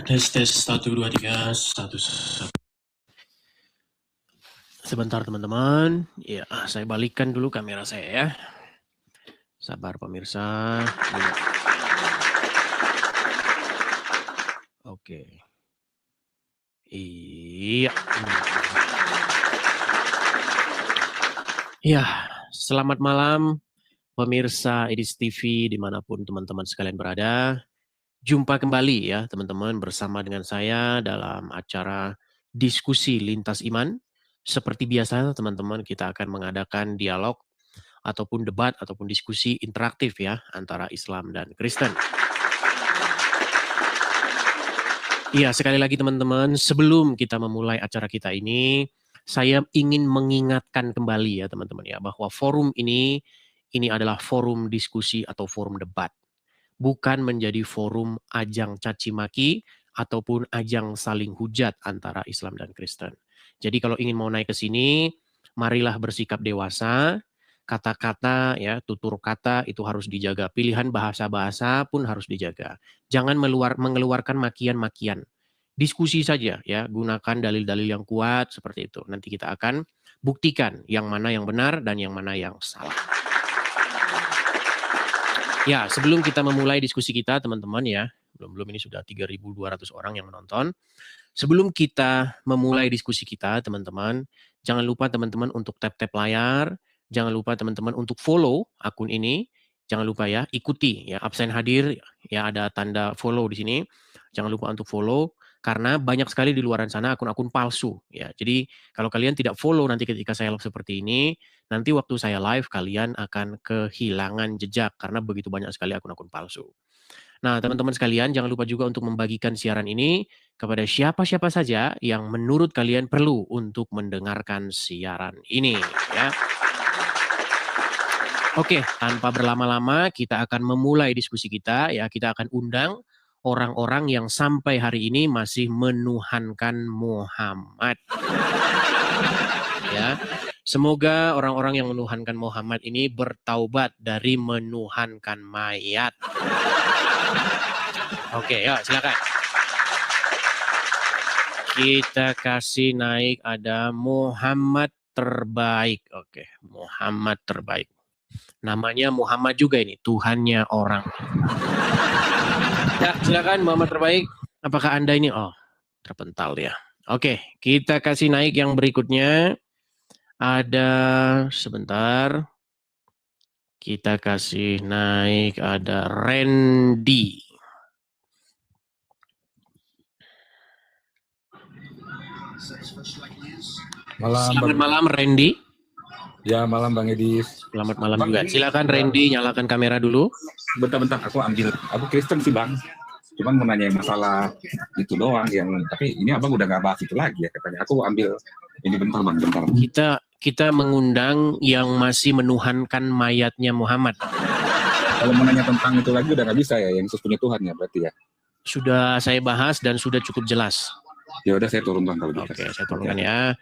Tes tes 1 2 3 1 1. Sebentar teman-teman. Ya, saya balikkan dulu kamera saya ya. Sabar pemirsa. Oke. Iya. Ya, selamat malam pemirsa Edis TV dimanapun teman-teman sekalian berada. Jumpa kembali ya teman-teman bersama dengan saya dalam acara diskusi lintas iman. Seperti biasa teman-teman kita akan mengadakan dialog ataupun debat ataupun diskusi interaktif ya antara Islam dan Kristen. Iya, sekali lagi teman-teman, sebelum kita memulai acara kita ini, saya ingin mengingatkan kembali ya teman-teman ya bahwa forum ini adalah forum diskusi atau forum debat. Bukan menjadi forum ajang caci maki ataupun ajang saling hujat antara Islam dan Kristen. Jadi kalau ingin mau naik ke sini, marilah bersikap dewasa, kata-kata ya, tutur kata itu harus dijaga, pilihan bahasa-bahasa pun harus dijaga. Jangan mengeluarkan makian-makian. Diskusi saja ya, gunakan dalil-dalil yang kuat seperti itu. Nanti kita akan buktikan yang mana yang benar dan yang mana yang salah. Ya, sebelum kita memulai diskusi kita teman-teman ya, belum ini sudah 3.200 orang yang menonton. Sebelum kita memulai diskusi kita teman-teman, jangan lupa teman-teman untuk tap-tap layar, jangan lupa teman-teman untuk follow akun ini, jangan lupa ya, ikuti ya, absen hadir ya, ada tanda follow di sini. Jangan lupa untuk follow karena banyak sekali di luar sana akun-akun palsu ya. Jadi kalau kalian tidak follow nanti ketika saya live seperti ini, nanti waktu saya live kalian akan kehilangan jejak karena begitu banyak sekali akun-akun palsu. Nah, teman-teman sekalian jangan lupa juga untuk membagikan siaran ini kepada siapa-siapa saja yang menurut kalian perlu untuk mendengarkan siaran ini ya. Oke, tanpa berlama-lama kita akan memulai diskusi kita ya. Kita akan undang orang-orang yang sampai hari ini masih menuhankan Muhammad. Ya. Semoga orang-orang yang menuhankan Muhammad ini bertaubat dari menuhankan mayat. Oke, ya silakan. Kita kasih naik ada Muhammad terbaik. Oke, Muhammad terbaik. Namanya Muhammad juga ini, Tuhannya orang. Ya, silakan Muhammad terbaik. Apakah Anda ini? Oh, terpental ya. Oke, kita kasih naik yang berikutnya. Ada, sebentar. Kita kasih naik, ada Randy. Selamat malam Randy. Ya, malam Bang Edis. Selamat malam Bang juga. Silakan Randy nyalakan kamera dulu. Bentar, aku Kristen sih Bang. Cuman mau nanya masalah itu doang tapi ini Abang udah nggak bahas itu lagi ya katanya. Aku ambil ini bentar Bang, bentar. Kita mengundang yang masih menuhankan mayatnya Muhammad. Kalau mau nanya tentang itu lagi udah nggak bisa ya, yang Yesus punya Tuhan ya berarti ya. Sudah saya bahas dan sudah cukup jelas. Ya udah saya turun Bang kalau gitu. Oke, saya turunkan ya.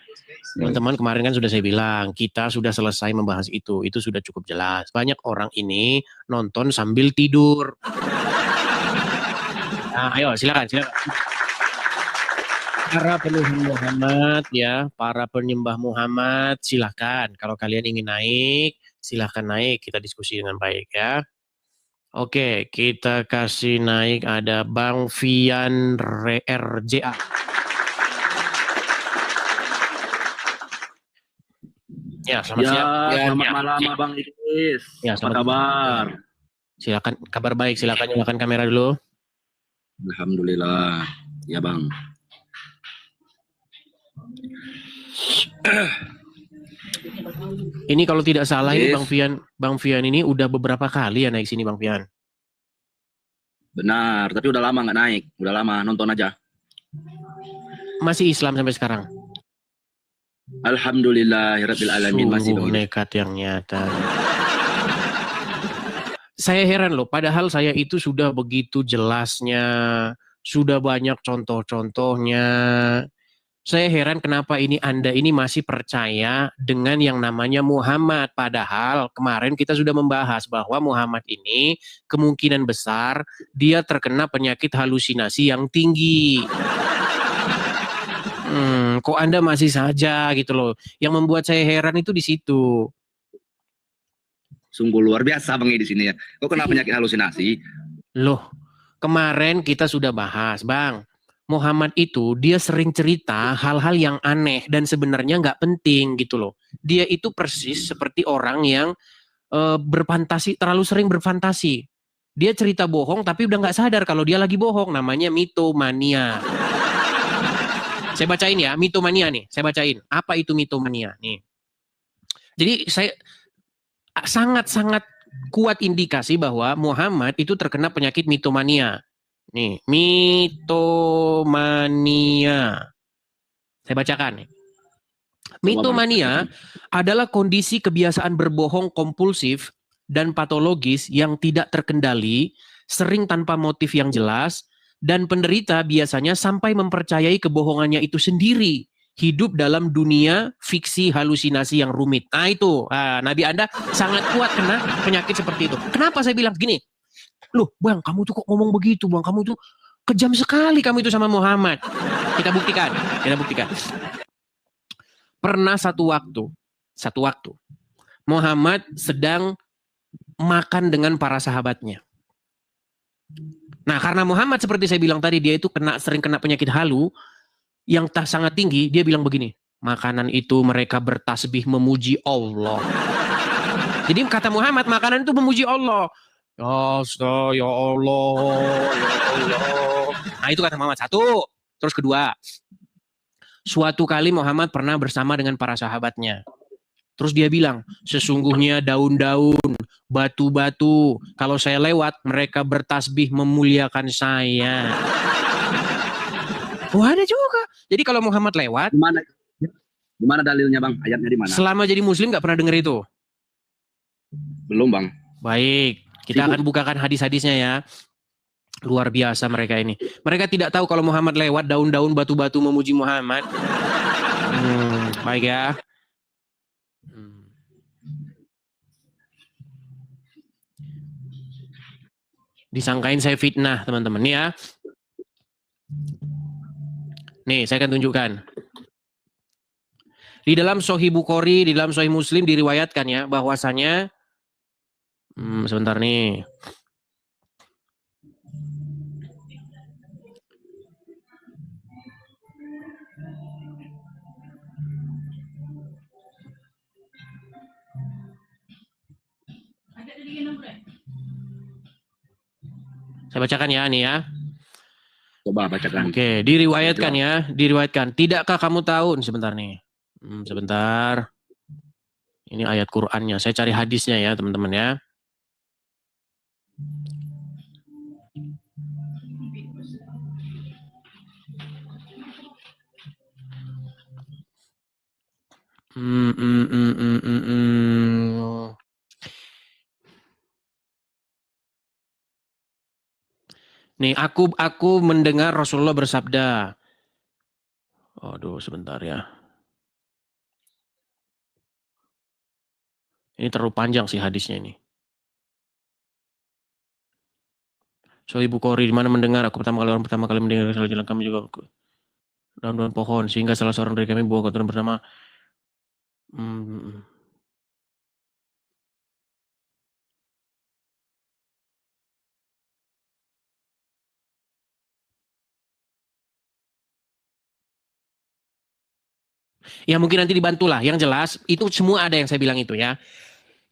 Teman-teman kemarin kan sudah saya bilang, kita sudah selesai membahas itu sudah cukup jelas. Banyak orang ini nonton sambil tidur. Nah, ayo silakan. Para penyembah Muhammad ya, para penyembah Muhammad silakan. Kalau kalian ingin naik, silakan naik. Kita diskusi dengan baik ya. Oke, kita kasih naik ada Bang Fian RJA. Ya, selamat siang. Selamat malam Abang Idris. Ya, apa kabar? Silakan, kabar baik. Silakan nyalakan kamera dulu. Alhamdulillah. Ya, Bang. Ini kalau tidak salah ini Bang Fian ini udah beberapa kali ya naik sini Bang Fian. Benar, tapi udah lama nggak naik. Udah lama nonton aja. Masih Islam sampai sekarang? Alhamdulillahirabbil alamin, masih dong. Nekat yang nyata. Saya heran loh, padahal saya itu sudah begitu jelasnya, sudah banyak contoh-contohnya. Saya heran kenapa Anda ini masih percaya dengan yang namanya Muhammad. Padahal kemarin kita sudah membahas bahwa Muhammad ini kemungkinan besar dia terkena penyakit halusinasi yang tinggi. Kok Anda masih saja gitu loh. Yang membuat saya heran itu di situ. Sungguh luar biasa Bang di sini ya. Kok kena penyakit halusinasi? Loh, kemarin kita sudah bahas, Bang. Muhammad itu dia sering cerita hal-hal yang aneh dan sebenarnya nggak penting gitu loh. Dia itu persis seperti orang yang berfantasi, terlalu sering berfantasi. Dia cerita bohong tapi udah nggak sadar kalau dia lagi bohong. Namanya mitomania. Saya bacain ya, mitomania nih. Saya bacain. Apa itu mitomania nih? Jadi saya sangat-sangat kuat indikasi bahwa Muhammad itu terkena penyakit mitomania. Nih, mitomania. Saya bacakan nih. Mitomania adalah kondisi kebiasaan berbohong kompulsif dan patologis yang tidak terkendali, sering tanpa motif yang jelas, dan penderita biasanya sampai mempercayai kebohongannya itu sendiri. Hidup dalam dunia fiksi halusinasi yang rumit. Nah itu, Nabi Anda sangat kuat kena penyakit seperti itu. Kenapa saya bilang gini? Loh Bang, kamu tuh kok ngomong begitu Bang? Kamu tuh kejam sekali kamu itu sama Muhammad. Kita buktikan. Pernah satu waktu, Muhammad sedang makan dengan para sahabatnya. Nah, karena Muhammad seperti saya bilang tadi, dia itu sering kena penyakit halu yang sangat tinggi, dia bilang begini, makanan itu mereka bertasbih memuji Allah. Jadi kata Muhammad, makanan itu memuji Allah. Ya Allah, ya Allah. Nah itu kata Muhammad. Satu. Terus kedua, suatu kali Muhammad pernah bersama dengan para sahabatnya. Terus dia bilang, sesungguhnya daun-daun, batu-batu, kalau saya lewat, mereka bertasbih memuliakan saya. Wah, ada juga. Jadi kalau Muhammad lewat, Gimana dalilnya Bang? Ayatnya di mana? Selama jadi muslim nggak pernah dengar itu? Belum Bang. Baik, kita akan bukakan hadis-hadisnya ya. Luar biasa mereka ini. Mereka tidak tahu kalau Muhammad lewat, daun-daun batu-batu memuji Muhammad. Baik ya. Disangkain saya fitnah teman-teman. Nih ya. Nih saya akan tunjukkan. Di dalam Sahih Bukhari, di dalam Sahih Muslim diriwayatkan ya bahwasanya sebentar nih. Saya bacakan ya nih ya. Coba bacakan. Oke, diriwayatkan ya, diriwayatkan. Tidakkah kamu tahu? Sebentar nih. Sebentar. Ini ayat Qur'annya. Saya cari hadisnya ya, teman-teman ya. Nih, aku mendengar Rasulullah bersabda. Aduh, sebentar ya. Ini terlalu panjang sih hadisnya ini. Sahih Bukhari, di mana mendengar aku pertama kali mendengar jalan kami juga daun-daun pohon sehingga salah seorang dari kami bawa kotoran bernama ya mungkin nanti dibantulah. Yang jelas itu semua ada yang saya bilang itu ya.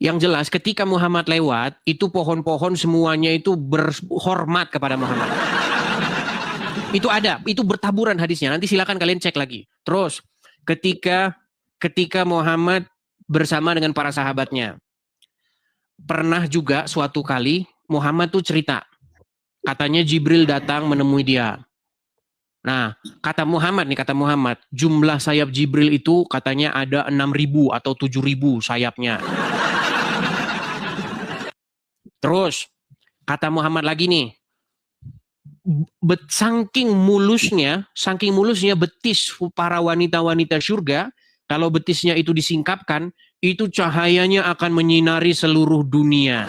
Yang jelas ketika Muhammad lewat, itu pohon-pohon semuanya itu berhormat kepada Muhammad. Itu ada, itu bertaburan hadisnya. Nanti silakan kalian cek lagi. Terus ketika Muhammad bersama dengan para sahabatnya, pernah juga suatu kali Muhammad tuh cerita, katanya Jibril datang menemui dia. Nah, kata Muhammad, jumlah sayap Jibril itu katanya ada 6.000 atau 7.000 sayapnya. Terus, kata Muhammad lagi nih, saking mulusnya betis para wanita-wanita surga, kalau betisnya itu disingkapkan, itu cahayanya akan menyinari seluruh dunia.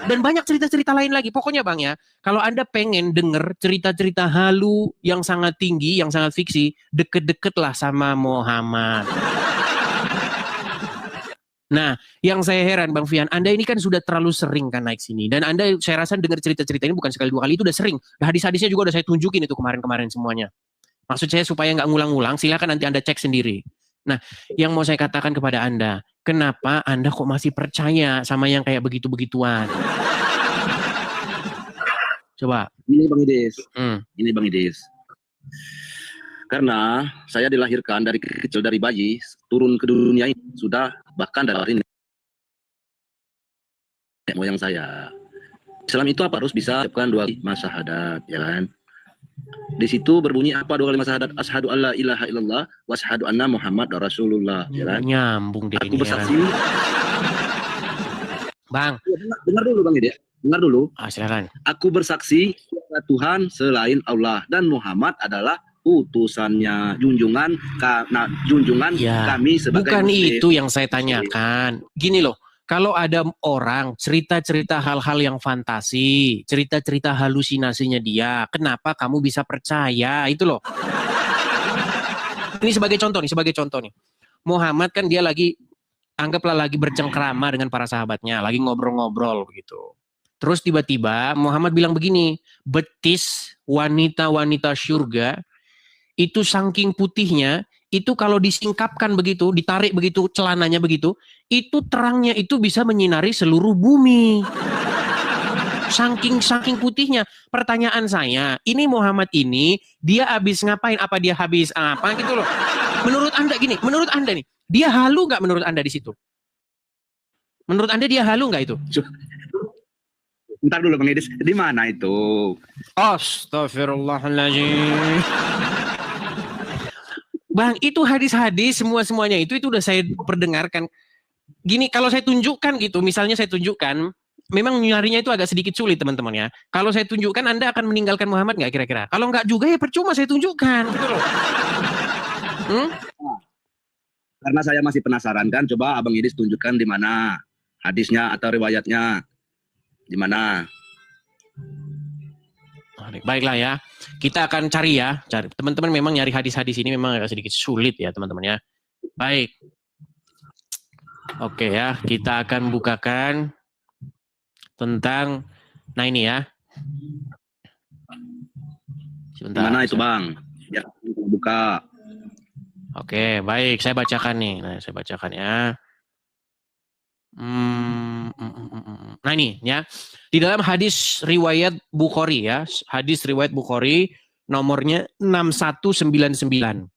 Dan banyak cerita-cerita lain lagi. Pokoknya Bang ya, kalau Anda pengen denger cerita-cerita halu yang sangat tinggi, yang sangat fiksi, deket-deket lah sama Muhammad. Nah, yang saya heran Bang Fian, Anda ini kan sudah terlalu sering kan naik sini. Dan Anda, saya rasa dengar cerita-cerita ini bukan sekali dua kali, itu udah sering. Hadis-hadisnya juga udah saya tunjukin itu kemarin-kemarin semuanya. Maksud saya supaya nggak ngulang-ngulang, silakan nanti Anda cek sendiri. Nah, yang mau saya katakan kepada Anda, kenapa Anda kok masih percaya sama yang kayak begitu-begituan? Coba. Ini Bang Idis. Ini Bang Idis. Karena saya dilahirkan dari kecil, dari bayi, turun ke dunia ini sudah bahkan dari nenek moyang saya. Islam itu apa? Harus bisa ucapkan 2 kalimat syahadat, ya kan? Di situ berbunyi apa 2 kalimat syahadat? Asyhadu alla ilaha illallah wa asyhadu anna Muhammad rasulullah, ya kan? Nyambung deh Aku ini. bersaksi. Bang. Dengar dulu Bang Idis. Dengar dulu. Silakan. Aku bersaksi Tuhan selain Allah dan Muhammad adalah utusannya, junjungan ya, kami sebagai bukan muslim. Itu yang saya tanyakan. Gini loh, kalau ada orang cerita-cerita hal-hal yang fantasi, cerita-cerita halusinasinya dia, kenapa kamu bisa percaya? Itu loh. Ini sebagai contoh nih. Muhammad kan dia anggaplah lagi bercengkrama dengan para sahabatnya, lagi ngobrol-ngobrol begitu. Terus tiba-tiba Muhammad bilang begini, betis wanita-wanita surga itu saking putihnya, itu kalau disingkapkan begitu, ditarik begitu celananya begitu, itu terangnya itu bisa menyinari seluruh bumi. Saking putihnya. Pertanyaan saya, ini Muhammad ini dia habis ngapain? Apa dia habis apa gitu loh? Menurut Anda nih, dia halu nggak menurut Anda di situ? Menurut Anda dia halu nggak itu? Bentar dulu Bang Idis, di mana itu? Astagfirullahaladzim. Bang, itu hadis-hadis semuanya itu udah saya perdengarkan. Gini, kalau saya tunjukkan gitu, misalnya saya tunjukkan, memang nyarinya itu agak sedikit sulit teman-teman ya. Kalau saya tunjukkan, Anda akan meninggalkan Muhammad nggak kira-kira? Kalau nggak juga ya percuma saya tunjukkan. Gitu loh. Karena saya masih penasaran kan, coba Abang Idis tunjukkan di mana hadisnya atau riwayatnya. Di mana? Baiklah ya, kita akan cari ya. Teman-teman memang nyari hadis-hadis ini memang agak sedikit sulit ya teman-teman ya. Baik. Oke ya, kita akan bukakan tentang, nah ini ya. Sebentar. Mana itu Bang? Ya, buka. Oke, baik. Saya bacakan nih. Nah, saya bacakan ya. Nah ini ya, di dalam hadis riwayat Bukhari ya, hadis riwayat Bukhari nomornya 6199.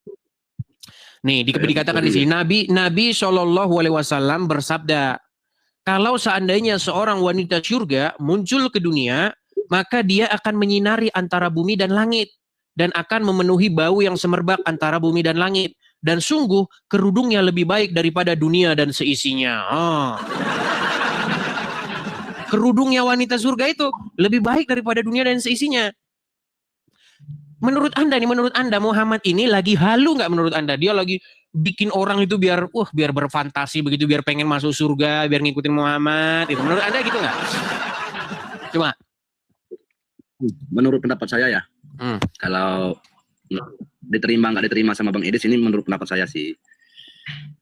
Nih dikatakan di sini Nabi SAW bersabda, kalau seandainya seorang wanita surga muncul ke dunia, maka dia akan menyinari antara bumi dan langit dan akan memenuhi bau yang semerbak antara bumi dan langit. Dan sungguh kerudungnya lebih baik daripada dunia dan seisinya. Kerudungnya wanita surga itu lebih baik daripada dunia dan seisinya. Menurut Anda Muhammad ini lagi halu nggak menurut Anda? Dia lagi bikin orang itu biar berfantasi begitu, biar pengen masuk surga, biar ngikutin Muhammad. Itu menurut Anda gitu nggak? Coba. Menurut pendapat saya ya, kalau diterima nggak diterima sama Bang Idis, ini menurut pendapat saya sih,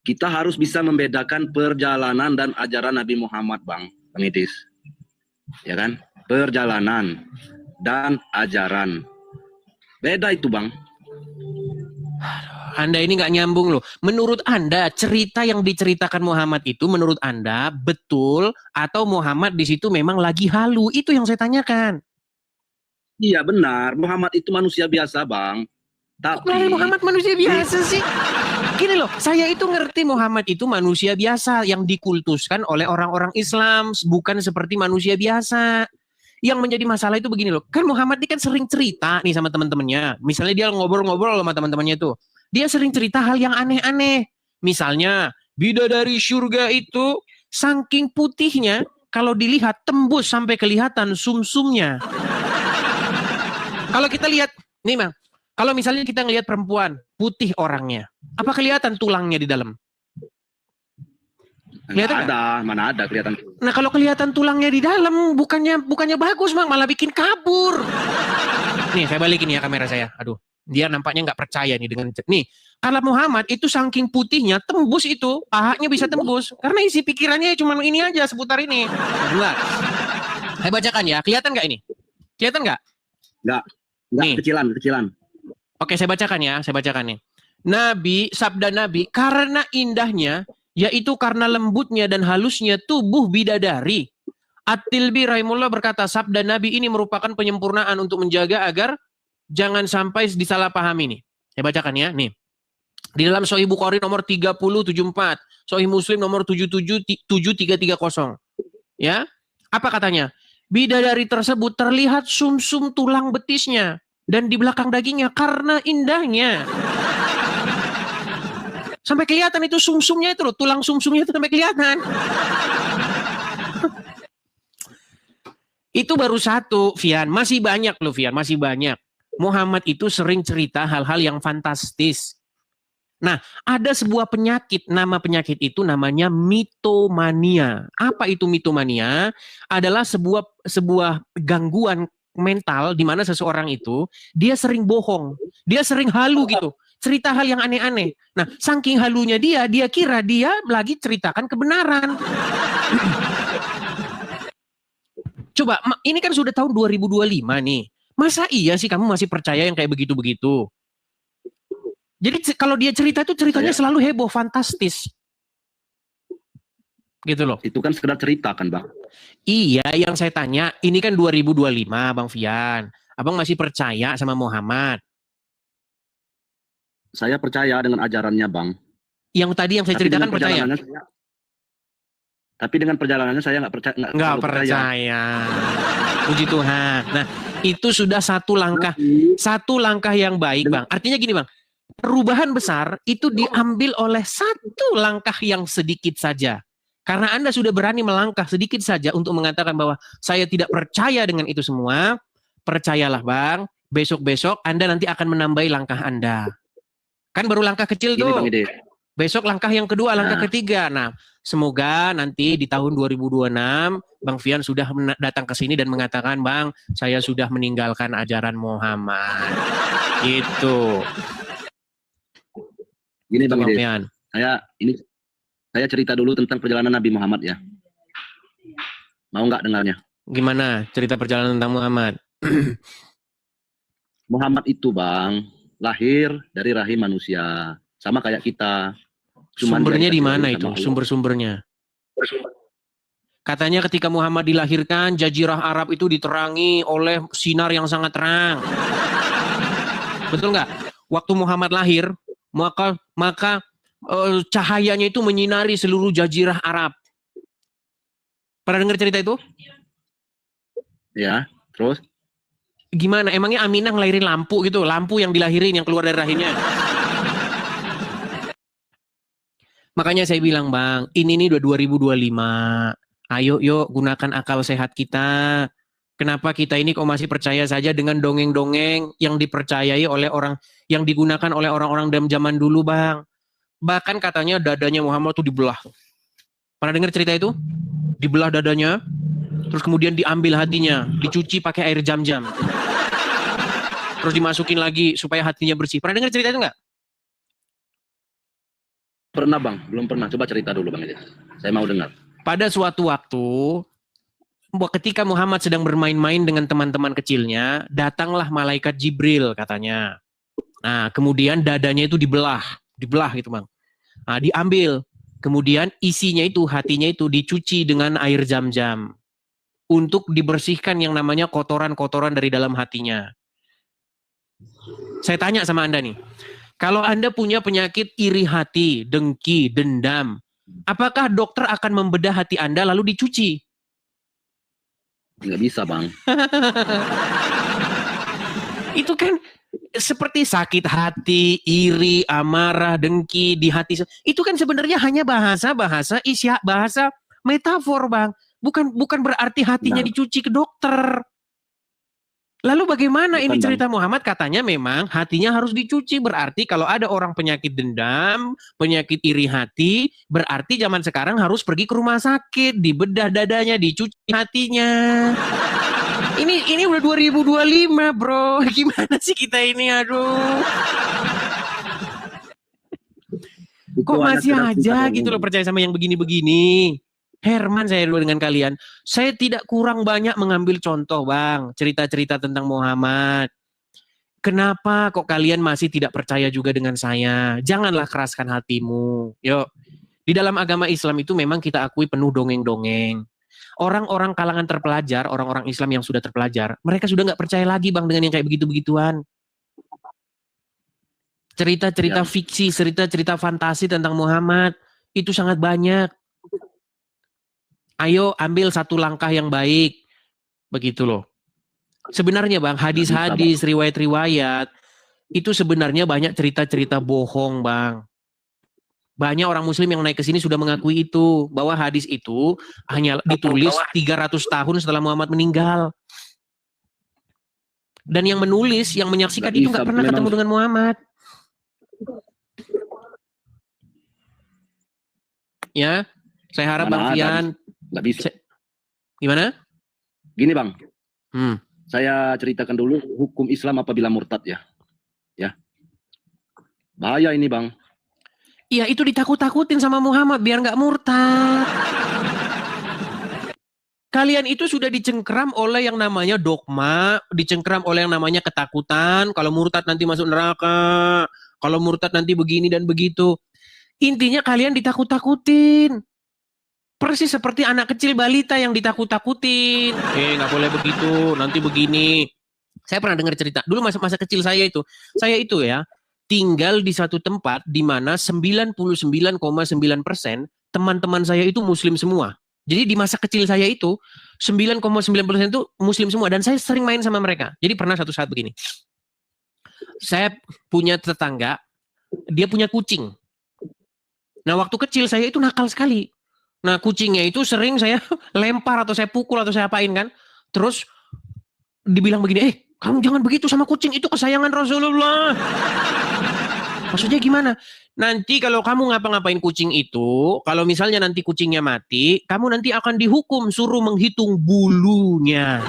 kita harus bisa membedakan perjalanan dan ajaran Nabi Muhammad Bang Idis, ya kan? Perjalanan dan ajaran beda itu Bang. Anda ini nggak nyambung loh. Menurut Anda cerita yang diceritakan Muhammad itu menurut Anda betul atau Muhammad di situ memang lagi halu? Itu yang saya tanyakan. Iya benar, Muhammad itu manusia biasa Bang. Tapi Muhammad manusia biasa sih. Gini loh, saya itu ngerti Muhammad itu manusia biasa yang dikultuskan oleh orang-orang Islam, bukan seperti manusia biasa. Yang menjadi masalah itu begini loh, kan Muhammad ini kan sering cerita nih sama teman-temannya. Misalnya dia ngobrol-ngobrol sama teman-temannya itu, dia sering cerita hal yang aneh-aneh. Misalnya bidadari surga itu saking putihnya, kalau dilihat tembus sampai kelihatan sumsumnya. Kalau kita lihat, nih Bang, kalau misalnya kita ngelihat perempuan, putih orangnya, apa kelihatan tulangnya di dalam? Kelihatan nggak? Mana ada kelihatan. Nah kalau kelihatan tulangnya di dalam, bukannya bagus Bang, malah bikin kabur. Nih saya balikin ya kamera saya. Aduh, dia nampaknya nggak percaya nih dengan nih. Kalau Muhammad itu saking putihnya, tembus itu, pahanya bisa tembus. Karena isi pikirannya cuma ini aja seputar ini. Nah, saya bacakan ya, kelihatan nggak ini? Kelihatan nggak? Nggak Nih. kecilan. Oke, saya bacakan ya, saya bacakan nih. Nabi, sabda Nabi, karena indahnya, yaitu karena lembutnya dan halusnya tubuh bidadari. At-Tilbi rahimullah berkata, sabda Nabi ini merupakan penyempurnaan untuk menjaga agar jangan sampai disalahpahami nih. Saya bacakan ya, nih. Di dalam Sahih Bukhari nomor 3074, Sahih Muslim nomor 7330. Ya. Apa katanya? Bidadari tersebut terlihat sumsum tulang betisnya dan di belakang dagingnya karena indahnya. Sampai kelihatan itu sumsumnya itu loh, tulang sumsumnya itu sampai kelihatan. Itu baru satu, Fian. Masih banyak loh, Fian. Masih banyak. Muhammad itu sering cerita hal-hal yang fantastis. Nah, ada sebuah penyakit. Nama penyakit itu namanya mitomania. Apa itu mitomania? Adalah sebuah gangguan mental di mana seseorang itu dia sering bohong, dia sering halu gitu, cerita hal yang aneh-aneh. Nah, saking halunya dia kira dia lagi ceritakan kebenaran. Coba, ini kan sudah tahun 2025 nih. Masa iya sih kamu masih percaya yang kayak begitu-begitu? Jadi kalau dia cerita itu ceritanya selalu heboh, fantastis. Gitu loh. Itu kan sekedar cerita kan Bang. Iya, yang saya tanya, ini kan 2025 Bang Fian. Abang masih percaya sama Muhammad? Saya percaya dengan ajarannya Bang. Yang tadi yang saya ceritakan percaya? Tapi dengan perjalanannya saya nggak percaya. Nggak percaya. Puji Tuhan. Nah, itu sudah satu langkah yang baik Bang. Artinya gini Bang, perubahan besar itu diambil oleh satu langkah yang sedikit saja. Karena Anda sudah berani melangkah sedikit saja untuk mengatakan bahwa saya tidak percaya dengan itu semua, percayalah Bang, besok-besok Anda nanti akan menambahi langkah Anda. Kan baru langkah kecil tuh. Besok langkah yang kedua, langkah ketiga. Nah, semoga nanti di tahun 2026 Bang Fian sudah datang ke sini dan mengatakan, Bang, saya sudah meninggalkan ajaran Muhammad. Gitu. Gini Bang Ide, saya cerita dulu tentang perjalanan Nabi Muhammad ya. Mau nggak dengarnya? Gimana cerita perjalanan tentang Muhammad? Muhammad itu Bang, lahir dari rahim manusia. Sama kayak kita. Sumbernya di mana itu? Sumber-sumbernya? Katanya ketika Muhammad dilahirkan, Jazirah Arab itu diterangi oleh sinar yang sangat terang. Betul nggak? Waktu Muhammad lahir, maka cahayanya itu menyinari seluruh Jazirah Arab. Pernah dengar cerita itu? Ya, terus? Gimana? Emangnya Aminah ngelahirin lampu gitu? Lampu yang dilahirin, yang keluar dari rahimnya? Makanya saya bilang Bang, ini nih udah 2025. Ayo yuk gunakan akal sehat kita. Kenapa kita ini kok masih percaya saja dengan dongeng-dongeng yang dipercayai oleh orang, yang digunakan oleh orang-orang dalam zaman dulu Bang. Bahkan katanya dadanya Muhammad tuh dibelah. Pernah dengar cerita itu? Dibelah dadanya, terus kemudian diambil hatinya, dicuci pakai air jam-jam. Terus dimasukin lagi supaya hatinya bersih. Pernah dengar cerita itu nggak? Pernah Bang, belum pernah. Coba cerita dulu Bang. Saya mau dengar. Pada suatu waktu, ketika Muhammad sedang bermain-main dengan teman-teman kecilnya, datanglah malaikat Jibril katanya. Nah, kemudian dadanya itu dibelah gitu Bang. Nah, diambil. Kemudian isinya itu, hatinya itu dicuci dengan air jam-jam. Untuk dibersihkan yang namanya kotoran-kotoran dari dalam hatinya. Saya tanya sama Anda nih. Kalau Anda punya penyakit iri hati, dengki, dendam, apakah dokter akan membedah hati Anda lalu dicuci? Nggak bisa Bang. Itu kan seperti sakit hati, iri, amarah, dengki di hati. Itu kan sebenarnya hanya bahasa metafor Bang. Bukan berarti hatinya dicuci ke dokter. Lalu bagaimana ini Bukan, Bang. cerita Muhammad? Katanya memang hatinya harus dicuci. Berarti kalau ada orang penyakit dendam, penyakit iri hati, berarti zaman sekarang harus pergi ke rumah sakit, dibedah dadanya, dicuci hatinya. Ini udah 2025, bro. Gimana sih kita ini? Aduh. Kok masih aja gitu loh percaya sama yang begini-begini. Herman, saya dulu dengan kalian. Saya tidak kurang banyak mengambil contoh, Bang. Cerita-cerita tentang Muhammad. Kenapa kok kalian masih tidak percaya juga dengan saya? Janganlah keraskan hatimu. Yuk. Di dalam agama Islam itu memang kita akui penuh dongeng-dongeng. Orang-orang kalangan terpelajar, orang-orang Islam yang sudah terpelajar, mereka sudah nggak percaya lagi, Bang, dengan yang kayak begitu-begituan. Cerita-cerita fiksi, cerita-cerita fantasi tentang Muhammad, itu sangat banyak. Ayo ambil satu langkah yang baik. Begitu loh. Sebenarnya Bang, hadis-hadis, riwayat-riwayat, itu sebenarnya banyak cerita-cerita bohong, Bang. Banyak orang muslim yang naik ke sini sudah mengakui itu, bahwa hadis itu hanya ditulis 300 tahun setelah Muhammad meninggal. Dan yang menulis, yang menyaksikan itu nggak pernah ketemu dengan Muhammad. Ya, saya harap Bang Fian. Nggak bisa. Gimana? Gini Bang, saya ceritakan dulu hukum Islam apabila murtad ya. Ya, bahaya ini Bang. Iya, itu ditakut-takutin sama Muhammad biar nggak murtad. Kalian itu sudah dicengkeram oleh yang namanya dogma, dicengkeram oleh yang namanya ketakutan. Kalau murtad nanti masuk neraka, kalau murtad nanti begini dan begitu. Intinya kalian ditakut-takutin. Persis seperti anak kecil balita yang ditakut-takutin. Nggak boleh begitu, nanti begini. Saya pernah dengar cerita. Dulu masa kecil saya itu ya, tinggal di satu tempat di mana 99,9% teman-teman saya itu muslim semua. Jadi di masa kecil saya itu 9,9% itu muslim semua dan saya sering main sama mereka. Jadi pernah satu saat begini. Saya punya tetangga, dia punya kucing. Nah, waktu kecil saya itu nakal sekali. Nah, kucingnya itu sering saya lempar atau saya pukul atau saya apain kan. Terus dibilang begini, kamu jangan begitu sama kucing, itu kesayangan Rasulullah. Maksudnya gimana? Nanti kalau kamu ngapa-ngapain kucing itu, kalau misalnya nanti kucingnya mati, kamu nanti akan dihukum suruh menghitung bulunya.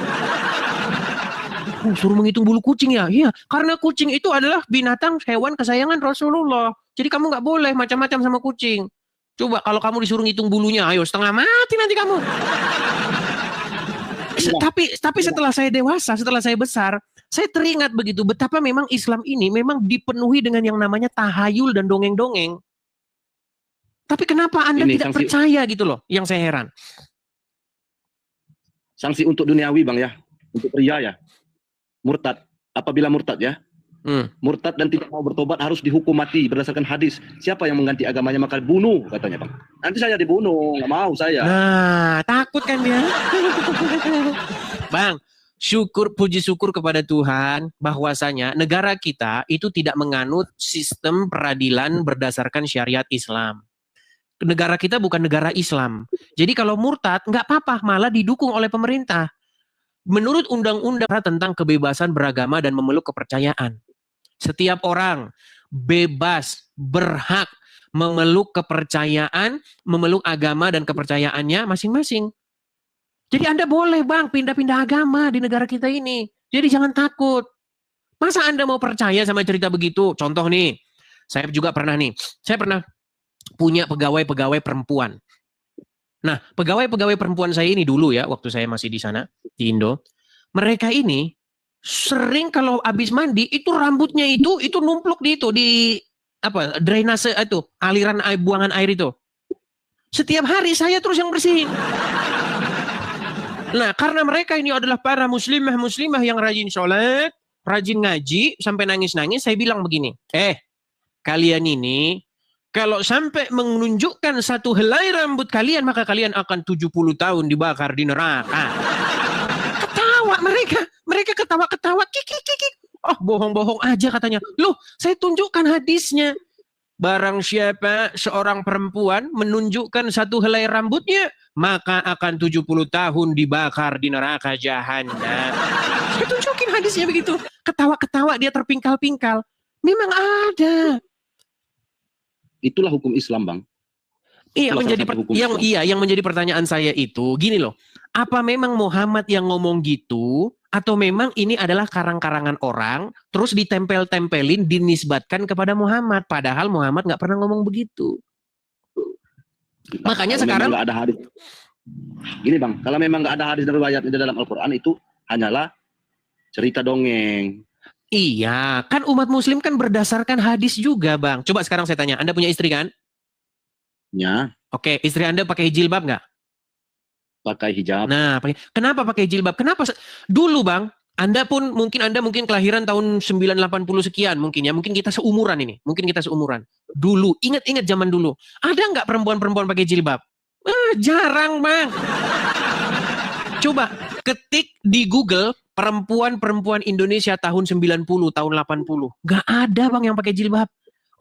Suruh menghitung bulu kucing ya? Iya, karena kucing itu adalah binatang hewan kesayangan Rasulullah. Jadi kamu nggak boleh macam-macam sama kucing. Coba kalau kamu disuruh ngitung bulunya, ayo setengah mati nanti kamu. Tapi setelah saya dewasa, setelah saya besar, saya teringat begitu betapa memang Islam ini memang dipenuhi dengan yang namanya tahayul dan dongeng-dongeng. Tapi kenapa Anda tidak percaya gitu loh, yang saya heran. Sanksi untuk duniawi Bang ya, untuk pria ya. Murtad, apabila murtad ya. Murtad dan tidak mau bertobat harus dihukum mati berdasarkan hadis. Siapa yang mengganti agamanya maka bunuh katanya Bang. Nanti saya dibunuh, nggak mau saya. Nah, takut kan dia. Bang, puji syukur kepada Tuhan bahwasanya negara kita itu tidak menganut sistem peradilan berdasarkan syariat Islam. Negara kita bukan negara Islam. Jadi kalau murtad nggak apa-apa, malah didukung oleh pemerintah. Menurut undang-undang tentang kebebasan beragama dan memeluk kepercayaan, setiap orang bebas, berhak memeluk kepercayaan, memeluk agama dan kepercayaannya masing-masing. Jadi Anda boleh Bang pindah-pindah agama di negara kita ini. Jadi jangan takut. Masa Anda mau percaya sama cerita begitu? Contoh nih, saya pernah punya pegawai-pegawai perempuan. Nah, pegawai-pegawai perempuan saya ini dulu ya, waktu saya masih di sana, di Indo, mereka ini sering kalau habis mandi, itu rambutnya itu numpluk di drainase itu, aliran buangan air itu. Setiap hari saya terus yang bersihin. Nah, karena mereka ini adalah para muslimah yang rajin sholat, rajin ngaji, sampai nangis-nangis, saya bilang begini, kalian ini, kalau sampai menunjukkan satu helai rambut kalian, maka kalian akan 70 tahun dibakar di neraka. Ketawa mereka ketawa-ketawa, kiki. Oh, bohong-bohong aja katanya. Loh, saya tunjukkan hadisnya. Barang siapa seorang perempuan menunjukkan satu helai rambutnya, maka akan 70 tahun dibakar di neraka jahanam. Saya tunjukin hadisnya begitu. Ketawa-ketawa dia terpingkal-pingkal. Memang ada. Itulah hukum Islam, Bang. Iya, Itulah menjadi salah satu hukum yang Islam. yang menjadi pertanyaan saya itu gini loh. Apa memang Muhammad yang ngomong gitu atau memang ini adalah karang-karangan orang terus ditempel-tempelin dinisbatkan kepada Muhammad padahal Muhammad nggak pernah ngomong begitu. Makanya Kalau sekarang memang nggak ada hadis. Gini, Bang, kalau memang nggak ada hadis dan riwayat di dalam Al-Qur'an itu hanyalah cerita dongeng. iya, kan umat muslim kan berdasarkan hadis juga, Bang. Coba sekarang saya tanya, Anda punya istri kan? Ya, Oke, istri Anda pakai jilbab nggak? pakai hijab. Nah, kenapa pakai jilbab? Kenapa? Dulu, Bang, Anda mungkin kelahiran tahun 980 sekian mungkin ya. Mungkin kita seumuran ini. Mungkin kita seumuran. Dulu, ingat-ingat zaman dulu. Ada nggak perempuan-perempuan pakai jilbab? Jarang, Bang. Coba ketik di Google perempuan-perempuan Indonesia tahun 90, tahun 80. Nggak ada, Bang, yang pakai jilbab.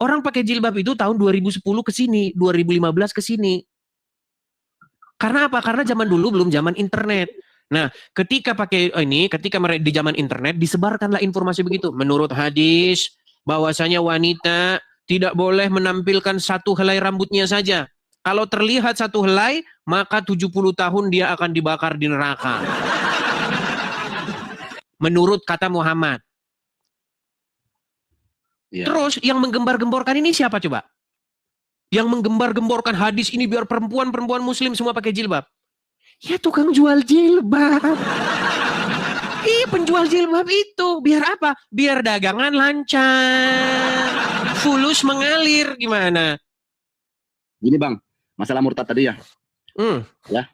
Orang pakai jilbab itu tahun 2010 ke sini, 2015 ke sini. Karena apa? Karena zaman dulu belum zaman internet. Nah, ketika di zaman internet disebarkanlah informasi begitu. Menurut hadis, bahwasanya wanita tidak boleh menampilkan satu helai rambutnya saja. Kalau terlihat satu helai, maka 70 tahun dia akan dibakar di neraka. Menurut kata Muhammad. Ya. Terus yang menggembar-gemborkan ini siapa coba? Yang menggembar-gemborkan hadis ini biar perempuan-perempuan muslim semua pakai jilbab. Ya tukang jual jilbab. Iya penjual jilbab itu. Biar apa? Biar dagangan lancar. Fulus mengalir. Gimana? Gini, Bang, masalah murtad tadi ya. Ya.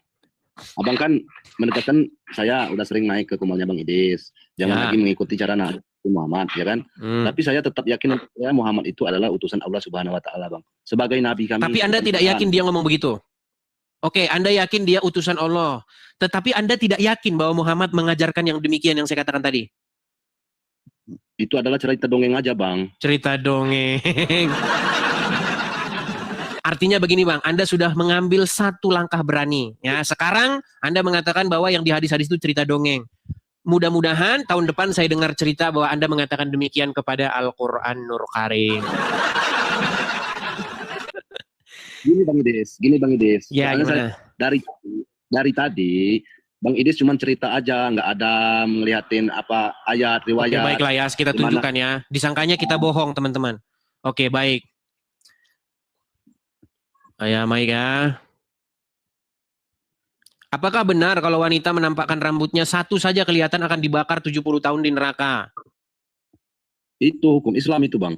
Abang kan mendekatkan saya udah sering naik ke kumalnya Bang Idis. Jangan lagi mengikuti cara Nabi Muhammad, ya kan? Tapi saya tetap yakin ya Muhammad itu adalah utusan Allah Subhanahu wa taala, Bang. Sebagai nabi kami. Tapi Anda tidak yakin dia ngomong begitu? Oke, Anda yakin dia utusan Allah. Tetapi Anda tidak yakin bahwa Muhammad mengajarkan yang demikian yang saya katakan tadi? Itu adalah cerita dongeng aja, Bang. Cerita dongeng. Artinya begini, Bang, Anda sudah mengambil satu langkah berani. Ya, sekarang Anda mengatakan bahwa yang di hadis-hadis itu cerita dongeng. Mudah-mudahan tahun depan saya dengar cerita bahwa Anda mengatakan demikian kepada Al-Quran Nur Karim. Gini Bang Idis. Ya, gimana? Dari tadi Bang Idis cuma cerita aja, nggak ada ngeliatin apa ayat riwayat. Oke, baiklah ya, kita tunjukkan ya. Disangkanya kita bohong, teman-teman. Oke, baik. Ya, baik ya. Apakah benar kalau wanita menampakkan rambutnya satu saja kelihatan akan dibakar 70 tahun di neraka? Itu hukum Islam itu, Bang.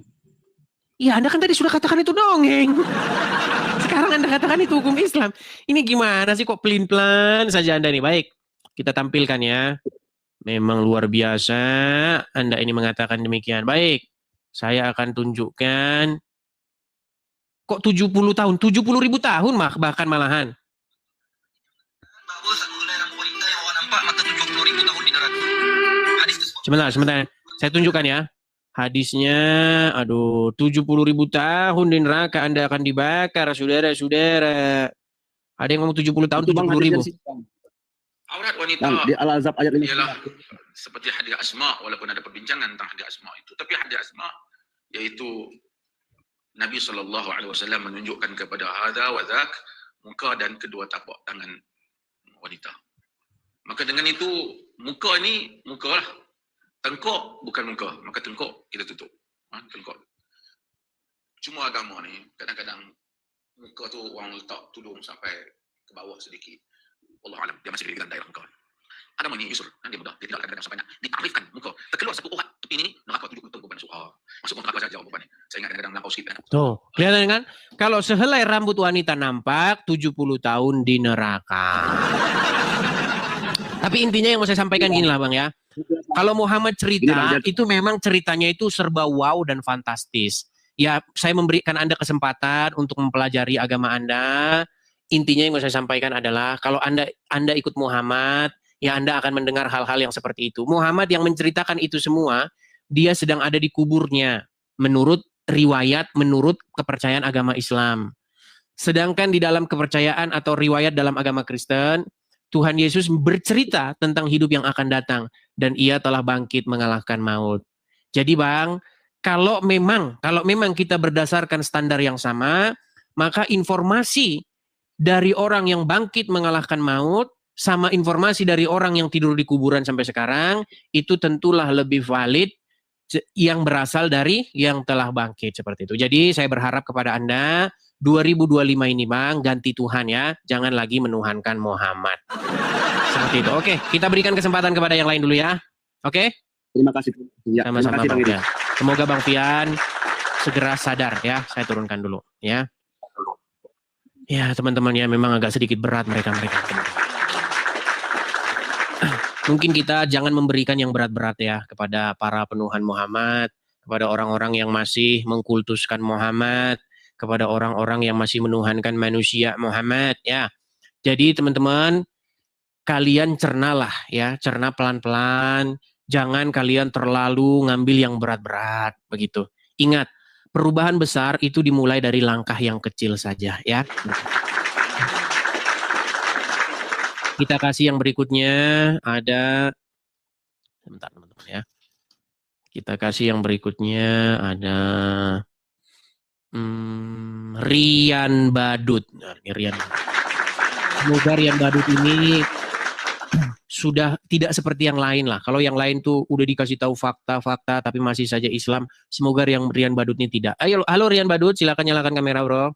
Iya, Anda kan tadi sudah katakan itu dongeng. Sekarang Anda katakan itu hukum Islam. Ini gimana sih kok pelin-pelan saja Anda nih? Baik, kita tampilkan ya. Memang luar biasa Anda ini mengatakan demikian. Baik, saya akan tunjukkan. Kok 70 tahun? 70.000 tahun bahkan malahan. Sebentar. Saya tunjukkan ya. Hadisnya, 70.000 tahun di neraka Anda akan dibakar, saudara-saudara. Ada yang ngomong 70 tahun, 70.000. Aurat wanita Bang, di Al-Azab ayat 5. ialah seperti hadis Asma, walaupun ada perbincangan tentang hadis Asma itu. Tapi hadis Asma, yaitu Nabi SAW menunjukkan kepada hadza wa dzak muka dan kedua tapak tangan wanita. Maka dengan itu muka ini muka lah. Tengkok bukan muka, maka tengkok kita tutup. Tengkok. Cuma agama ni kadang-kadang muka tu orang letak tudung sampai ke bawah sedikit. Allah alam, dia masih di daerah muka. Ada ini yusur, dia mudah, dia tidak kadang-kadang sampai ditarifkan muka. Terkeluar satu urat tepi ini neraka 70 tahun beban masuk. Masuk neraka saja beban. Saya ingat kadang-kadang melampau sikit. Tuh, kelihatan kan? Kalau sehelai rambut wanita nampak 70 tahun di neraka. Tapi intinya yang mau saya sampaikan gini lah Bang ya. Kalau Muhammad cerita, itu memang ceritanya itu serba wow dan fantastis. Ya, saya memberikan Anda kesempatan untuk mempelajari agama Anda. Intinya yang mau saya sampaikan adalah kalau Anda ikut Muhammad, ya Anda akan mendengar hal-hal yang seperti itu. Muhammad yang menceritakan itu semua, dia sedang ada di kuburnya menurut riwayat, menurut kepercayaan agama Islam. Sedangkan di dalam kepercayaan atau riwayat dalam agama Kristen, Tuhan Yesus bercerita tentang hidup yang akan datang. dan ia telah bangkit mengalahkan maut. Jadi Bang, kalau memang kita berdasarkan standar yang sama, maka informasi dari orang yang bangkit mengalahkan maut sama informasi dari orang yang tidur di kuburan sampai sekarang itu tentulah lebih valid yang berasal dari yang telah bangkit seperti itu. Jadi saya berharap kepada Anda 2025 ini Bang, ganti Tuhan ya, jangan lagi menuhankan Muhammad. Seperti itu. Oke, kita berikan kesempatan kepada yang lain dulu ya. Oke? Terima kasih. Ya, Sama-sama terima kasih Bang Bang Idris. Fian. Semoga Bang Fian segera sadar ya. Saya turunkan dulu ya. Ya teman-teman ya, memang agak sedikit berat mereka. Mungkin kita jangan memberikan yang berat-berat ya kepada para penuhan Muhammad, kepada orang-orang yang masih mengkultuskan Muhammad, kepada orang-orang yang masih menuhankan manusia Muhammad ya. Jadi teman-teman, kalian cernalah ya, cerna pelan-pelan, jangan kalian terlalu ngambil yang berat-berat begitu. Ingat, perubahan besar itu dimulai dari langkah yang kecil saja ya. Kita kasih yang berikutnya, ada, sebentar teman-teman ya. Kita kasih yang berikutnya, ada Rian Badut. Nah, ini Rian. Semoga Rian Badut ini sudah tidak seperti yang lain lah. Kalau yang lain tuh udah dikasih tahu fakta-fakta tapi masih saja Islam. Semoga Rian Badut ini tidak. Ayo, halo Rian Badut, silakan nyalakan kamera bro.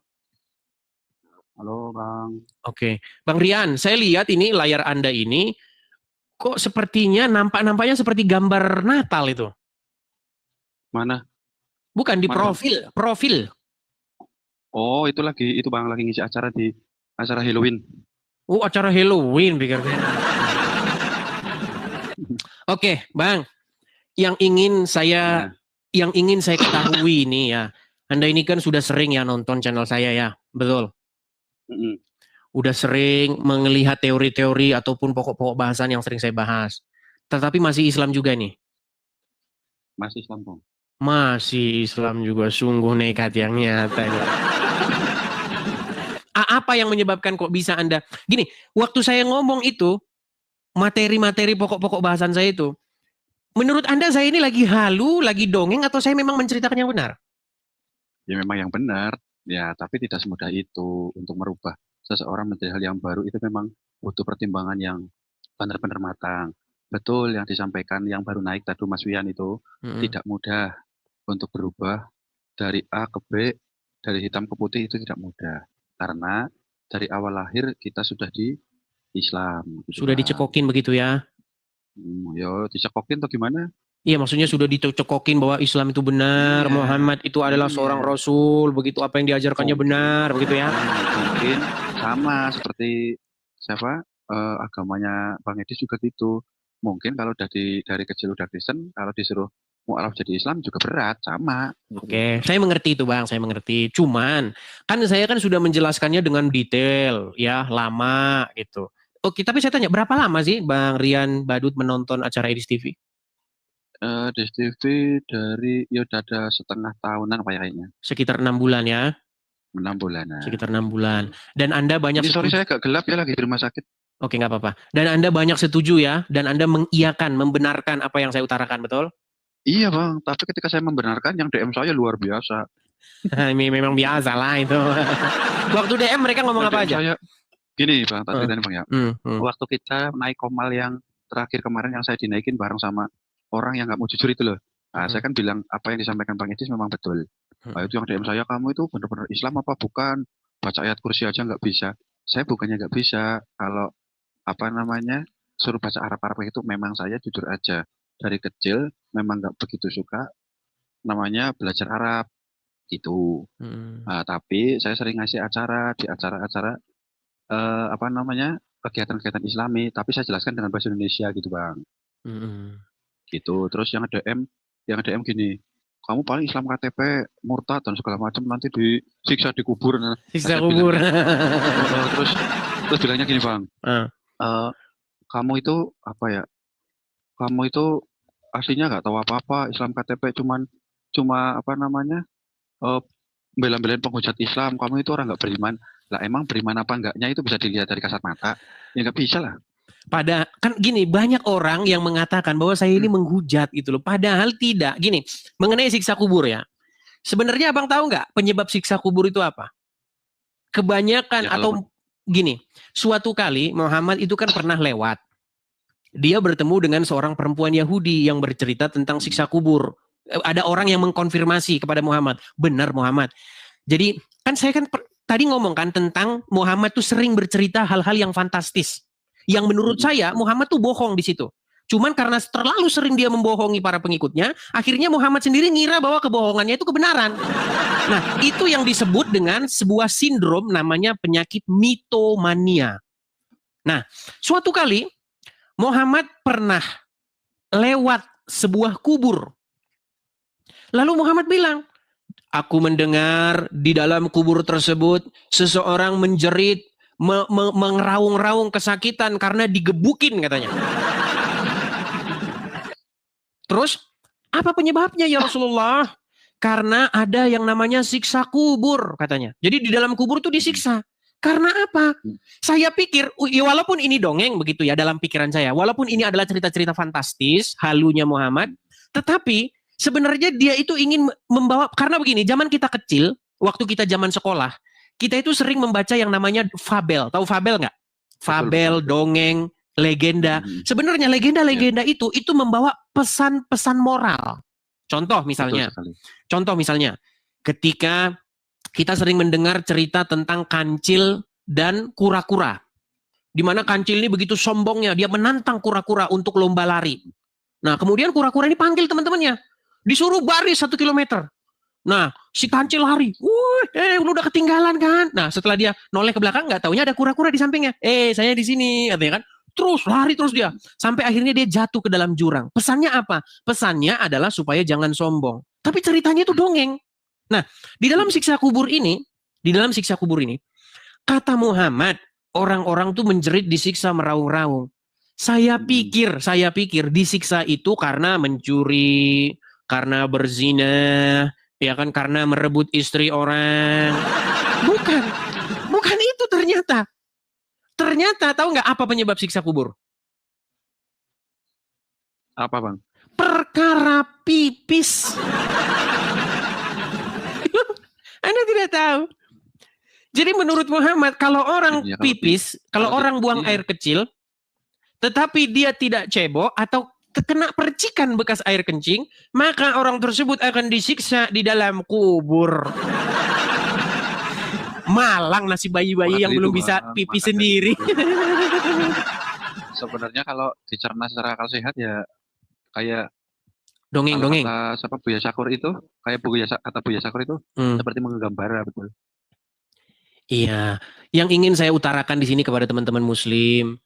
Halo Bang. Oke, Bang Rian, saya lihat ini layar Anda ini kok sepertinya nampaknya seperti gambar Natal itu. Mana? Bukan di Mana? profil. Oh, itu Bang lagi ngisi acara di acara Halloween. Oh, acara Halloween pikir. Oke, Bang. Yang ingin saya ketahui ini ya. Anda ini kan sudah sering ya nonton channel saya ya. Betul. Udah sering melihat teori-teori ataupun pokok-pokok bahasan yang sering saya bahas. Tetapi masih Islam juga nih. Masih Islam Bang. Masih Islam juga, sungguh nekat yang nyata. Apa yang menyebabkan kok bisa Anda gini? Waktu saya ngomong itu materi-materi pokok-pokok bahasan saya itu, menurut Anda saya ini lagi halu, lagi dongeng atau saya memang menceritakan yang benar? Ya memang yang benar. Ya, tapi tidak semudah itu untuk merubah seseorang menjadi hal yang baru itu memang butuh pertimbangan yang benar-benar matang. Betul yang disampaikan yang baru naik tadi Mas Wian itu tidak mudah untuk berubah dari A ke B, dari hitam ke putih itu tidak mudah. Karena dari awal lahir kita sudah di Islam. Gitu Sudah Bang. dicekokin begitu ya? Yo, dicekokin atau gimana? Iya, maksudnya sudah dicekokin bahwa Islam itu benar, Muhammad itu adalah seorang Rasul, begitu apa yang diajarkannya benar, begitu ya? Mungkin sama seperti siapa agamanya Bang Edis juga gitu. Mungkin kalau dari kecil udah Kristen, kalau disuruh mu'alaf jadi Islam juga berat, sama. Oke, saya mengerti itu Bang, saya mengerti. Cuman, kan saya kan sudah menjelaskannya dengan detail, ya, lama gitu. Oke, tapi saya tanya, berapa lama sih Bang Rian Badut menonton acara Edis TV? Edis TV dari, ya udah ada setengah tahunan kayaknya. Sekitar 6 bulan ya? 6 bulanan. Sekitar 6 bulan. Dan Anda banyak Ini sorry saya agak gelap ya lagi di rumah sakit. Oke, nggak apa-apa. Dan Anda banyak setuju ya? Dan Anda mengiyakan, membenarkan apa yang saya utarakan, betul? Iya Bang, tapi ketika saya membenarkan yang DM saya luar biasa. Ini memang biasa lah itu. Waktu DM mereka ngomong apa aja? Saya, gini Bang, tadi Bang ya. Waktu kita naik komal yang terakhir kemarin yang saya dinaikin bareng sama orang yang nggak mau jujur itu loh. Nah, saya kan bilang apa yang disampaikan Bang Edis memang betul. Nah, itu yang DM saya, kamu itu benar-benar Islam apa bukan? Baca ayat kursi aja nggak bisa. Saya bukannya nggak bisa. Kalau suruh baca Arab itu memang saya jujur aja. Dari kecil memang nggak begitu suka belajar Arab gitu. Nah, tapi saya sering ngasih acara di acara-acara kegiatan-kegiatan Islami, tapi saya jelaskan dengan bahasa Indonesia gitu Bang. Gitu. Terus yang DM gini, kamu paling Islam KTP, murtad dan segala macam nanti disiksa di kubur. Siksa kubur. Terus bilangnya gini Bang, kamu itu kamu itu aslinya nggak tahu apa-apa, Islam KTP cuma bela-belain penghujat Islam, kamu itu orang nggak beriman. Lah emang beriman apa enggaknya itu bisa dilihat dari kasat mata? Ya nggak bisa lah. Kan gini, banyak orang yang mengatakan bahwa saya ini menghujat gitu loh. Padahal tidak. Gini, mengenai siksa kubur ya. Sebenarnya abang tahu nggak penyebab siksa kubur itu apa? Kebanyakan atau gini, suatu kali Muhammad itu kan pernah lewat. Dia bertemu dengan seorang perempuan Yahudi yang bercerita tentang siksa kubur. Ada orang yang mengkonfirmasi kepada Muhammad, benar Muhammad. Jadi kan saya kan tadi ngomong kan tentang Muhammad tuh sering bercerita hal-hal yang fantastis. Yang menurut saya Muhammad tuh bohong di situ. Cuman karena terlalu sering dia membohongi para pengikutnya, akhirnya Muhammad sendiri ngira bahwa kebohongannya itu kebenaran. Nah, itu yang disebut dengan sebuah sindrom namanya penyakit mitomania. Nah, suatu kali Muhammad pernah lewat sebuah kubur. Lalu Muhammad bilang, aku mendengar di dalam kubur tersebut seseorang menjerit, mengeraung-raung kesakitan karena digebukin katanya. Terus, apa penyebabnya ya Rasulullah? Karena ada yang namanya siksa kubur katanya. Jadi di dalam kubur itu disiksa. Karena apa? Saya pikir, walaupun ini dongeng begitu ya dalam pikiran saya, walaupun ini adalah cerita-cerita fantastis, halunya Muhammad, tetapi sebenarnya dia itu ingin membawa, karena begini, zaman kita kecil, waktu kita zaman sekolah, kita itu sering membaca yang namanya fabel. Tahu fabel nggak? Fabel, dongeng, legenda. Sebenarnya legenda-legenda itu membawa pesan-pesan moral. Contoh misalnya, ketika kita sering mendengar cerita tentang kancil dan kura-kura. Di mana kancil ini begitu sombongnya, dia menantang kura-kura untuk lomba lari. Nah, kemudian kura-kura ini panggil teman-temannya. Disuruh baris 1 kilometer. Nah, si kancil lari. Lu udah ketinggalan kan? Nah, setelah dia noleh ke belakang, nggak taunya ada kura-kura di sampingnya. Saya di sini, katanya kan. Terus lari terus dia. Sampai akhirnya dia jatuh ke dalam jurang. Pesannya apa? Pesannya adalah supaya jangan sombong. Tapi ceritanya itu dongeng. Nah, di dalam siksa kubur ini, kata Muhammad, orang-orang tuh menjerit disiksa meraung-raung. Saya pikir disiksa itu karena mencuri, karena berzina, ya kan, karena merebut istri orang. Bukan itu ternyata. Ternyata tahu nggak apa penyebab siksa kubur? Apa bang? Perkara pipis. Anda tidak tahu. Jadi menurut Muhammad, kalau orang pipis, kalau orang buang air kecil, tetapi dia tidak cebok atau terkena percikan bekas air kencing, maka orang tersebut akan disiksa di dalam kubur. Malang nasib bayi-bayi yang belum bisa pipis sendiri. Sebenarnya kalau dicerna secara akal sehat ya kayak dongeng-dongeng. Kata Buya Syakur itu, kayak kata Buya Syakur itu seperti menggambar, betul. Iya, yang ingin saya utarakan di sini kepada teman-teman Muslim,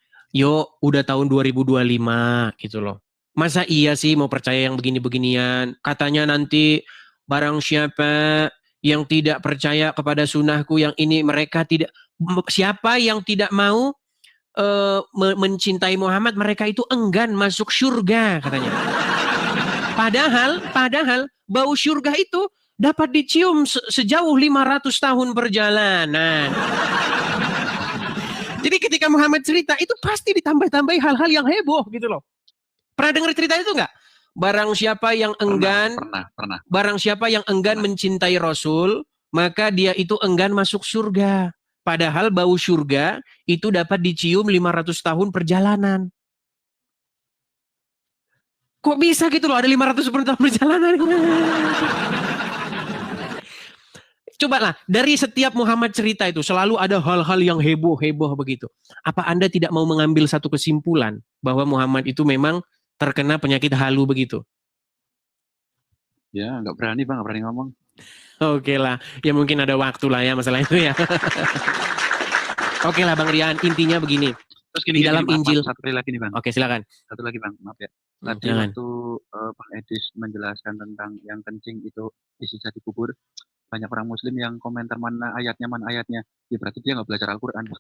udah tahun 2025 gitu loh. Masa iya sih mau percaya yang begini-beginian? Katanya nanti barang siapa yang tidak percaya kepada sunnahku yang ini, mereka tidak, siapa yang tidak mau mencintai Muhammad, mereka itu enggan masuk surga katanya. Padahal bau surga itu dapat dicium sejauh 500 tahun perjalanan. Jadi ketika Muhammad cerita itu pasti ditambah-tambahi hal-hal yang heboh gitu loh. Pernah dengar cerita itu enggak? Barang siapa yang enggan, pernah. Barang siapa yang enggan mencintai Rasul, maka dia itu enggan masuk surga. Padahal bau surga itu dapat dicium 500 tahun perjalanan. Kok bisa gitu loh, ada 500 tahun perjalanan? Cobalah, dari setiap Muhammad cerita itu selalu ada hal-hal yang heboh-heboh begitu. Apa Anda tidak mau mengambil satu kesimpulan bahwa Muhammad itu memang terkena penyakit halu begitu? Ya, nggak berani bang, nggak berani ngomong. Oke lah, ya mungkin ada waktu lah ya masalah itu ya. Oke lah Bang Rian, intinya begini. Terus gini, di dalam Injil. Satu lagi nih bang. Oke silakan. Satu lagi bang, maaf ya. Tadi waktu Bang Edis menjelaskan tentang yang kencing itu disiksa di kubur, banyak orang Muslim yang komentar mana ayatnya. Ya berarti dia nggak belajar Al-Quran.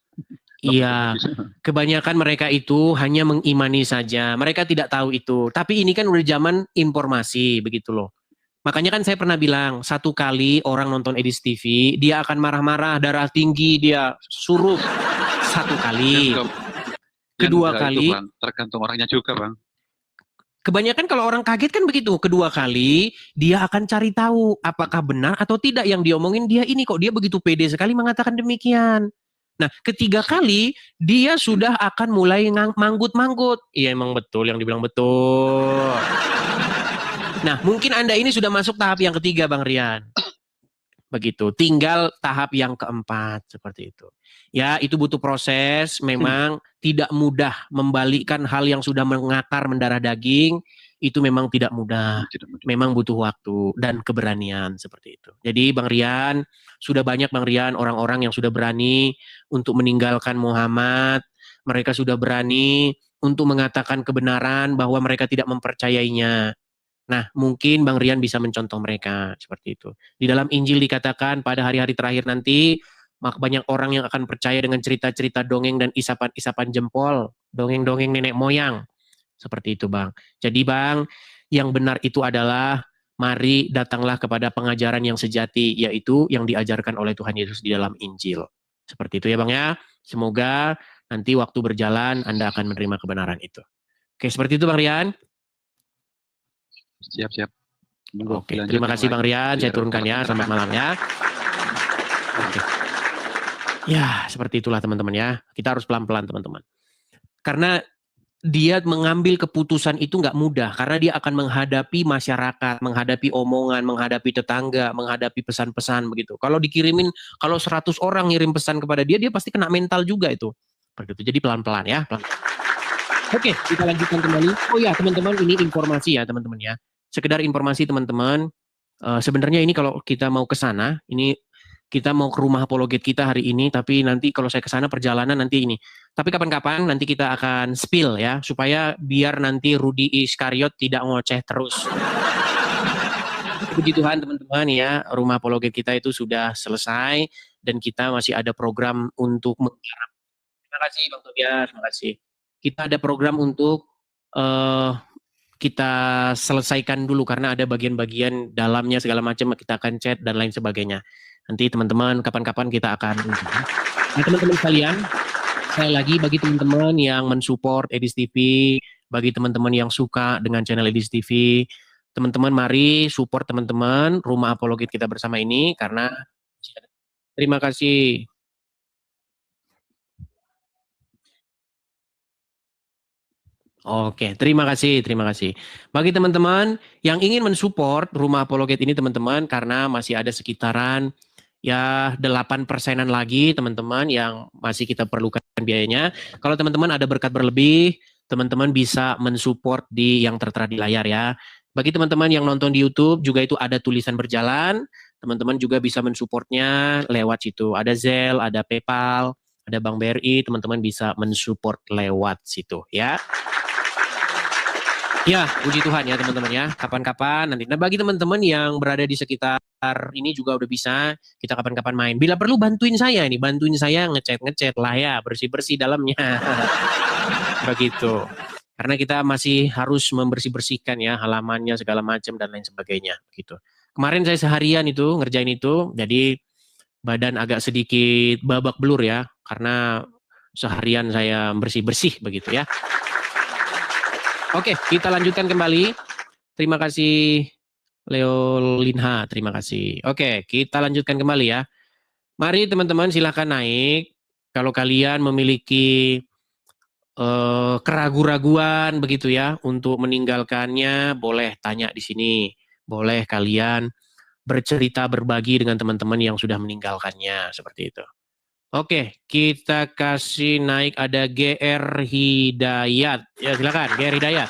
Iya, kebanyakan mereka itu hanya mengimani saja. Mereka tidak tahu itu. Tapi ini kan udah zaman informasi begitu loh. Makanya kan saya pernah bilang, satu kali orang nonton Edis TV, dia akan marah-marah, darah tinggi, dia suruh satu kali. Kedua enggak kali, itu, Bang. Tergantung orangnya juga, Bang. kebanyakan kalau orang kaget kan begitu. Kedua kali dia akan cari tahu apakah benar atau tidak yang diomongin dia ini, kok dia begitu pede sekali mengatakan demikian. Nah, ketiga kali dia sudah akan mulai manggut-manggut. Iya, emang betul yang dibilang betul. Nah, mungkin Anda ini sudah masuk tahap yang ketiga, Bang Rian. Begitu. Tinggal tahap yang keempat seperti itu. Ya, itu butuh proses. Memang tidak mudah membalikkan hal yang sudah mengakar mendarah daging. Itu memang tidak mudah. Memang butuh waktu dan keberanian seperti itu. Jadi Bang Rian, sudah banyak Bang Rian orang-orang yang sudah berani untuk meninggalkan Muhammad. Mereka sudah berani untuk mengatakan kebenaran bahwa mereka tidak mempercayainya. Nah, mungkin Bang Rian bisa mencontoh mereka seperti itu. Di dalam Injil dikatakan pada hari-hari terakhir nanti, banyak orang yang akan percaya dengan cerita-cerita dongeng dan isapan-isapan jempol, dongeng-dongeng nenek moyang. Seperti itu, Bang. Jadi, Bang, yang benar itu adalah mari datanglah kepada pengajaran yang sejati, yaitu yang diajarkan oleh Tuhan Yesus di dalam Injil. Seperti itu ya, Bang ya. Semoga nanti waktu berjalan Anda akan menerima kebenaran itu. Oke, seperti itu Bang Rian. Siap. Oke, terima kasih Bang Rian. Saya turunkan ya. Selamat malam ya. Oke. Ya, seperti itulah teman-teman ya. Kita harus pelan-pelan teman-teman. Karena dia mengambil keputusan itu nggak mudah. Karena dia akan menghadapi masyarakat, menghadapi omongan, menghadapi tetangga, menghadapi pesan-pesan begitu. Kalau dikirimin, kalau 100 orang ngirim pesan kepada dia, dia pasti kena mental juga itu. Begitu. Jadi pelan-pelan ya. Oke, kita lanjutkan kembali. Oh ya teman-teman, ini informasi ya teman-teman ya. Sekedar informasi teman-teman, sebenarnya ini kalau kita mau ke sana, ini kita mau ke rumah apologet kita hari ini, tapi nanti kalau saya ke sana perjalanan nanti ini. Tapi kapan-kapan nanti kita akan spill ya, supaya biar nanti Rudy Iskariot tidak ngoceh terus. Puji Tuhan teman-teman ya, rumah apologet kita itu sudah selesai, dan kita masih ada program untuk menggarap. Terima kasih Bang Tobias, terima kasih. Kita ada program untuk kita selesaikan dulu karena ada bagian-bagian dalamnya segala macam, kita akan chat dan lain sebagainya. Nanti teman-teman kapan-kapan kita akan. Nah teman-teman sekalian, sekali lagi bagi teman-teman yang mensupport Edis TV, bagi teman-teman yang suka dengan channel Edis TV, teman-teman mari support teman-teman rumah apologet kita bersama ini karena terima kasih. Oke, terima kasih. Bagi teman-teman yang ingin mensupport rumah apologet ini teman-teman, karena masih ada sekitaran ya 8%-an lagi teman-teman yang masih kita perlukan biayanya. Kalau teman-teman ada berkat berlebih, teman-teman bisa mensupport di yang tertera di layar ya. Bagi teman-teman yang nonton di YouTube juga itu ada tulisan berjalan, teman-teman juga bisa mensupportnya lewat situ. Ada Zelle, ada PayPal, ada Bank BRI, teman-teman bisa mensupport lewat situ ya. Ya, puji Tuhan ya teman-teman ya. Kapan-kapan nanti. Nah bagi teman-teman yang berada di sekitar ini juga udah bisa, kita kapan-kapan main. Bila perlu bantuin saya ngecat lah ya, bersih-bersih dalamnya. Begitu. Karena kita masih harus membersih-bersihkan ya halamannya segala macam dan lain sebagainya. Gitu. Kemarin saya seharian itu ngerjain itu, jadi badan agak sedikit babak belur ya, karena seharian saya bersih-bersih begitu ya. Oke, kita lanjutkan kembali. Terima kasih Leo Linha, terima kasih. Oke, kita lanjutkan kembali ya. Mari teman-teman silahkan naik. Kalau kalian memiliki keraguan-raguan begitu ya untuk meninggalkannya, boleh tanya di sini. Boleh kalian bercerita, berbagi dengan teman-teman yang sudah meninggalkannya, seperti itu. Oke, kita kasih naik ada GR Hidayat. Ya, silakan GR Hidayat.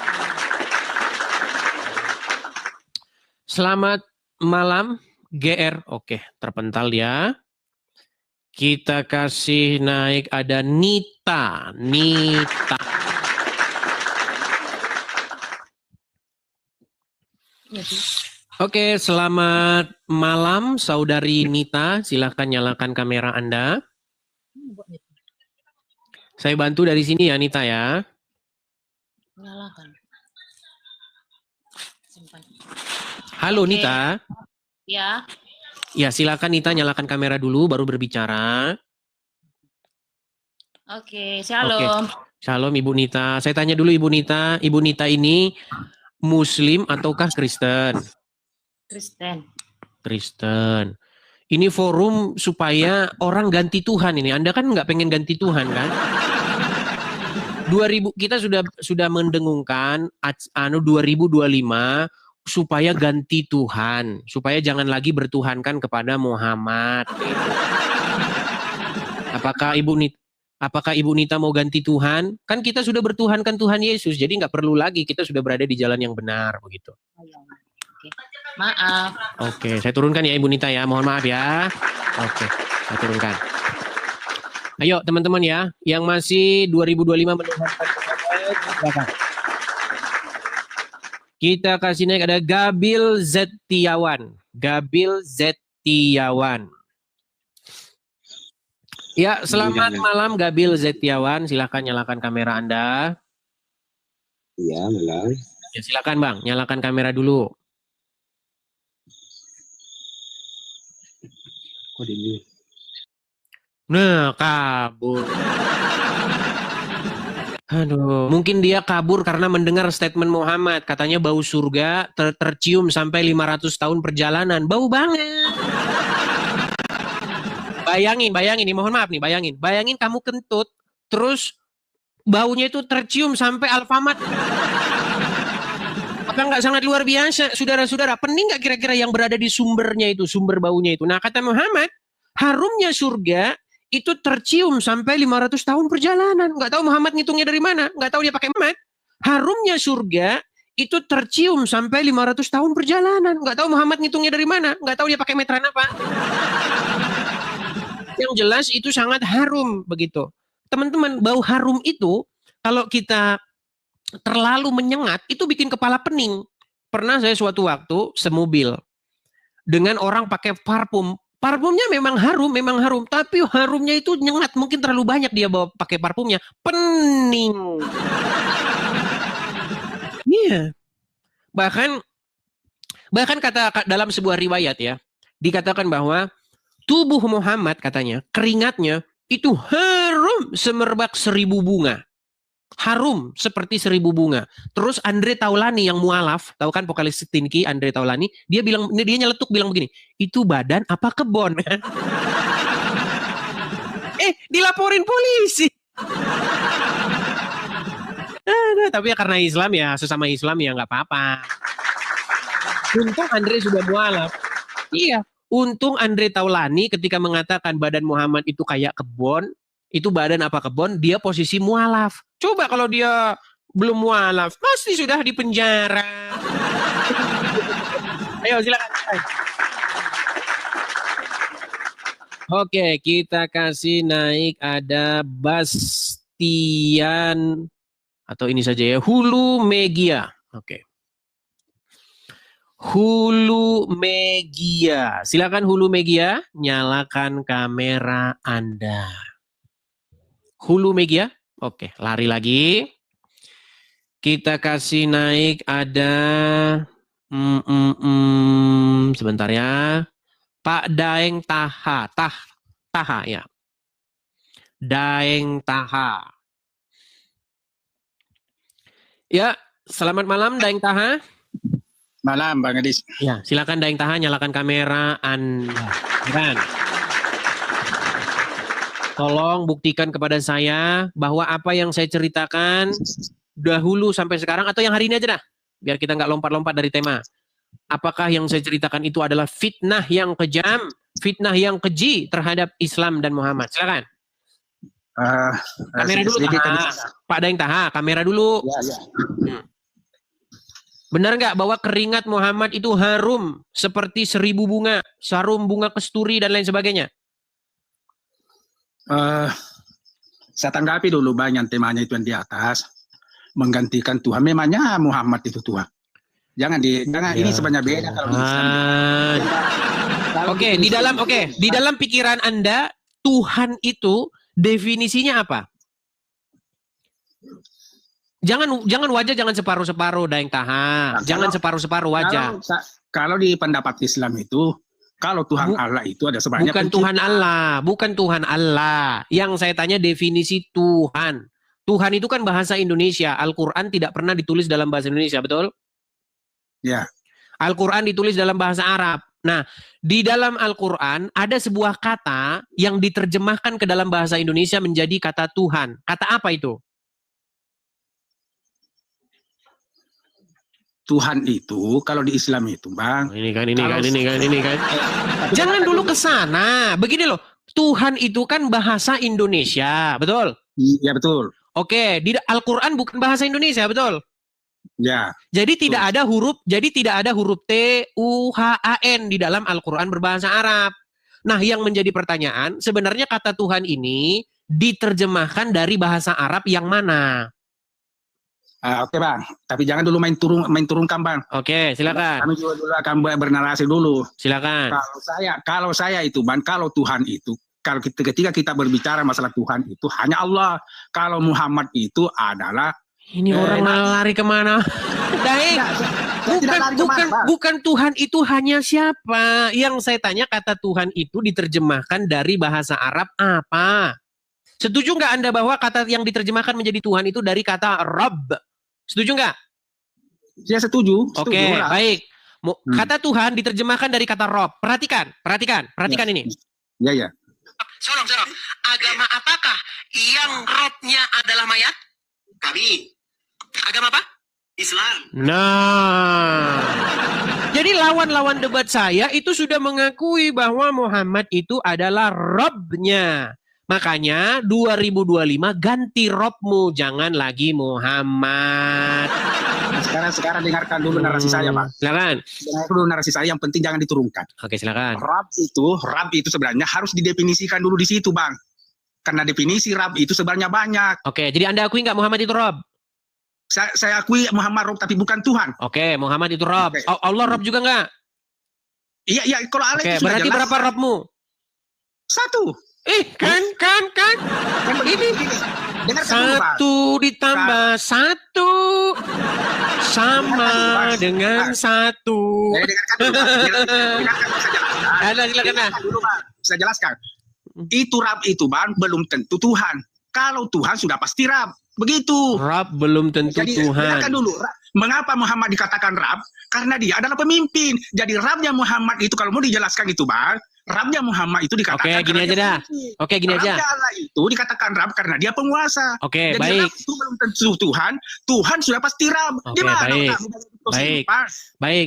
Selamat malam GR. Oke, terpental ya. Kita kasih naik ada Nita. Oke, selamat malam Saudari Nita. Silakan nyalakan kamera Anda. Saya bantu dari sini ya Nita ya. Nyalakan. Simpan. Halo Nita. Ya. Ya silakan Nita nyalakan kamera dulu baru berbicara. Oke, shalom. Shalom Ibu Nita. Saya tanya dulu Ibu Nita ini Muslim ataukah Kristen? Kristen. Kristen. Ini forum supaya orang ganti Tuhan ini. Anda kan nggak pengen ganti Tuhan kan? 2000 kita sudah mendengungkan 2025 supaya ganti Tuhan, supaya jangan lagi bertuhankan kepada Muhammad. Apakah Ibu Nita mau ganti Tuhan? Kan kita sudah bertuhankan Tuhan Yesus, jadi nggak perlu lagi, kita sudah berada di jalan yang benar begitu. Oke. Maaf. Oke, saya turunkan ya Ibu Nita ya, mohon maaf ya. Oke, saya turunkan. Ayo teman-teman ya, yang masih 2025 mendengarkan silakan. Kita kasih naik ada Gabil Zetiawan. Gabil Zetiawan. Ya, selamat malam Gabil Zetiawan. Silakan nyalakan kamera Anda. Iya, malam. Ya, silakan Bang, nyalakan kamera dulu. Kok di Nah, kabur. Aduh, mungkin dia kabur karena mendengar statement Muhammad. Katanya bau surga tercium sampai 500 tahun perjalanan. Bau banget. Bayangin, ini mohon maaf nih, bayangin kamu kentut, terus baunya itu tercium sampai Alfamart. Apa nggak sangat luar biasa, saudara-saudara? Pening nggak kira-kira yang berada di sumbernya itu, sumber baunya itu? Nah, kata Muhammad, harumnya surga itu tercium sampai 500 tahun perjalanan. Nggak tahu Muhammad ngitungnya dari mana, nggak tahu dia pakai Muhammad. Harumnya surga itu tercium sampai 500 tahun perjalanan. Nggak tahu Muhammad ngitungnya dari mana, nggak tahu dia pakai meteran apa. Yang jelas itu sangat harum begitu. Teman-teman, bau harum itu kalau kita terlalu menyengat itu bikin kepala pening. Pernah saya suatu waktu semobil dengan orang pakai parfum. Parfumnya memang harum, tapi harumnya itu nyengat, mungkin terlalu banyak dia bawa pakai parfumnya, pening. Iya. Bahkan kata dalam sebuah riwayat ya, dikatakan bahwa tubuh Muhammad katanya, keringatnya itu harum semerbak 1000 bunga. Harum seperti 1000 bunga. Terus Andre Taulani yang mualaf, tahu kan vokalis Stinky, Andre Taulani, dia nyeletuk bilang begini, itu badan apa kebon? Dilaporin polisi. Tapi ya karena Islam ya, sesama Islam ya nggak apa-apa. Untung Andre sudah mualaf. Iya, untung Andre Taulani ketika mengatakan badan Muhammad itu kayak kebon, itu badan apa kebon, dia posisi mualaf. Coba kalau dia belum mualaf, pasti sudah di penjara. Ayo silakan. Oke, kita kasih naik ada Bastian atau ini saja ya, Hulu Megia. Oke. Hulu Megia. Silakan Hulu Megia, nyalakan kamera Anda. Hulu Megia. Oke, lari lagi. Kita kasih naik ada sebentar ya. Pak Daeng Taha. Taha ya. Daeng Taha. Ya, selamat malam Daeng Taha. Malam Bang Edis. Ya, silakan Daeng Taha nyalakan kamera Anda. Kan? Tolong buktikan kepada saya bahwa apa yang saya ceritakan dahulu sampai sekarang atau yang hari ini aja dah, biar kita nggak lompat-lompat dari tema. Apakah yang saya ceritakan itu adalah fitnah yang kejam, fitnah yang keji terhadap Islam dan Muhammad? Silakan. Kamera dulu, Pak Daeng Taha, kamera dulu. Ya. Benar nggak bahwa keringat Muhammad itu harum seperti 1000 bunga, harum bunga kesturi dan lain sebagainya? Saya tanggapi dulu Bang yang temanya itu yang di atas, menggantikan Tuhan. Memangnya Muhammad itu Tuhan? Jangan ya, ini sebenarnya beda kalau di Islam. Di dalam pikiran Anda Tuhan itu definisinya apa? Jangan wajah, jangan separuh-separuh Daeng Taha. Nah, jangan separuh-separuh wajah. Kalau di pendapat Islam itu, kalau Tuhan Allah itu ada sebanyak bukan Tuhan Allah. Yang saya tanya definisi Tuhan. Tuhan itu kan bahasa Indonesia. Al-Quran tidak pernah ditulis dalam bahasa Indonesia, betul? Ya. Al-Quran ditulis dalam bahasa Arab. Nah, di dalam Al-Quran ada sebuah kata yang diterjemahkan ke dalam bahasa Indonesia menjadi kata Tuhan. Kata apa itu? Tuhan itu kalau di Islam itu, Bang. Ini kan. Jangan dulu ke sana. Begini loh, Tuhan itu kan bahasa Indonesia, betul? Iya, betul. Oke, di Al-Quran bukan bahasa Indonesia, betul? Ya. Jadi tidak ada huruf T, U, H, A, N di dalam Al-Quran berbahasa Arab. Nah, yang menjadi pertanyaan, sebenarnya kata Tuhan ini diterjemahkan dari bahasa Arab yang mana? Oke, Bang, tapi jangan dulu main turunkan, Bang. Oke, silakan. Kami juga dulu akan bernarasi dulu. Silakan. Kalau saya itu, Bang, kalau Tuhan itu, ketika kita berbicara masalah Tuhan itu hanya Allah. Kalau Muhammad itu adalah ini orang malah lari kemana? Daeng, bukan Tuhan itu hanya siapa? Yang saya tanya, kata Tuhan itu diterjemahkan dari bahasa Arab apa? Setuju nggak Anda bahwa kata yang diterjemahkan menjadi Tuhan itu dari kata Rabb? Setuju nggak? Ya, setuju. Oke, baik. Kata Tuhan diterjemahkan dari kata Rabb. Perhatikan ya. Ini. Ya. Sorong. Agama apakah yang Rabb-nya adalah mayat? Kami. Agama apa? Islam. Nah, jadi lawan-lawan debat saya itu sudah mengakui bahwa Muhammad itu adalah Rabb-nya. Makanya 2025 ganti Robmu, jangan lagi Muhammad. Sekarang dengarkan dulu narasi saya, Bang. Silakan. Dengarkan dulu narasi saya, yang penting jangan diturunkan. Oke, silakan. Rab itu sebenarnya harus didefinisikan dulu di situ, Bang. Karena definisi Rab itu sebenarnya banyak. Oke, jadi Anda akui nggak Muhammad itu Rob? Saya akui Muhammad Rob, tapi bukan Tuhan. Oke, Muhammad itu Rob. Okay. Allah Rob juga nggak? Iya, kalau Allah itu sudah berarti jelas. Berapa Robmu? 1. Kan. Ini 1 ditambah 1 sama dengan 1. Silakan. Saya jelaskan. Itu Rab itu, Bang, belum tentu Tuhan. Kalau Tuhan sudah pasti Rab. Begitu. Rab belum tentu Tuhan. Dengarkan dulu. Mengapa Muhammad dikatakan Rab? Karena dia adalah pemimpin. Jadi Rabnya Muhammad itu, kalau mau dijelaskan itu, Bang, Rabnya Muhammad itu dikatakan. Oke, gini aja dah. Oke, gini aja. Rabnya Allah itu dikatakan Rab karena dia penguasa. Oke, jadi baik. Rab itu belum tentu Tuhan. Tuhan sudah pasti Rab. Oke, baik.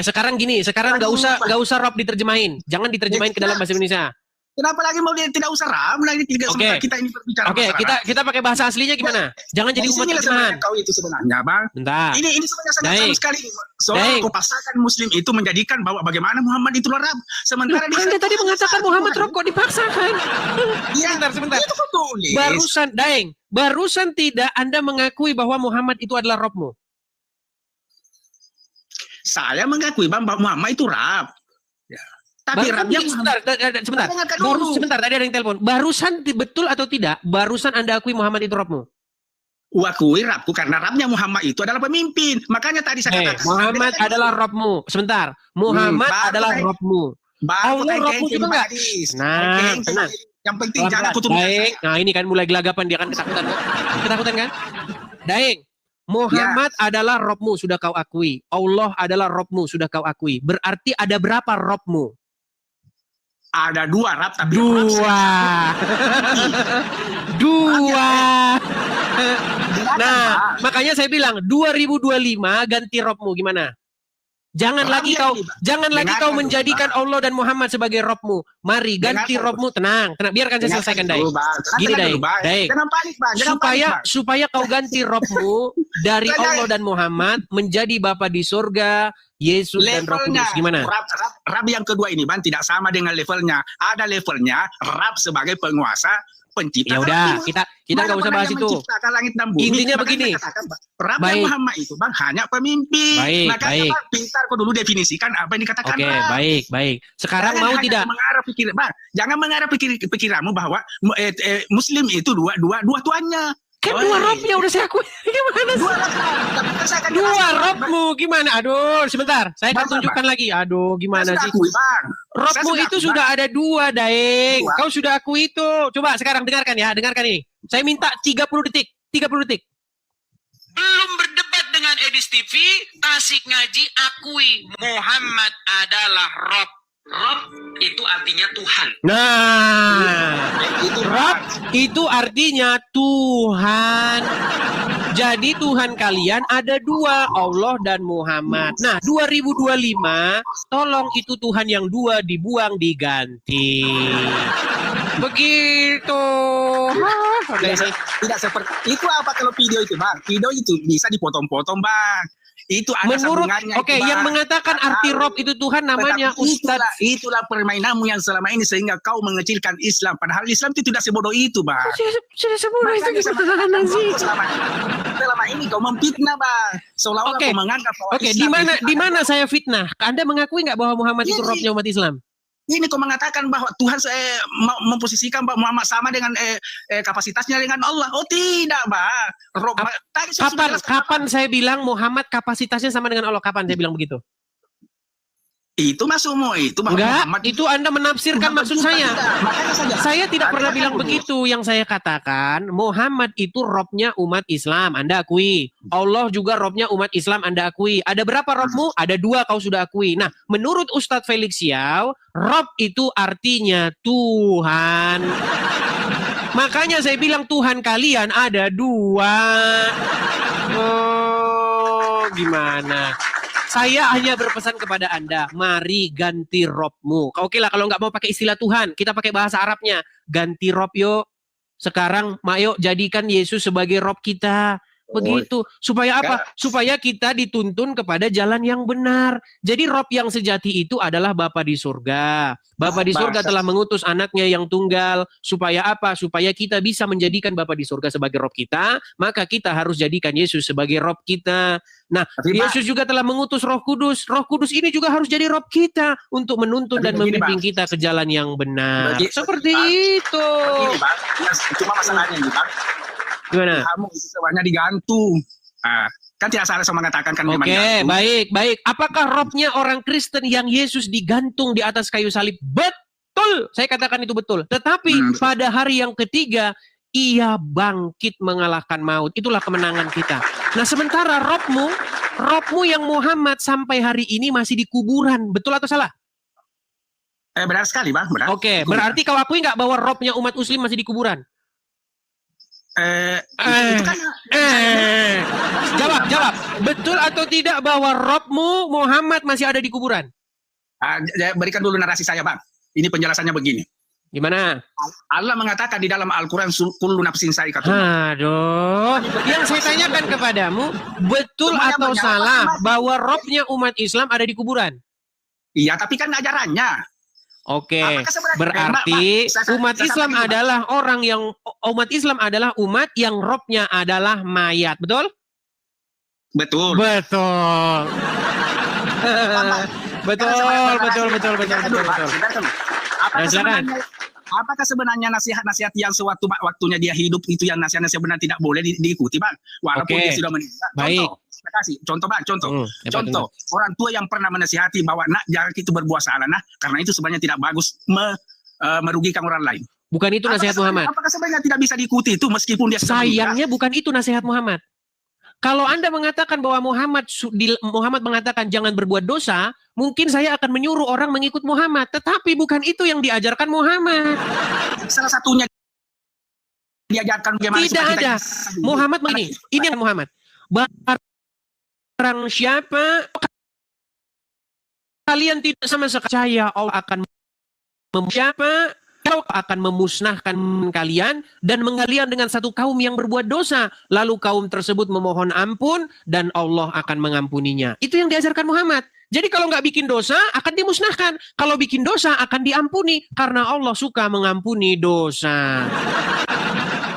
Sekarang gini. Sekarang nggak usah Rab diterjemahin. Jangan diterjemahin ke dalam bahasa Indonesia. Kenapa lagi mau dia tidak usah Rab lagi? Kita ini berbicara. Oke, kita pakai bahasa aslinya gimana? Jangan jadi umat terjemahan. Kau itu sebenarnya, Bang. Bentar. Ini sebenarnya sangat sama sekali. Soal kupaksakan Muslim itu menjadikan bahwa bagaimana Muhammad itu Rab. Sementara Anda tadi mengatakan Muhammad Rab, kok dipaksakan? Sebentar. Itu tulis. Barusan tidak Anda mengakui bahwa Muhammad itu adalah Robmu. Saya mengakui bahwa Muhammad itu Rab. Tapi Rabnya sebentar, tadi ada yang telepon. Barusan betul atau tidak? Barusan Anda akui Muhammad itu Robmu? Akui Rabku karena Rabnya Muhammad itu adalah pemimpin. Makanya tadi saya katakan Muhammad adalah Robmu. Sebentar. Muhammad adalah Robmu. Allah Robmu juga enggak? Tenang. Yang penting jangan putus. Nah, ini kan mulai gelagapan, dia kan ketakutan kan? Daeng. Muhammad adalah Robmu, sudah kau akui. Allah adalah Robmu, sudah kau akui. Berarti ada berapa Robmu? Ada 2 Rab, tapi 2. Nah, makanya saya bilang 2025 ganti Robmu, gimana? Jangan lagi kau menjadikan Allah dan Muhammad sebagai Robmu. Mari ganti Robmu. Tenang. Biarkan saya selesaikan, Daeng. Gini, Daeng. Supaya kau ganti Robmu dari Allah dan Muhammad menjadi Bapa di surga, Yesus dan Roh Kudus. Gimana? Rab yang kedua ini, Bang, tidak sama dengan levelnya. Ada levelnya Rab sebagai penguasa, pencipta. Ya udah, kita nggak usah bahas itu. Intinya begini. Rabnya Muhammad itu, Bang, hanya pemimpin. Makanya Bang, pintar kau dulu definisikan apa yang dikatakan. Oke, baik. Sekarang mau tidak? Jangan mengarah pikiranmu bahwa Muslim itu dua tuannya. Kan 2 Robnya udah saya akui. Gimana sih? 2 Robmu gimana? Aduh, sebentar. Saya akan tunjukkan lagi. Aduh, gimana sih? Robmu itu sudah ada 2, Daeng. Kau sudah akui itu. Coba sekarang dengarkan ya. Dengarkan nih. Saya minta 30 detik. 30 detik. Belum berdebat dengan Edis TV, Tasik Ngaji akui Muhammad adalah Rob. Rob itu artinya Tuhan. Nah, Rob itu artinya Tuhan. Jadi Tuhan kalian ada dua, Allah dan Muhammad. Nah, 2025, tolong itu Tuhan yang dua dibuang, diganti. Begitu. Tidak seperti itu. Apa kalau video itu, Bang? Video itu bisa dipotong-potong, Bang. Itu ada menurut sambungannya. Oke, yang mengatakan arti Rob itu Tuhan namanya Ustadz. Itulah permainanmu yang selama ini sehingga kau mengecilkan Islam. Padahal Islam itu tidak sebodoh itu, Bang. Sudah sebodoh itu selama ini kau memfitnah, Bang. Seolah-olah kau menganggap bahwa Islam di mana saya fitnah? Anda mengakui nggak bahwa Muhammad itu Robnya umat Islam? Ini kau mengatakan bahwa Tuhan memposisikan bahwa Muhammad sama dengan kapasitasnya dengan Allah. Oh tidak, Bang. Kapan saya bilang Muhammad kapasitasnya sama dengan Allah? Kapan saya bilang begitu? Itu maksudmu itu bahwa enggak, Muhammad itu Anda menafsirkan maksud saya. Saya tidak pernah bilang begitu. Yang saya katakan Muhammad itu Robnya umat Islam, Anda akui. Allah juga Robnya umat Islam, Anda akui. Ada berapa Robmu? Ada dua, kau sudah akui. Nah, menurut Ustadz Felix Xiao, Rob itu artinya Tuhan. Makanya saya bilang Tuhan kalian ada dua. Oh, gimana? Saya hanya berpesan kepada Anda, mari ganti Robmu. Oke lah, kalau nggak mau pakai istilah Tuhan, kita pakai bahasa Arabnya. Ganti Rob yuk. Sekarang, ayo jadikan Yesus sebagai Rob kita. Begitu. Supaya apa? Supaya kita dituntun kepada jalan yang benar. Jadi Rob yang sejati itu adalah Bapa di surga. Bapa di surga telah mengutus anaknya yang tunggal. Supaya apa? Supaya kita bisa menjadikan Bapa di surga sebagai Rob kita. Maka kita harus jadikan Yesus sebagai Rob kita. Nah, Yesus juga telah mengutus Roh Kudus. Roh Kudus ini juga harus jadi Rob kita untuk menuntun dan membimbing kita ke jalan yang benar. Seperti itu. Cuma masalahnya nih, Bang. Gimana? Kamu itu sebenarnya digantung. Kan tidak salah saya mengatakan kan memang gantung. Baik. Apakah Robnya orang Kristen yang Yesus digantung di atas kayu salib? Betul. Saya katakan itu betul. Tetapi pada hari yang ketiga ia bangkit mengalahkan maut. Itulah kemenangan kita. Nah, sementara Robmu yang Muhammad sampai hari ini masih di kuburan. Betul atau salah? Benar sekali, Bang. Benar. Oke, berarti kau akui nggak bahwa Robnya umat Muslim masih di kuburan? Jawab. Betul atau tidak bahwa Robmu Muhammad masih ada di kuburan? Berikan dulu narasi saya, Bang. Ini penjelasannya begini. Gimana? Allah mengatakan di dalam Al-Quran, kullu nafsin sa'iqatun. Aduh, yang saya tanyakan kepadamu, betul atau salah bahwa Robnya umat Islam ada di kuburan? Iya, tapi kan ajarannya. Oke, berarti umat Islam adalah umat Islam adalah umat yang Robnya adalah mayat, betul? Betul. Apakah sebenarnya nasihat-nasihat yang waktunya dia hidup itu yang nasihat-nasihat benar tidak boleh diikuti, Bang? Walaupun dia sudah meninggal. Baik. Contoh, Bang. Contoh. Orang tua yang pernah menasihati bahwa nak jangan itu berbuat salah, nah karena itu sebenarnya tidak bagus merugikan orang lain. Bukan itu nasihat Muhammad. Apakah sebenarnya tidak bisa diikuti itu meskipun dia sayangnya bukan itu nasihat Muhammad. Kalau Anda mengatakan bahwa Muhammad mengatakan jangan berbuat dosa, mungkin saya akan menyuruh orang mengikut Muhammad. Tetapi bukan itu yang diajarkan Muhammad. Salah satunya diajarkan bagaimana. Tidak ada. Muhammad begini. Ini yang Muhammad. Barang siapa kalian tidak sama sekali, Allah akan siapa akan memusnahkan kalian dan mengalian dengan satu kaum yang berbuat dosa. Lalu kaum tersebut memohon ampun dan Allah akan mengampuninya. Itu yang diajarkan Muhammad. Jadi kalau nggak bikin dosa akan dimusnahkan. Kalau bikin dosa akan diampuni karena Allah suka mengampuni dosa.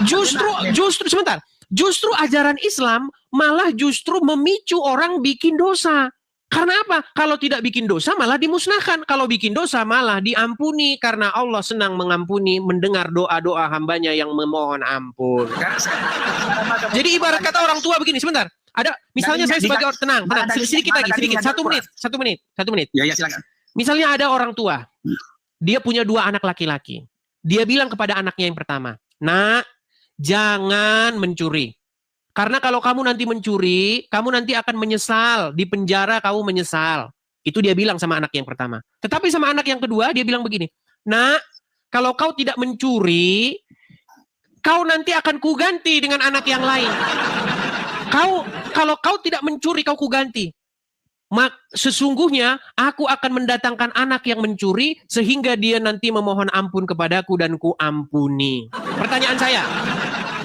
Justru sebentar. Justru ajaran Islam malah justru memicu orang bikin dosa. Karena apa? Kalau tidak bikin dosa malah dimusnahkan. Kalau bikin dosa malah diampuni. Karena Allah senang mengampuni, mendengar doa-doa hambanya yang memohon ampun. Jadi ibarat kata orang tua begini, sebentar. Ada, misalnya saya sebagai orang tenang. Sedikit lagi. Satu menit. Ya, silakan. Misalnya ada orang tua. Dia punya 2 anak laki-laki. Dia bilang kepada anaknya yang pertama, nak, jangan mencuri. Karena kalau kamu nanti mencuri, kamu nanti akan menyesal. Di penjara kamu menyesal. Itu dia bilang sama anak yang pertama. Tetapi sama anak yang kedua, dia bilang begini. Nak, kalau kau tidak mencuri, kau nanti akan kuganti dengan anak yang lain. Kalau kau tidak mencuri, kau kuganti. Sesungguhnya aku akan mendatangkan anak yang mencuri sehingga dia nanti memohon ampun kepadaku dan ku ampuni. Pertanyaan saya,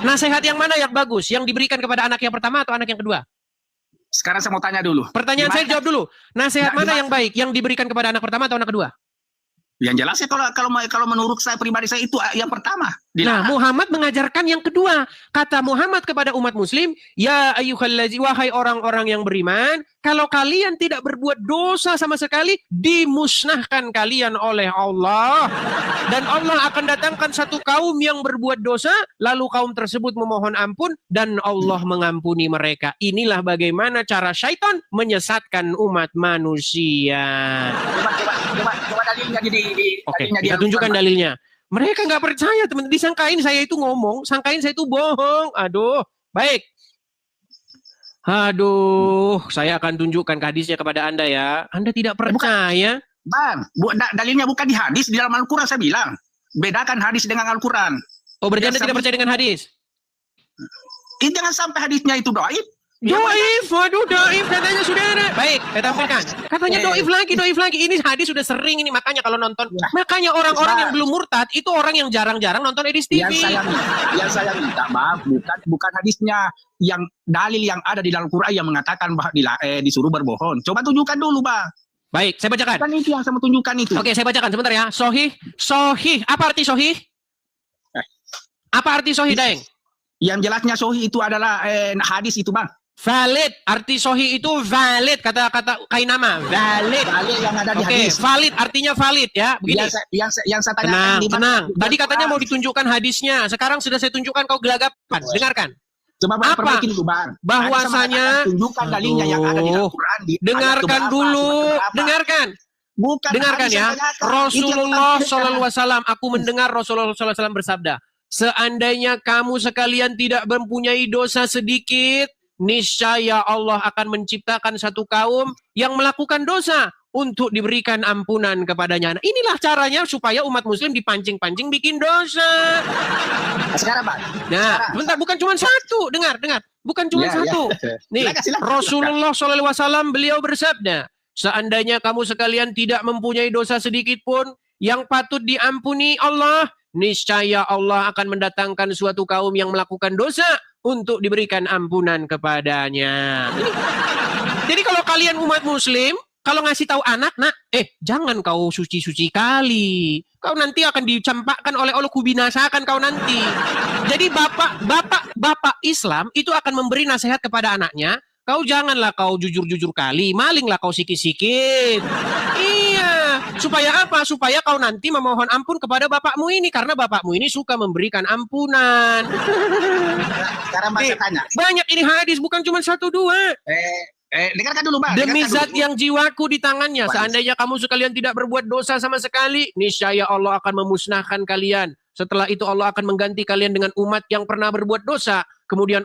nasihat yang mana yang bagus? Yang diberikan kepada anak yang pertama atau anak yang kedua? Sekarang saya mau tanya dulu. Pertanyaan saya jawab dulu. Nasihat mana yang baik? Yang diberikan kepada anak pertama atau anak kedua? Yang jelas ya kalau menurut saya pribadi saya itu yang pertama. Nah, Muhammad mengajarkan yang kedua. Kata Muhammad kepada umat muslim, ya ayyuhallazina, wahai orang-orang yang beriman, kalau kalian tidak berbuat dosa sama sekali, dimusnahkan kalian oleh Allah. Dan Allah akan datangkan satu kaum yang berbuat dosa, lalu kaum tersebut memohon ampun, dan Allah mengampuni mereka. Inilah bagaimana cara syaitan menyesatkan umat manusia. Coba dalilnya Oke, kita tunjukkan dalilnya. Mereka nggak percaya, teman. Disangkain saya itu ngomong, sangkain saya itu bohong. Aduh, baik. Aduh, saya akan tunjukkan hadisnya kepada Anda ya. Anda tidak percaya? Bang, dalilnya bukan di hadis, di dalam Al-Quran saya bilang. Bedakan hadis dengan Al-Quran. Oh, berarti Anda tidak percaya dengan hadis? Jangan sampai hadisnya itu doib. Doif, waduh doif katanya sudah ada. Baik, saya tampilkan. Katanya doif lagi. Ini hadis sudah sering ini, makanya kalau nonton. Makanya orang-orang yang belum murtad itu orang yang jarang-jarang nonton Edis TV. Yang saya minta maaf bukan hadisnya, yang dalil yang ada di dalam Quran yang mengatakan bahwa disuruh berbohong. Coba tunjukkan dulu, Bang. Baik, saya bacakan. Kan itu yang saya mau tunjukkan itu. Oke, saya bacakan sebentar ya. Sohih. Apa arti sohih? Apa arti sohih, Daeng? Yang jelasnya sohih itu adalah hadis itu, Bang. Valid, arti sohi itu valid, kata Kainama, valid. Valid yang ada di hadis. Valid, artinya valid ya. Begini. Yang saya tanyakan tenang. Tadi katanya mau ditunjukkan hadisnya, sekarang sudah saya tunjukkan, kau gelagapan. Dengarkan. Coba apa? Dulu, Bang. Bahwasanya tunjukkan dalilnya yang ada di Al-Quran. Dengarkan dulu, dengarkan. Dengarkan ya. Rasulullah SAW, aku mendengar Rasulullah SAW bersabda, seandainya kamu sekalian tidak mempunyai dosa sedikit, niscaya Allah akan menciptakan satu kaum yang melakukan dosa untuk diberikan ampunan kepadanya. Nah, inilah caranya supaya umat muslim dipancing-pancing bikin dosa. Sekarang, Bang. Nah, sebentar, bukan cuma satu. Dengar. Bukan cuma satu. Nih, Rasulullah SAW beliau bersabda, seandainya kamu sekalian tidak mempunyai dosa sedikit pun yang patut diampuni Allah, niscaya Allah akan mendatangkan suatu kaum yang melakukan dosa untuk diberikan ampunan kepadanya. Jadi kalau kalian umat muslim, kalau ngasih tahu anak, jangan kau suci-suci kali. Kau nanti akan dicampakkan oleh Allah, kubinasakan kau nanti. Jadi bapak Islam itu akan memberi nasihat kepada anaknya, kau janganlah kau jujur-jujur kali, malinglah kau sikit-sikit. Iya, supaya apa? Supaya kau nanti memohon ampun kepada bapakmu ini, karena bapakmu ini suka memberikan ampunan. Sekarang Bang saya tanya. Banyak ini hadis, bukan cuma 1, 2. Dengarkan dulu, Bang. Demi zat yang jiwaku di tangannya, seandainya kamu sekalian tidak berbuat dosa sama sekali, niscaya Allah akan memusnahkan kalian. Setelah itu Allah akan mengganti kalian dengan umat yang pernah berbuat dosa. Kemudian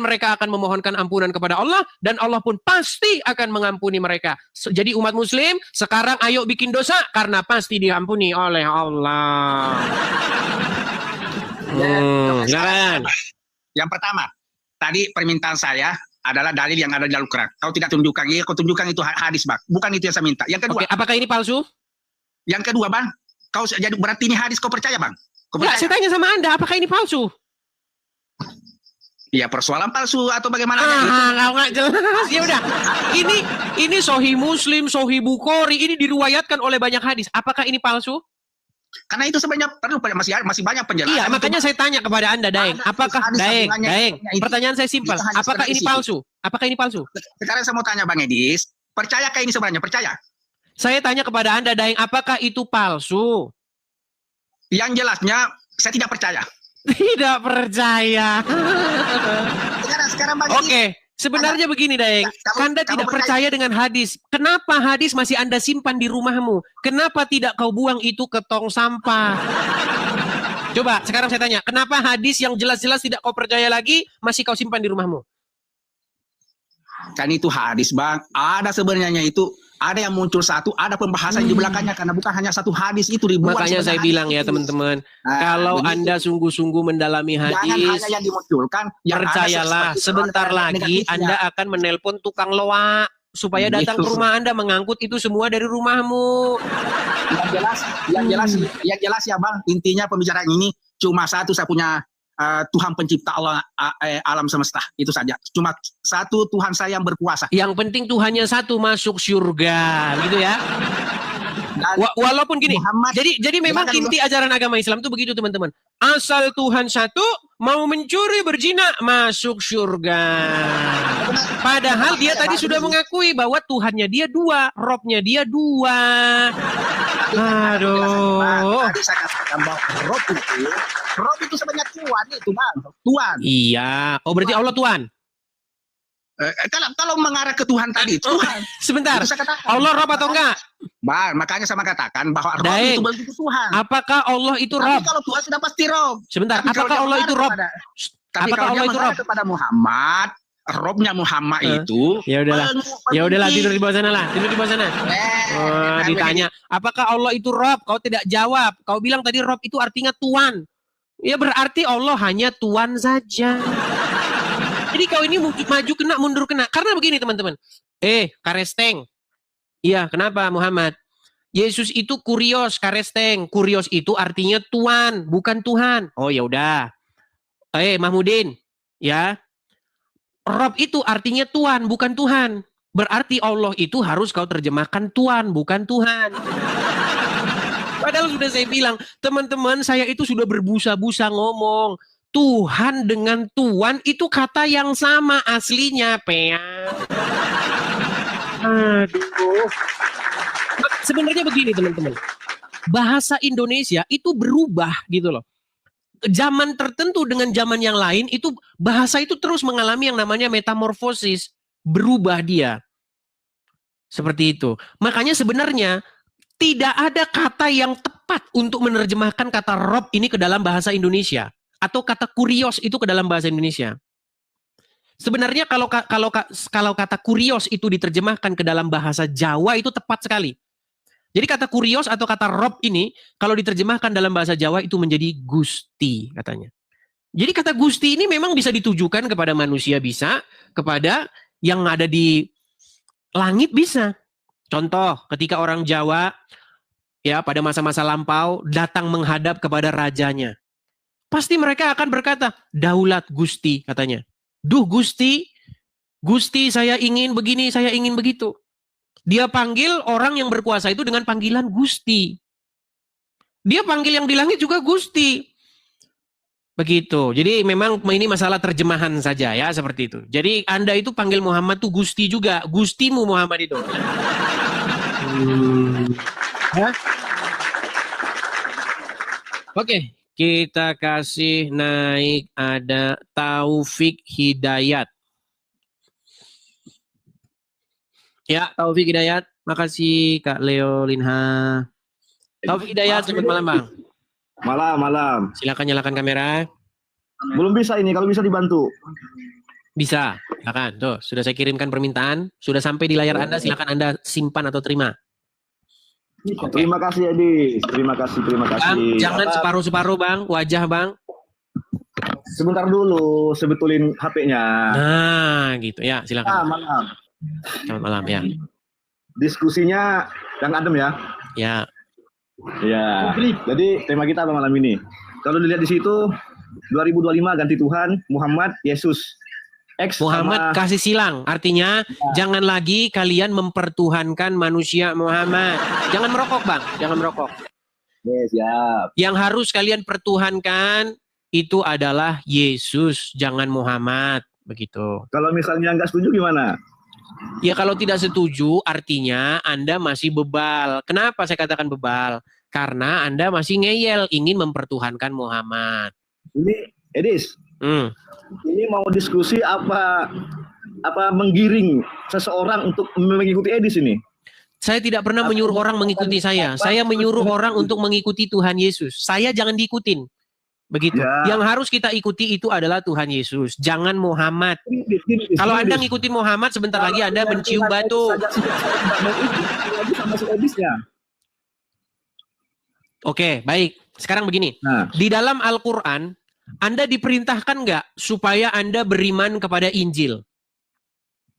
mereka akan memohonkan ampunan kepada Allah, dan Allah pun pasti akan mengampuni mereka. Jadi umat muslim, sekarang ayo bikin dosa karena pasti diampuni oleh Allah. Yang pertama, tadi permintaan saya adalah dalil yang ada di Al-Quran. Kau tidak tunjukkan, kau tunjukkan itu hadis, Bang. Bukan itu yang saya minta. Yang kedua, apakah ini palsu? Yang kedua, Bang, kau jadi berarti ini hadis kau percaya, Bang? Enggak, saya tanya sama Anda, apakah ini palsu? Ya, persoalan palsu atau bagaimana? Nggak jelas. Ya udah. Ini Sahih Muslim, Sahih Bukhari, ini diriwayatkan oleh banyak hadis. Apakah ini palsu? Karena itu sebenarnya masih banyak penjelasan. Iya, makanya saya tanya kepada Anda, Daeng. Apakah Daeng? Pertanyaan saya simpel. Apakah ini palsu? Apakah ini palsu? Sekarang saya mau tanya Bang Edis, percayakah ini sebenarnya? Percaya? Saya tanya kepada Anda, Daeng, apakah itu palsu? Yang jelasnya saya tidak percaya. Tidak percaya. Sekarang Bang Edis. Oke. Sebenarnya begini, Daeng, Anda tidak percaya dengan hadis. Kenapa hadis masih Anda simpan di rumahmu? Kenapa tidak kau buang itu ke tong sampah? Coba sekarang saya tanya, kenapa hadis yang jelas-jelas tidak kau percaya lagi masih kau simpan di rumahmu? Kan itu hadis bang, ada sebenarnya itu, ada yang muncul satu, ada pembahasan di belakangnya, karena bukan hanya satu hadis itu ribuan. Makanya saya bilang ya teman-teman, kalau Anda sungguh-sungguh mendalami jangan hadis, hanya yang dimunculkan, yang percayalah ada sebentar lagi negatifnya. Anda akan menelpon tukang loak supaya datang ke rumah Anda mengangkut itu semua dari rumahmu. Yang jelas ya bang, intinya pembicaraan ini cuma satu, saya punya Tuhan pencipta Allah alam semesta, itu saja. Cuma satu Tuhan saya yang berkuasa. Yang penting Tuhannya satu, masuk surga, gitu ya. Walaupun gini, jadi memang inti ajaran agama Islam itu begitu teman-teman. Asal Tuhan satu, mau mencuri berzina masuk surga. Padahal dia tadi sudah mengakui bahwa Tuhannya dia dua, Robnya dia dua. Aduh. Tadi saya katakan bahwa Rob itu sebenarnya Tuhan itu bang, Tuhan. Iya, oh berarti Allah Tuhan. Kalau mengarah ke Tuhan tadi, Tuhan. Sebentar, Allah Rob atau enggak? Bang, makanya sama katakan bahwa Rob itu belum tentu Tuhan. Apakah Allah itu Rob? Tapi kalau Tuhan sudah pasti Rob. Sebentar, apakah Allah itu Rob? Tapi kalau Allah itu Rob kepada Muhammad, Robnya Muhammad itu. Ya udahlah tidur di bawah sana lah, tidur di bawah sana. Ditanya, apakah Allah itu Rob? Kau tidak jawab. Kau bilang tadi Rob itu artinya Tuhan. Ya berarti Allah hanya Tuhan saja. Jadi kau ini maju kena, mundur kena. Karena begini teman-teman. Karesteng. Iya, kenapa Muhammad? Yesus itu kurios, karesteng. Kurios itu artinya Tuhan, bukan Tuhan. Oh ya udah. Mahmudin, ya. Rob itu artinya Tuhan, bukan Tuhan. Berarti Allah itu harus kau terjemahkan Tuhan, bukan Tuhan. Padahal sudah saya bilang, teman-teman saya itu sudah berbusa-busa ngomong. Tuhan dengan Tuhan itu kata yang sama aslinya, Aduh. Sebenarnya begini teman-teman. Bahasa Indonesia itu berubah gitu loh. Zaman tertentu dengan zaman yang lain itu bahasa itu terus mengalami yang namanya metamorfosis, berubah dia. Seperti itu. Makanya sebenarnya tidak ada kata yang tepat untuk menerjemahkan kata Rob ini ke dalam bahasa Indonesia atau kata kurios itu ke dalam bahasa Indonesia. Sebenarnya kalau kata kurios itu diterjemahkan ke dalam bahasa Jawa itu tepat sekali. Jadi kata kurios atau kata Rob ini kalau diterjemahkan dalam bahasa Jawa itu menjadi Gusti katanya. Jadi kata Gusti ini memang bisa ditujukan kepada manusia, bisa kepada yang ada di langit bisa. Contoh ketika orang Jawa ya pada masa-masa lampau datang menghadap kepada rajanya. Pasti mereka akan berkata, daulat Gusti katanya. Duh Gusti, Gusti saya ingin begini, saya ingin begitu. Dia panggil orang yang berkuasa itu dengan panggilan Gusti. Dia panggil yang di langit juga Gusti. Begitu. Jadi memang ini masalah terjemahan saja ya seperti itu. Jadi Anda itu panggil Muhammad tuh Gusti juga. Gustimu Muhammad itu. Oke. Kita kasih naik ada Taufik Hidayat. Ya, Taufik Hidayat. Makasih Kak Leo Linha. Taufik Hidayat, selamat malam Bang. Malam. Silakan nyalakan kamera. Belum bisa ini, kalau bisa dibantu. Bisa, silakan. Tuh, sudah saya kirimkan permintaan. Sudah sampai di layar Anda, silakan Anda simpan atau terima. Okay. Terima kasih Edi, terima kasih. Bang, jangan separuh-separuh Bang, wajah Bang. Sebentar dulu, sebetulin HP-nya. Nah, gitu ya, silakan. Malam. Selamat malam ya. Diskusinya yang adem ya. Ya. Ya. Jadi tema kita apa malam ini? Kalau dilihat di situ 2025 ganti Tuhan, Muhammad, Yesus. Muhammad kasih silang, artinya jangan lagi kalian mempertuhankan manusia Muhammad. Jangan merokok Bang, jangan merokok. Siap. Yang harus kalian pertuhankan itu adalah Yesus, jangan Muhammad, begitu. Kalau misalnya nggak setuju gimana? Ya kalau tidak setuju artinya Anda masih bebal. Kenapa saya katakan bebal? Karena Anda masih ngeyel, ingin mempertuhankan Muhammad. Ini Edis. Ini mau diskusi apa menggiring seseorang untuk mengikuti Edis ini? Saya tidak pernah menyuruh orang mengikuti saya. Saya menyuruh orang untuk mengikuti Tuhan Yesus. Saya jangan diikutin. Begitu. Ya. Yang harus kita ikuti itu adalah Tuhan Yesus, jangan Muhammad. Kalau Anda ngikutin Muhammad, sebentar lagi Anda mencium batu. Oke, baik. Sekarang begini. Di dalam Al-Quran, Anda diperintahkan nggak supaya Anda beriman kepada Injil?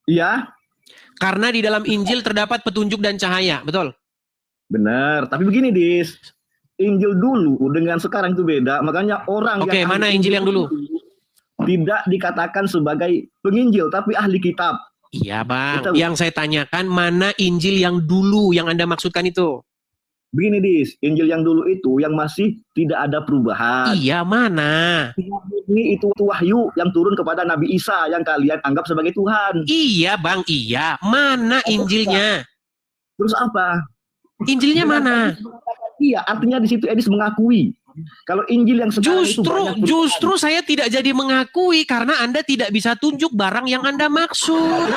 Iya. Karena di dalam Injil terdapat petunjuk dan cahaya, betul? Benar. Tapi begini, Dis. Injil dulu dengan sekarang itu beda. Makanya orang yang mana Injil yang dulu? Tidak dikatakan sebagai penginjil, tapi ahli kitab. Iya, Bang. Yang saya tanyakan, mana Injil yang dulu yang Anda maksudkan itu? Begini, Dis. Injil yang dulu itu yang masih tidak ada perubahan. Iya, mana? Ini itu wahyu yang turun kepada Nabi Isa yang kalian anggap sebagai Tuhan. Iya, Bang. Iya. Mana Injilnya? Terus apa? Injilnya mana? Iya, artinya di situ Edis mengakui. Kalau Injil yang sekarang justru saya tidak jadi mengakui karena Anda tidak bisa tunjuk barang yang Anda maksud.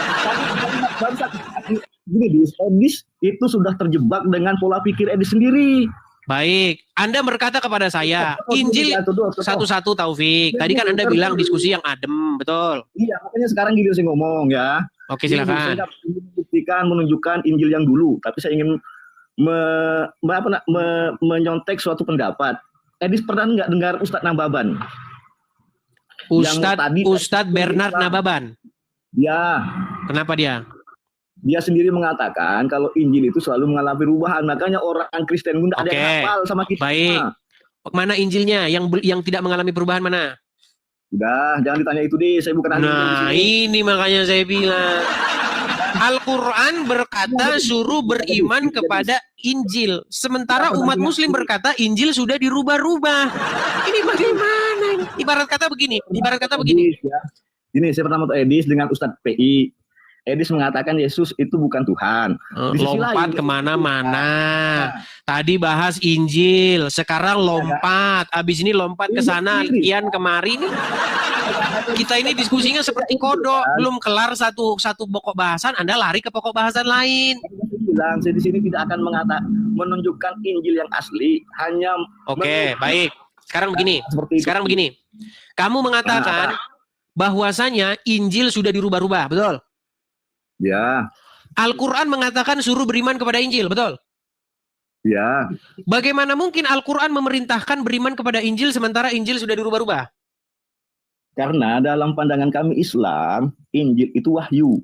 Gini, Edis itu sudah terjebak dengan pola pikir Edis sendiri. Baik, Anda berkata kepada saya, Injil satu-satu Taufik. Tadi kan Anda bilang diskusi yang adem, betul? Iya, makanya sekarang gini saya ngomong ya. Oke, silakan. Saya ingin menunjukkan Injil yang dulu, tapi saya ingin menyontek suatu pendapat. Edis pernah nggak dengar Ustadz Nababan? Ustadz Bernard Nababan. Ya. Kenapa dia? Dia sendiri mengatakan kalau Injil itu selalu mengalami perubahan. Makanya orang Kristen pun ada yang hafal sama kita. Baik. Mana Injilnya yang tidak mengalami perubahan mana? Udah, jangan ditanya itu deh. Saya bukan ahli. Nah, ini makanya saya bilang. Al-Quran berkata suruh beriman kepada Injil. Sementara umat muslim berkata Injil sudah dirubah-rubah. Ini bagaimana ini? Ibarat kata begini. Ini saya pertama Edis dengan Ustadz PI. Edis mengatakan Yesus itu bukan Tuhan. Lompat kemana-mana. Tadi bahas Injil, sekarang lompat. Abis ini lompat ke sana, kian kemari nih. Kita ini diskusinya seperti kodok, belum kelar satu pokok bahasan, Anda lari ke pokok bahasan lain. Saya di sini tidak akan menunjukkan Injil yang asli, hanya. Oke, baik. Sekarang begini. Kamu mengatakan bahwasanya Injil sudah dirubah-rubah, betul? Ya. Al-Quran mengatakan suruh beriman kepada Injil, betul? Ya. Bagaimana mungkin Al-Quran memerintahkan beriman kepada Injil sementara Injil sudah dirubah-rubah? Karena dalam pandangan kami Islam, Injil itu wahyu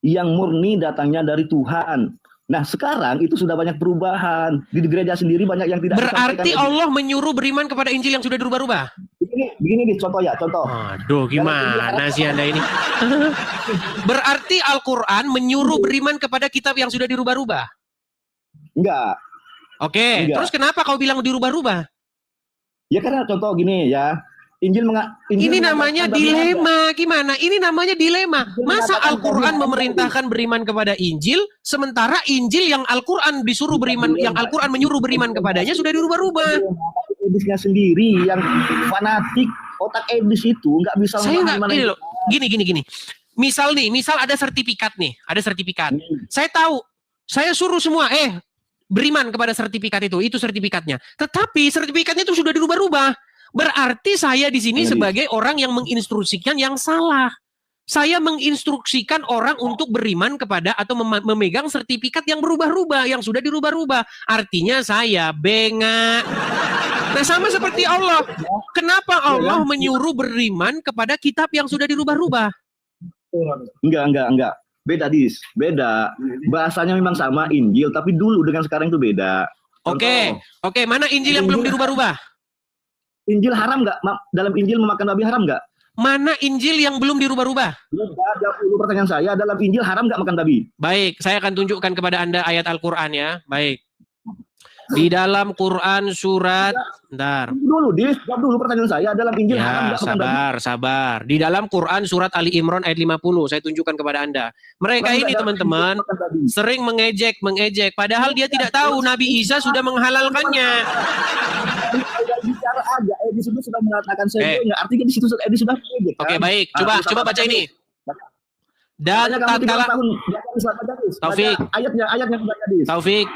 yang murni datangnya dari Tuhan. Nah sekarang itu sudah banyak perubahan. Di gereja sendiri banyak yang tidak. Berarti Allah menyuruh beriman kepada Injil yang sudah dirubah-rubah? Begini nih contoh. Aduh, gimana sih Anda ini? Berarti Al-Quran menyuruh beriman kepada kitab yang sudah dirubah-rubah? Enggak. Oke, terus kenapa kau bilang dirubah-rubah? Ya karena contoh gini ya. Injil ini namanya dilema. Gimana? Ini namanya dilema. Masa Al-Quran memerintahkan beriman kepada Injil, sementara Injil yang Al-Quran disuruh beriman, yang Al-Quran menyuruh beriman kepadanya sudah dirubah-rubah. Edisnya sendiri yang fanatik, otak Edis itu nggak bisa. Saya nggak ini loh. Gini. Misal ada sertifikat nih, ada sertifikat. Saya tahu, saya suruh semua, beriman kepada sertifikat itu sertifikatnya. Tetapi sertifikatnya itu sudah dirubah-rubah. Berarti saya di sini sebagai orang yang menginstruksikan yang salah. Saya menginstruksikan orang untuk beriman kepada atau memegang sertifikat yang berubah-ubah, yang sudah dirubah-ubah. Artinya saya bengak. Nah sama seperti Allah. Kenapa Allah menyuruh beriman kepada kitab yang sudah dirubah-ubah? Enggak. Beda, Dis. Beda. Bahasanya memang sama Injil, tapi dulu dengan sekarang itu beda. Oke. Mana Injil yang belum dirubah-ubah? Injil haram nggak? Dalam Injil memakan babi haram nggak? Mana Injil yang belum dirubah-rubah? Dulu pertanyaan saya, dalam Injil haram nggak makan babi? Baik, saya akan tunjukkan kepada Anda ayat Al-Quran ya. Baik. Di dalam Quran surat, bentar. Jawab dulu pertanyaan saya, dalam Injil haram nggak makan babi? Sabar. Di dalam Quran surat Ali Imran ayat 50, saya tunjukkan kepada Anda. Mereka ini teman-teman sering mengejek. Padahal dia tidak tahu Nabi Isa sudah menghalalkannya. Bicara aja, Edis itu sudah mengatakan sebenarnya, artinya di situ Edis sudah mengejek. Oke, baik. Coba baca ini. Dan tatkala Taufik,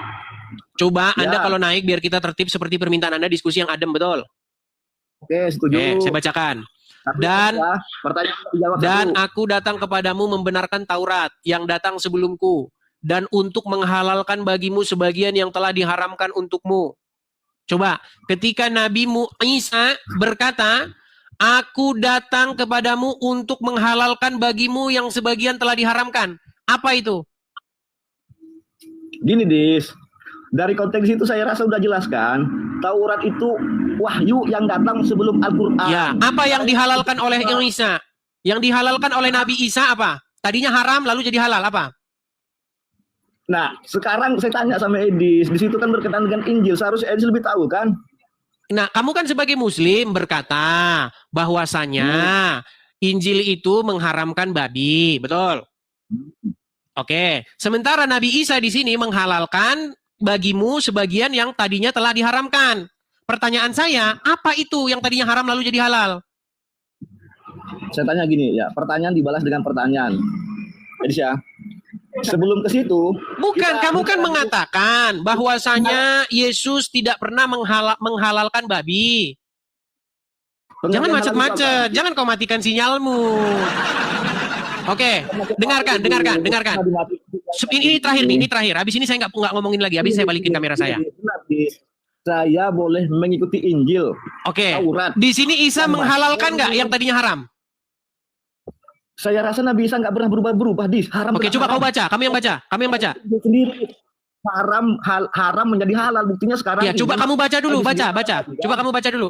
coba Anda kalau naik biar kita tertib seperti permintaan Anda diskusi yang adem, betul? Oke, setuju. Oke, saya bacakan. Dan aku datang kepadamu membenarkan Taurat yang datang sebelumku, dan untuk menghalalkan bagimu sebagian yang telah diharamkan untukmu. Coba, ketika Nabi Isa berkata, aku datang kepadamu untuk menghalalkan bagimu yang sebagian telah diharamkan. Apa itu? Gini, Dis. Dari konteks itu saya rasa udah jelaskan. Taurat itu wahyu yang datang sebelum Al-Quran. Ya, apa yang dihalalkan oleh Isa? Yang dihalalkan oleh Nabi Isa apa? Tadinya haram lalu jadi halal apa? Nah, sekarang saya tanya sama Edis, di situ kan berkaitan dengan Injil, seharusnya Edis lebih tahu kan? Nah, kamu kan sebagai Muslim berkata bahwasanya Injil itu mengharamkan babi, betul? Oke, sementara Nabi Isa di sini menghalalkan bagimu sebagian yang tadinya telah diharamkan. Pertanyaan saya, apa itu yang tadinya haram lalu jadi halal? Saya tanya gini ya, pertanyaan dibalas dengan pertanyaan. Edis ya. Sebelum ke situ, bukan, kamu kan mengatakan bahwasanya Yesus tidak pernah menghalalkan babi. Jangan macet-macet, jangan kau matikan sinyalmu. Oke, dengarkan. Ini terakhir. Habis ini saya nggak ngomongin lagi. Habis saya balikin kamera saya. Saya boleh mengikuti Injil. Oke. Di sini Isa menghalalkan nggak yang tadinya haram? Saya rasa Nabi Isa nggak pernah berubah-berubah, Dis. Haram. Oke, coba kau baca. Kamu yang baca. Sendiri. Haram menjadi halal. Buktinya sekarang. Ya, coba kamu baca dulu. Baca. Coba kamu baca dulu.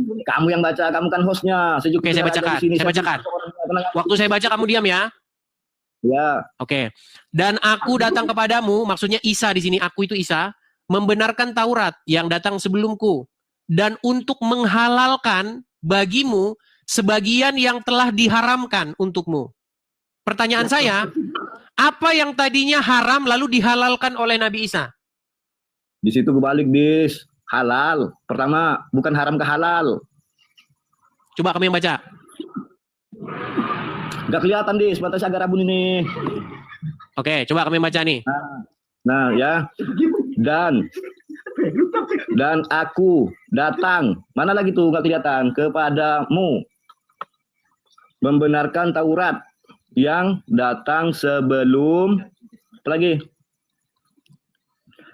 Kamu yang baca. Kamu kan hostnya. Oke, saya bacakan. Waktu saya baca kamu diam ya. Ya. Oke. Dan aku datang kepadamu, maksudnya Isa di sini. Aku itu Isa, membenarkan Taurat yang datang sebelumku, dan untuk menghalalkan bagimu sebagian yang telah diharamkan untukmu. Pertanyaan saya, apa yang tadinya haram lalu dihalalkan oleh Nabi Isa? Di situ kebalik, Dis. Halal. Pertama, bukan haram ke halal. Coba kami yang baca. Gak kelihatan, Dis. Batasnya agak rabun ini. Oke, coba kami baca nih. Nah, ya. Dan aku datang. Mana lagi tuh gak kelihatan? Kepadamu. Membenarkan Taurat yang datang sebelum, apa lagi?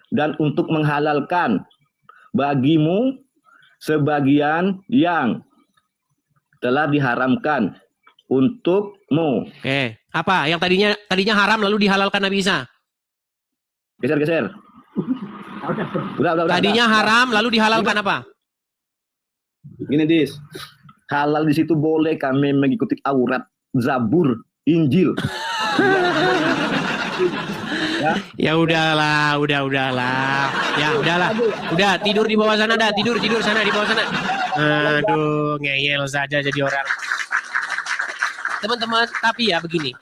Dan untuk menghalalkan bagimu sebagian yang telah diharamkan untukmu. Oke, apa? Yang tadinya haram lalu dihalalkan Nabi Isa? Geser. Udah. Tadinya haram lalu dihalalkan apa? Gini, Dis. Halal di situ boleh kami mengikuti Taurat, Zabur, Injil. Ya udahlah. Ya udahlah. Udah tidur di bawah sana dah, tidur sana di bawah sana. Aduh, ngeyel saja jadi orang. Teman-teman, tapi ya begini.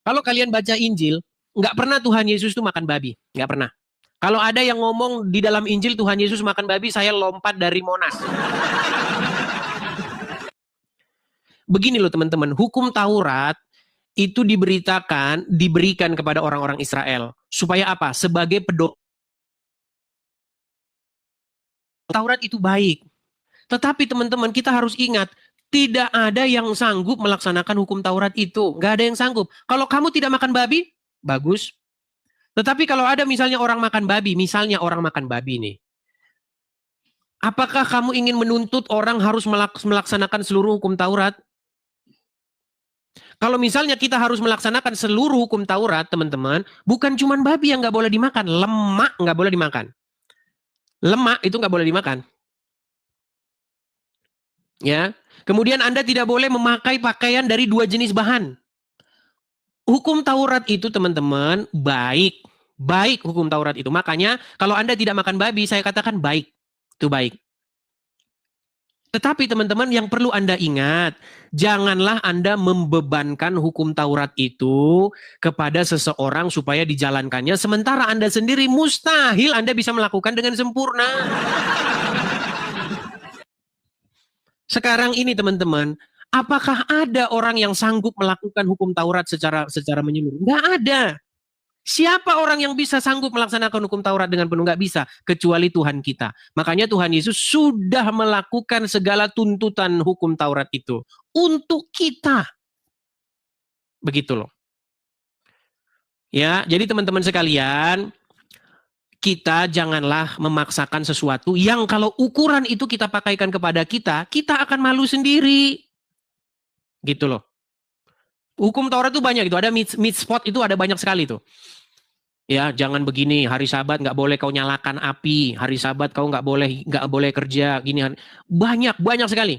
Kalau kalian baca Injil, nggak pernah Tuhan Yesus itu makan babi, nggak pernah. Kalau ada yang ngomong di dalam Injil Tuhan Yesus makan babi, saya lompat dari Monas. Begini loh teman-teman, hukum Taurat itu diberikan kepada orang-orang Israel. Supaya apa? Sebagai pedoman. Taurat itu baik. Tetapi teman-teman, kita harus ingat, tidak ada yang sanggup melaksanakan hukum Taurat itu. Nggak ada yang sanggup. Kalau kamu tidak makan babi, bagus. Tetapi kalau ada misalnya orang makan babi nih. Apakah kamu ingin menuntut orang harus melaksanakan seluruh hukum Taurat? Kalau misalnya kita harus melaksanakan seluruh hukum Taurat, teman-teman, bukan cuma babi yang nggak boleh dimakan, lemak nggak boleh dimakan. Lemak itu nggak boleh dimakan. Ya, kemudian Anda tidak boleh memakai pakaian dari 2 jenis bahan. Hukum Taurat itu, teman-teman, baik hukum Taurat itu. Makanya kalau Anda tidak makan babi, saya katakan baik, itu baik. Tetapi teman-teman yang perlu Anda ingat, janganlah Anda membebankan hukum Taurat itu kepada seseorang supaya dijalankannya, sementara Anda sendiri mustahil Anda bisa melakukan dengan sempurna. Sekarang ini teman-teman, apakah ada orang yang sanggup melakukan hukum Taurat secara menyeluruh? Nggak ada. Siapa orang yang bisa sanggup melaksanakan hukum Taurat dengan penuh? Nggak bisa, kecuali Tuhan kita. Makanya Tuhan Yesus sudah melakukan segala tuntutan hukum Taurat itu untuk kita. Begitu loh. Ya, jadi teman-teman sekalian, kita janganlah memaksakan sesuatu yang kalau ukuran itu kita pakaikan kepada kita, kita akan malu sendiri. Gitu loh. Hukum Taurat itu banyak, itu ada mitzvot itu ada banyak sekali tuh. Ya, jangan begini, hari Sabat nggak boleh kau nyalakan api, hari Sabat kau nggak boleh kerja, gini. Banyak sekali.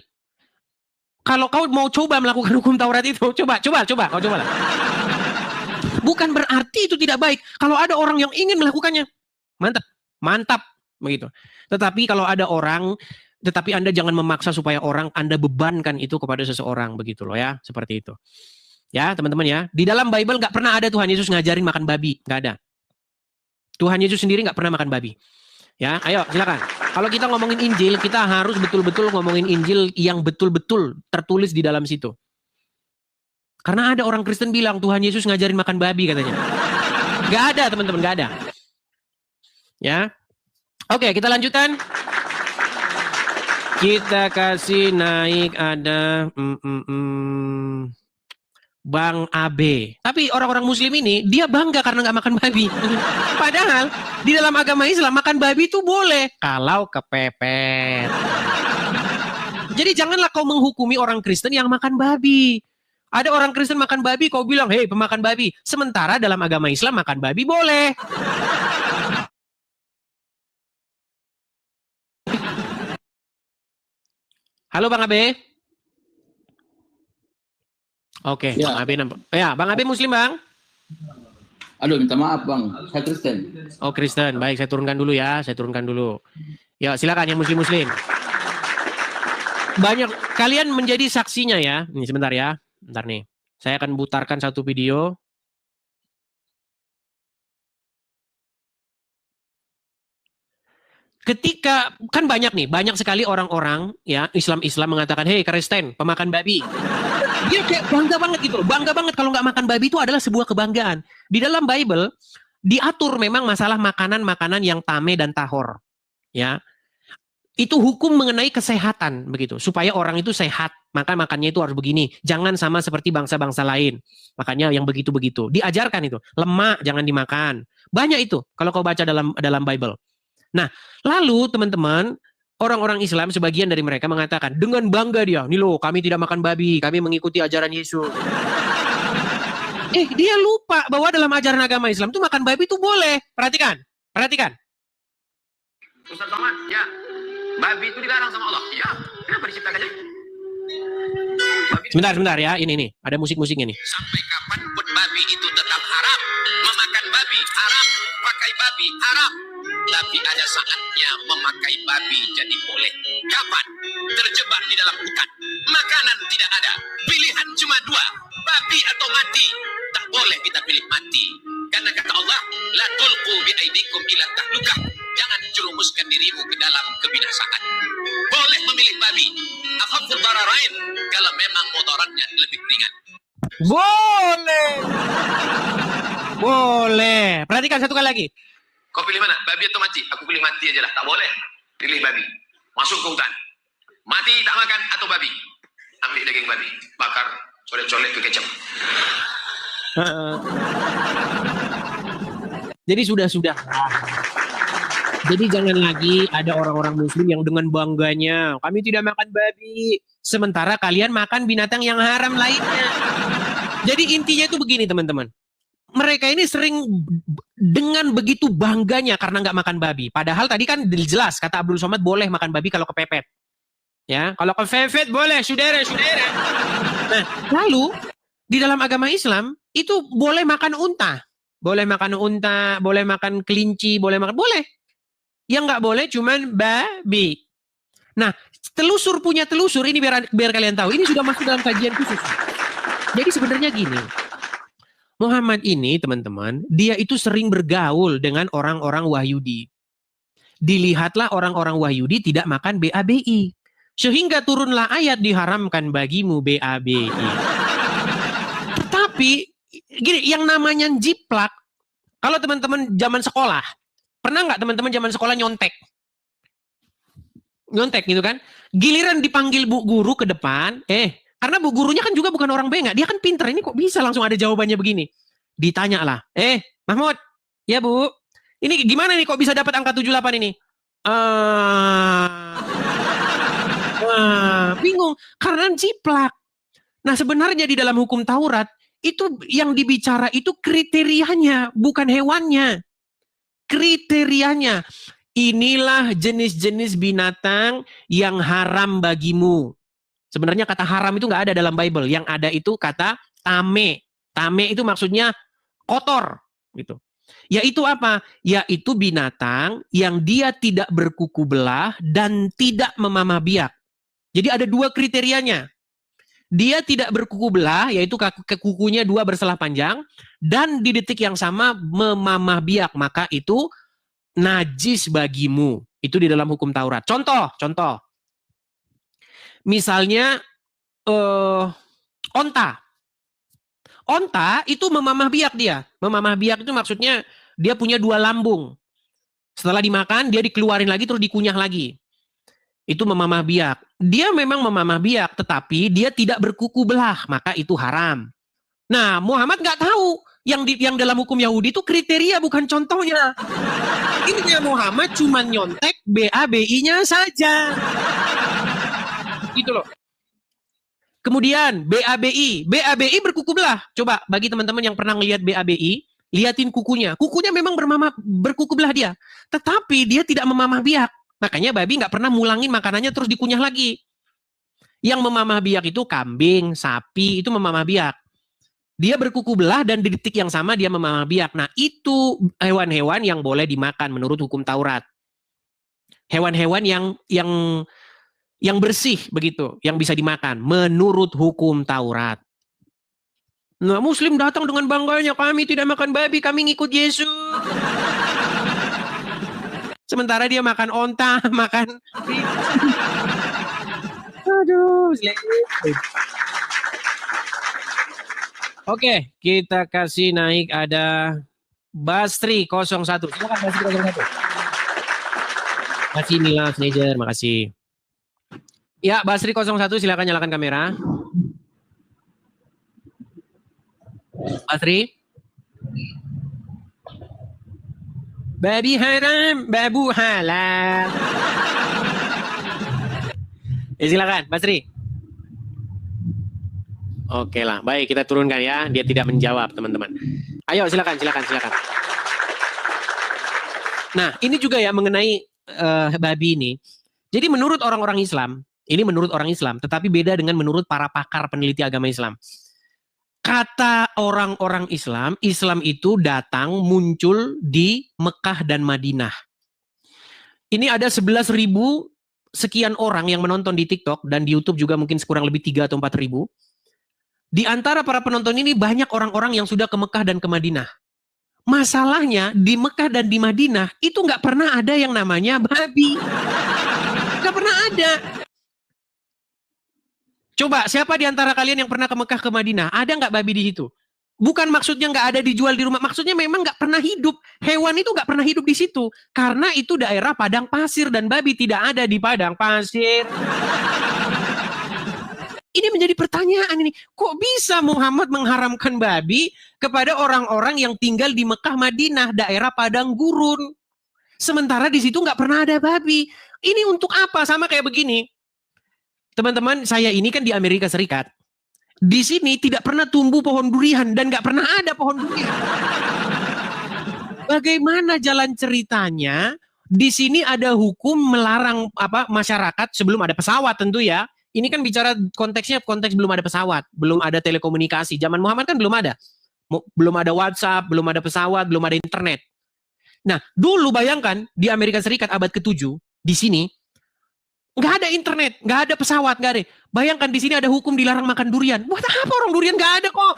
Kalau kau mau coba melakukan hukum Taurat itu, coba, kau coba lah. Bukan berarti itu tidak baik. Kalau ada orang yang ingin melakukannya, mantap, begitu. Tetapi kalau ada orang, tetapi Anda jangan memaksa supaya orang Anda bebankan itu kepada seseorang, begitu loh ya, seperti itu. Ya, teman-teman ya, di dalam Bible nggak pernah ada Tuhan Yesus ngajarin makan babi, nggak ada. Tuhan Yesus sendiri nggak pernah makan babi. Ya, ayo silakan. Kalau kita ngomongin Injil, kita harus betul-betul ngomongin Injil yang betul-betul tertulis di dalam situ. Karena ada orang Kristen bilang Tuhan Yesus ngajarin makan babi katanya. Nggak ada teman-teman, nggak ada. Ya, oke kita lanjutkan. Kita kasih naik ada Bang Abe. Tapi orang-orang Muslim ini dia bangga karena nggak makan babi. Padahal di dalam agama Islam makan babi itu boleh kalau kepepet. Jadi janganlah kau menghukumi orang Kristen yang makan babi. Ada orang Kristen makan babi, kau bilang, hei pemakan babi. Sementara dalam agama Islam makan babi boleh. Halo Bang Abe. Oke, ya. Bang Abe nampak. Ya, Bang Abe Muslim, Bang? Aduh, minta maaf, Bang. Saya Kristen. Oh, Kristen. Baik, saya turunkan dulu ya. Ya, silakan yang Muslim. Banyak kalian menjadi saksinya ya. Ini sebentar ya. Bentar nih. Saya akan putarkan satu video. Ketika kan banyak sekali orang-orang ya Islam mengatakan, hei Kristen, pemakan babi. Dia kayak bangga banget gitu, bangga banget kalau nggak makan babi itu adalah sebuah kebanggaan. Di dalam Bible diatur memang masalah makanan-makanan yang tame dan tahor, ya. Itu hukum mengenai kesehatan begitu, supaya orang itu sehat, maka makannya itu harus begini. Jangan sama seperti bangsa-bangsa lain. Makanya yang begitu-begitu diajarkan itu. Lemak jangan dimakan. Banyak itu kalau kau baca dalam Bible. Nah, lalu teman-teman, orang-orang Islam sebagian dari mereka mengatakan dengan bangga dia, nih loh kami tidak makan babi, kami mengikuti ajaran Yesus. Dia lupa bahwa dalam ajaran agama Islam itu makan babi itu boleh. Perhatikan. Ustaz Somad, ya, babi itu dilarang sama Allah. Ya, kenapa diciptakan jadi? Sebentar ya, ini ada musik-musiknya nih. Sampai kapan pun babi itu tetap haram. Memakan babi haram, pakai babi haram. Tapi ada saatnya memakai babi jadi boleh. Kapan? Terjebak di dalam hutan. Makanan tidak ada. Pilihan cuma dua. Babi atau mati. Tak boleh kita pilih mati. Karena kata Allah, la tulqu bi aidikum ila tahlukah. Jangan jerumuskan dirimu ke dalam kebinasaan. Boleh memilih babi. Akhaffu dararain kalau memang mudaratnya lebih ringan. Boleh. Perhatikan satu kali lagi. Kau pilih mana? Babi atau mati? Aku pilih mati aja lah. Tak boleh. Pilih babi. Masuk ke hutan. Mati tak makan atau babi? Ambil daging babi. Bakar. Colek-colek ke kecap. Jadi sudah. Jadi jangan lagi ada orang-orang Muslim yang dengan bangganya, kami tidak makan babi. Sementara kalian makan binatang yang haram lainnya. Jadi intinya itu begini teman-teman. Mereka ini sering dengan begitu bangganya karena nggak makan babi. Padahal tadi kan jelas kata Abdul Somad boleh makan babi kalau kepepet. Ya, kalau kepepet boleh, saudara. Nah, lalu di dalam agama Islam itu boleh makan unta, boleh makan kelinci, boleh. Yang nggak boleh cuman babi. Nah, punya telusur ini biar kalian tahu. Ini sudah masuk dalam kajian khusus. Jadi sebenarnya gini. Muhammad ini teman-teman, dia itu sering bergaul dengan orang-orang Wahyudi. Dilihatlah orang-orang Wahyudi tidak makan BABI. Sehingga turunlah ayat diharamkan bagimu BABI. Tetapi gini, yang namanya jiplak, Kalau teman-teman zaman sekolah, pernah nggak teman-teman zaman sekolah nyontek? Nyontek gitu kan? Giliran dipanggil bu guru ke depan, karena bu gurunya kan juga bukan orang bengak, dia kan pinter, ini kok bisa langsung ada jawabannya begini. Ditanya lah, Mahmud, ya bu, ini gimana nih kok bisa dapat angka 78 ini? Bingung, karena ciplak. Nah sebenarnya di dalam hukum Taurat, itu yang dibicara itu kriterianya, bukan hewannya. Kriterianya. Inilah jenis-jenis binatang yang haram bagimu. Sebenarnya kata haram itu nggak ada dalam Bible. Yang ada itu kata tame. Tame itu maksudnya kotor. Gitu. Yaitu apa? Yaitu binatang yang dia tidak berkuku belah dan tidak memamah biak. Jadi ada 2 kriterianya. Dia tidak berkuku belah, yaitu kukunya 2 berselah panjang, dan di detik yang sama memamah biak, maka itu najis bagimu. Itu di dalam hukum Taurat. Contoh. Misalnya onta. Onta itu memamah biak dia. Memamah biak itu maksudnya dia punya 2 lambung. Setelah dimakan, dia dikeluarin lagi terus dikunyah lagi. Itu memamah biak. Dia memang memamah biak, tetapi dia tidak berkuku belah, maka itu haram. Nah, Muhammad nggak tahu yang dalam hukum Yahudi itu kriteria bukan contohnya. Ini Muhammad cuma nyontek BABI-nya saja. Gitu loh. Kemudian BABI berkuku belah. Coba bagi teman-teman yang pernah ngelihat BABI, liatin kukunya. Kukunya memang berkuku belah dia, tetapi dia tidak memamah biak. Makanya babi nggak pernah mulangin makanannya terus dikunyah lagi. Yang memamah biak itu kambing, sapi, itu memamah biak. Dia berkuku belah dan di detik yang sama dia memamah biak. Nah itu hewan-hewan yang boleh dimakan menurut hukum Taurat. Hewan-hewan yang bersih begitu, yang bisa dimakan menurut hukum Taurat. Nah Muslim datang dengan bangganya, kami tidak makan babi, kami ngikut Yesus. Sementara dia makan onta, makan... Aduh. Oke, kita kasih naik ada Basri 01. Silakan Basri 01. Makasih Mila Snejer, makasih. Ya, Basri 01 silakan nyalakan kamera. Basri. Babi haram, babu halal. Silakan, Basri. Oke lah, baik kita turunkan ya. Dia tidak menjawab, teman-teman. Ayo, silakan. Nah, ini juga ya mengenai babi ini. Jadi menurut orang-orang Islam, ini menurut orang Islam, tetapi beda dengan menurut para pakar peneliti agama Islam. Kata orang-orang Islam, Islam itu datang muncul di Mekah dan Madinah. Ini ada 11.000 sekian orang yang menonton di TikTok dan di YouTube juga mungkin kurang lebih 3 atau 4.000. Di antara para penonton ini banyak orang-orang yang sudah ke Mekah dan ke Madinah. Masalahnya di Mekah dan di Madinah itu nggak pernah ada yang namanya babi. Nggak pernah ada. Coba, siapa di antara kalian yang pernah ke Mekah ke Madinah? Ada nggak babi di situ? Bukan maksudnya nggak ada dijual di rumah. Maksudnya memang nggak pernah hidup. Hewan itu nggak pernah hidup di situ. Karena itu daerah padang pasir dan babi tidak ada di padang pasir. Ini menjadi pertanyaan ini. Kok bisa Muhammad mengharamkan babi kepada orang-orang yang tinggal di Mekah Madinah, daerah padang gurun? Sementara di situ nggak pernah ada babi. Ini untuk apa? Sama kayak begini. Teman-teman, saya ini kan di Amerika Serikat. Di sini tidak pernah tumbuh pohon durian dan nggak pernah ada pohon durian. Bagaimana jalan ceritanya? Di sini ada hukum melarang masyarakat sebelum ada pesawat tentu ya. Ini kan bicara konteks belum ada pesawat, belum ada telekomunikasi. Zaman Muhammad kan belum ada. Belum ada WhatsApp, belum ada pesawat, belum ada internet. Nah, dulu bayangkan di Amerika Serikat abad ke-7 di sini nggak ada internet, nggak ada pesawat, nggak ada. Bayangkan di sini ada hukum dilarang makan durian. Buat apa orang durian? Nggak ada kok.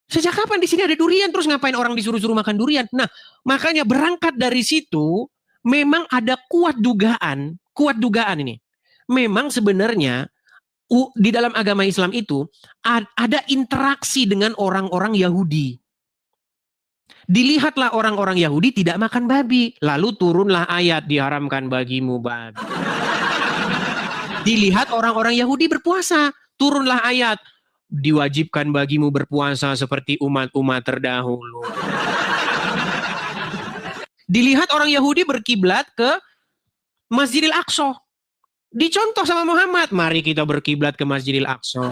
Sejak kapan di sini ada durian? Terus ngapain orang disuruh-suruh makan durian? Nah, makanya berangkat dari situ, memang ada kuat dugaan ini. Memang sebenarnya di dalam agama Islam itu ada interaksi dengan orang-orang Yahudi. Dilihatlah orang-orang Yahudi tidak makan babi. Lalu turunlah ayat, diharamkan bagimu babi. Dilihat orang-orang Yahudi berpuasa. Turunlah ayat, diwajibkan bagimu berpuasa seperti umat-umat terdahulu. Dilihat orang Yahudi berkiblat ke Masjidil Aqsa. Dicontoh sama Muhammad. Mari kita berkiblat ke Masjidil Aqsa.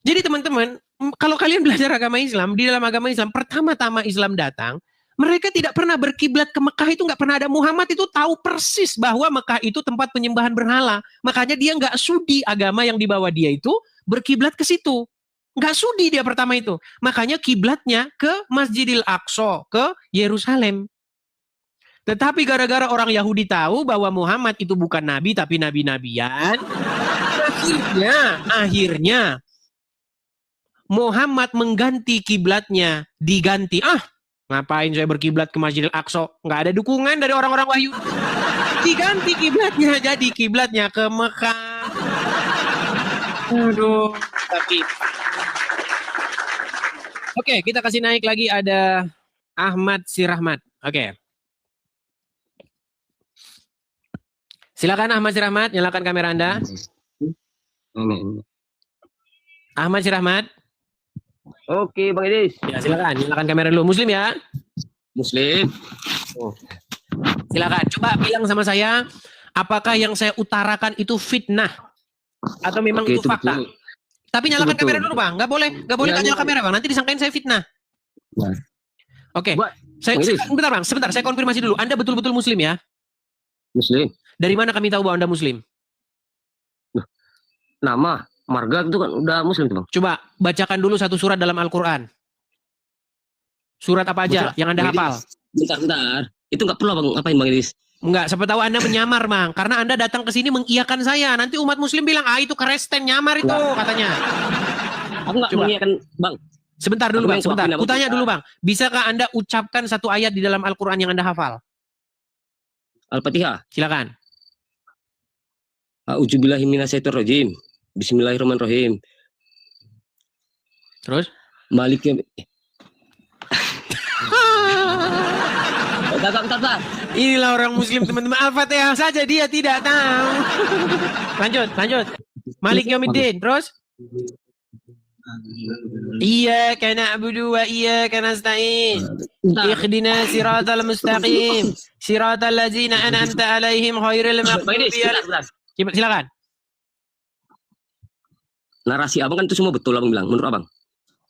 Jadi teman-teman, kalau kalian belajar agama Islam, di dalam agama Islam, pertama-tama Islam datang, mereka tidak pernah berkiblat ke Mekah, itu nggak pernah ada. Muhammad itu tahu persis bahwa Mekah itu tempat penyembahan berhala. Makanya dia nggak sudi agama yang dibawa dia itu berkiblat ke situ. Nggak sudi dia pertama itu. Makanya kiblatnya ke Masjidil Aqsa, ke Yerusalem. Tetapi gara-gara orang Yahudi tahu bahwa Muhammad itu bukan nabi, tapi nabi-nabian, akhirnya Muhammad mengganti kiblatnya, diganti. Ngapain saya berkiblat ke Masjidil Aqsa? Nggak ada dukungan dari orang-orang Wahyu. Diganti kiblatnya, jadi kiblatnya ke Mekah. Aduh, tapi oke, kita kasih naik lagi, ada Ahmad Sirahmat. Oke. Silakan Ahmad Sirahmat, nyalakan kamera Anda. Ahmad Sirahmat. Oke, Bang Idris. Ya, silakan, nyalakan kamera dulu. Muslim ya? Muslim. Silakan, coba bilang sama saya, apakah yang saya utarakan itu fitnah atau memang itu fakta? Betul. Tapi nyalakan Betul. kamera dulu, Bang. Nggak boleh Ya, nyalakan kamera, Bang. Nanti disangkain saya fitnah. Nah. Oke. Sebentar, Bang. Sebentar, saya konfirmasi dulu. Anda betul-betul Muslim ya? Muslim. Dari mana kami tahu bahwa Anda Muslim? Nama, marga itu kan udah Muslim tuh, Bang. Coba bacakan dulu satu surat dalam Al-Quran. Surat apa aja yang Anda hafal? Bentar. Itu nggak perlu Bang, ngapain Bang Idris? Enggak, siapa tahu Anda menyamar, Bang. Karena Anda datang ke sini mengiyakan saya. Nanti umat Muslim bilang, itu Kristen nyamar itu, katanya. Aku nggak mengiyakan, Bang. Sebentar dulu, Bang. Sebentar. Aku Kutanya dulu, Bang. Bisakah Anda ucapkan satu ayat di dalam Al-Quran yang Anda hafal? Al-Fatihah. Silakan. A'udzubillahi minasyaitonirrajim. Bismillahirrahmanirrahim. Terus? Malik Bentar. Inilah orang Muslim, teman-teman. Al-Fatihah saja dia tidak tahu. Lanjut. Malik Yaumiddin. Terus? Iyyaka na'budu wa iyyaka nasta'in. Ihdina siratal mustaqim. Siratal ladzina an'amta 'alaihim ghairil maghdubi 'alaihim. Silakan. Narasi Abang kan itu semua betul, Abang bilang. Menurut Abang.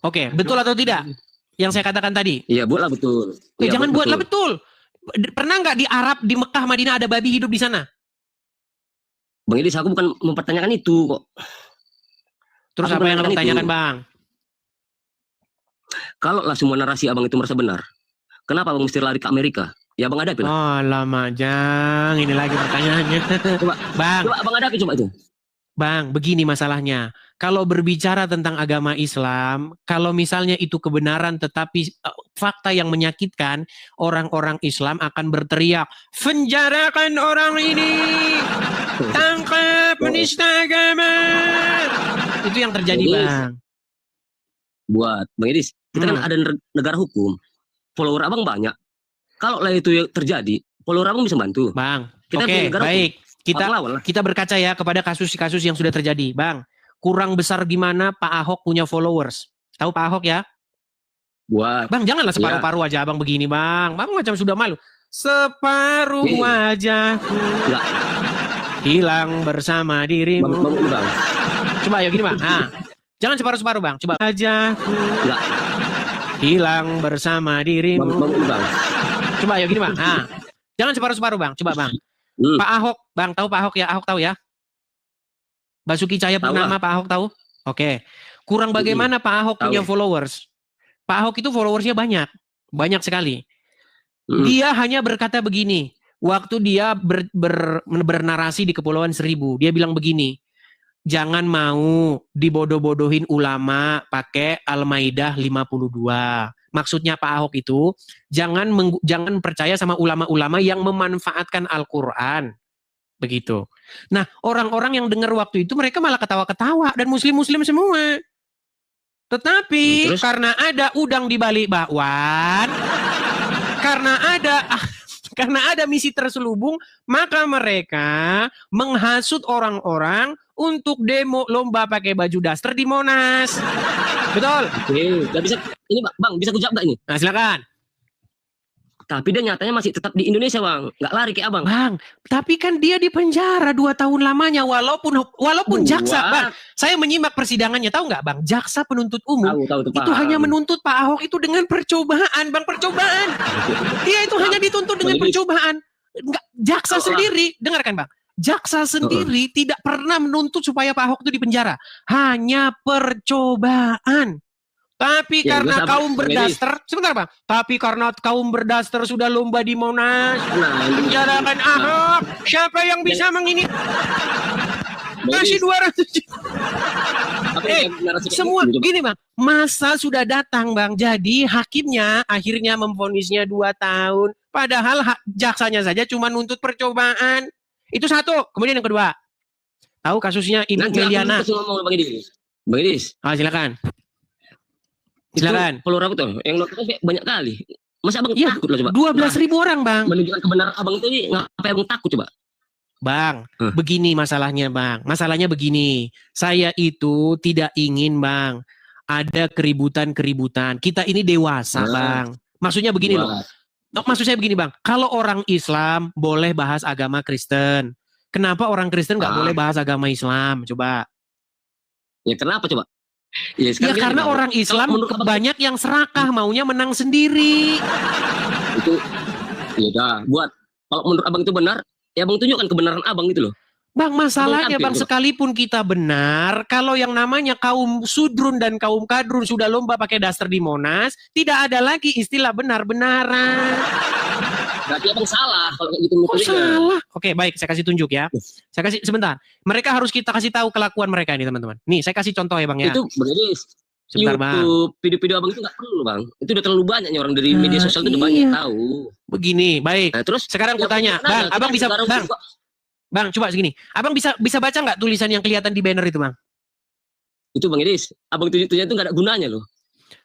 Oke, betul atau tidak? Yang saya katakan tadi. Iya, buatlah betul. Jangan buatlah betul. Pernah nggak di Arab, di Mekah, Madinah ada babi hidup di sana? Bang Idris, aku bukan mempertanyakan itu kok. Terus apa yang Abang tanyakan, Bang? Kalau lah semua narasi Abang itu merasa benar, kenapa Abang mesti lari ke Amerika? Ya Abang hadapi lah. Oh lama, Jang. Ini lagi pertanyaannya. Bang. Coba Abang hadapi coba itu. Bang, begini masalahnya. Kalau berbicara tentang agama Islam, kalau misalnya itu kebenaran tetapi fakta yang menyakitkan, orang-orang Islam akan berteriak, penjarakan orang ini, tangkap penista agama. Itu yang terjadi, Bang. Buat Bang Idris, kita kan ada negara hukum, follower Abang banyak. Kalau lah itu terjadi, follower Abang bisa bantu. Bang, kita oke, baik. Hukum. Kita berkaca ya kepada kasus-kasus yang sudah terjadi. Bang, kurang besar gimana Pak Ahok punya followers? Tahu Pak Ahok ya? Buat. Bang, janganlah separuh-paruh aja Abang begini, Bang. Bang macam sudah malu. Separuh wajahku hilang bersama dirimu. Bang. Coba ayo gini, Bang. Jangan separuh-separuh, Bang. Coba wajahku hilang bersama dirimu. Bang. Coba ayo gini, Bang. Jangan separuh-separuh, Bang. Coba, Bang. Pak Ahok, Bang, tahu Pak Ahok ya? Ahok tahu ya? Basuki Cahayapurnama, Pak Ahok tahu? Oke. Kurang bagaimana Pak Ahok punya followers? Pak Ahok itu followersnya banyak. Banyak sekali. Dia hanya berkata begini. Waktu dia bernarasi di Kepulauan Seribu. Dia bilang begini. Jangan mau dibodoh-bodohin ulama pakai Al-Maidah 52. Maksudnya Pak Ahok itu jangan percaya sama ulama-ulama yang memanfaatkan Al-Quran. Begitu. Nah, orang-orang yang dengar waktu itu mereka malah ketawa-ketawa dan muslim-muslim semua. Tetapi Terus? karena ada udang di balik bakwan, karena ada misi terselubung, maka mereka menghasut orang-orang untuk demo lomba pakai baju daster di Monas. Betul? Oke, nggak bisa. Ini Bang, bisa kujawab nggak ini? Nah, silakan. Tapi dia nyatanya masih tetap di Indonesia, Bang. Nggak lari kayak Abang. Bang, tapi kan dia di penjara 2 tahun lamanya, walaupun jaksa, Bang. Saya menyimak persidangannya, tahu nggak, Bang? Jaksa penuntut umum Tahu, itu hanya menuntut Pak Ahok itu dengan percobaan, Bang, percobaan. Dia itu hanya dituntut dengan percobaan. Enggak, jaksa sendiri, dengarkan, Bang. Jaksa sendiri tidak pernah menuntut supaya Pak Ahok itu di penjara. Hanya percobaan. Tapi Ya, karena gua kaum sabar, berdaster, sebentar Bang. Tapi karena kaum berdaster sudah lomba di Monas, penjarakan Ahok, siapa yang bisa mengini? Kasih 200 juta. Semua gini Bang, masa sudah datang Bang. Jadi hakimnya akhirnya memvonisnya 2 tahun. Padahal jaksanya saja cuma nuntut percobaan. Itu satu. Kemudian yang kedua, tahu kasusnya Ibu Meliana? Bang Idis. Silakan. Silakan. Follower apa tuh? Yang nonton banyak kali. Masa Abang takut lah coba? 12.000 orang Bang. Menunjukkan kebenaran Abang itu ngapain Abang takut coba? Bang, begini masalahnya Bang. Masalahnya begini. Saya itu tidak ingin Bang ada keributan-keributan. Kita ini dewasa Bang. Maksudnya begini loh. Maksud saya begini Bang. Kalau orang Islam boleh bahas agama Kristen. Kenapa orang Kristen nggak boleh bahas agama Islam? Coba. Ya kenapa coba? Ya karena orang Islam banyak yang serakah, maunya menang sendiri. Itu ya udah buat kalau menurut Abang itu benar, ya Abang tunjukkan kebenaran Abang gitu loh. Bang, masalahnya Bang, sekalipun kita benar, kalau yang namanya kaum sudrun dan kaum kadrun sudah lomba pakai daster di Monas, tidak ada lagi istilah benar-benaran. Berarti Abang salah kalau kayak gitu. Salah. Oke, baik, saya kasih tunjuk ya. Saya kasih sebentar. Mereka harus kita kasih tahu kelakuan mereka ini, teman-teman. Nih, saya kasih contoh ya, Bang ya. Itu begini. Sebentar, Bang. YouTube, video-video Abang itu nggak perlu, Bang. Itu udah terlalu banyaknya orang dari media sosial itu udah banyak tahu. Begini, baik. Nah, terus sekarang aku tanya, Bang, Abang bisa Bang, coba segini. Abang bisa baca nggak tulisan yang kelihatan di banner itu, Bang? Itu Bang Idis, Abang tunjuk-tunjuk itu nggak ada gunanya loh.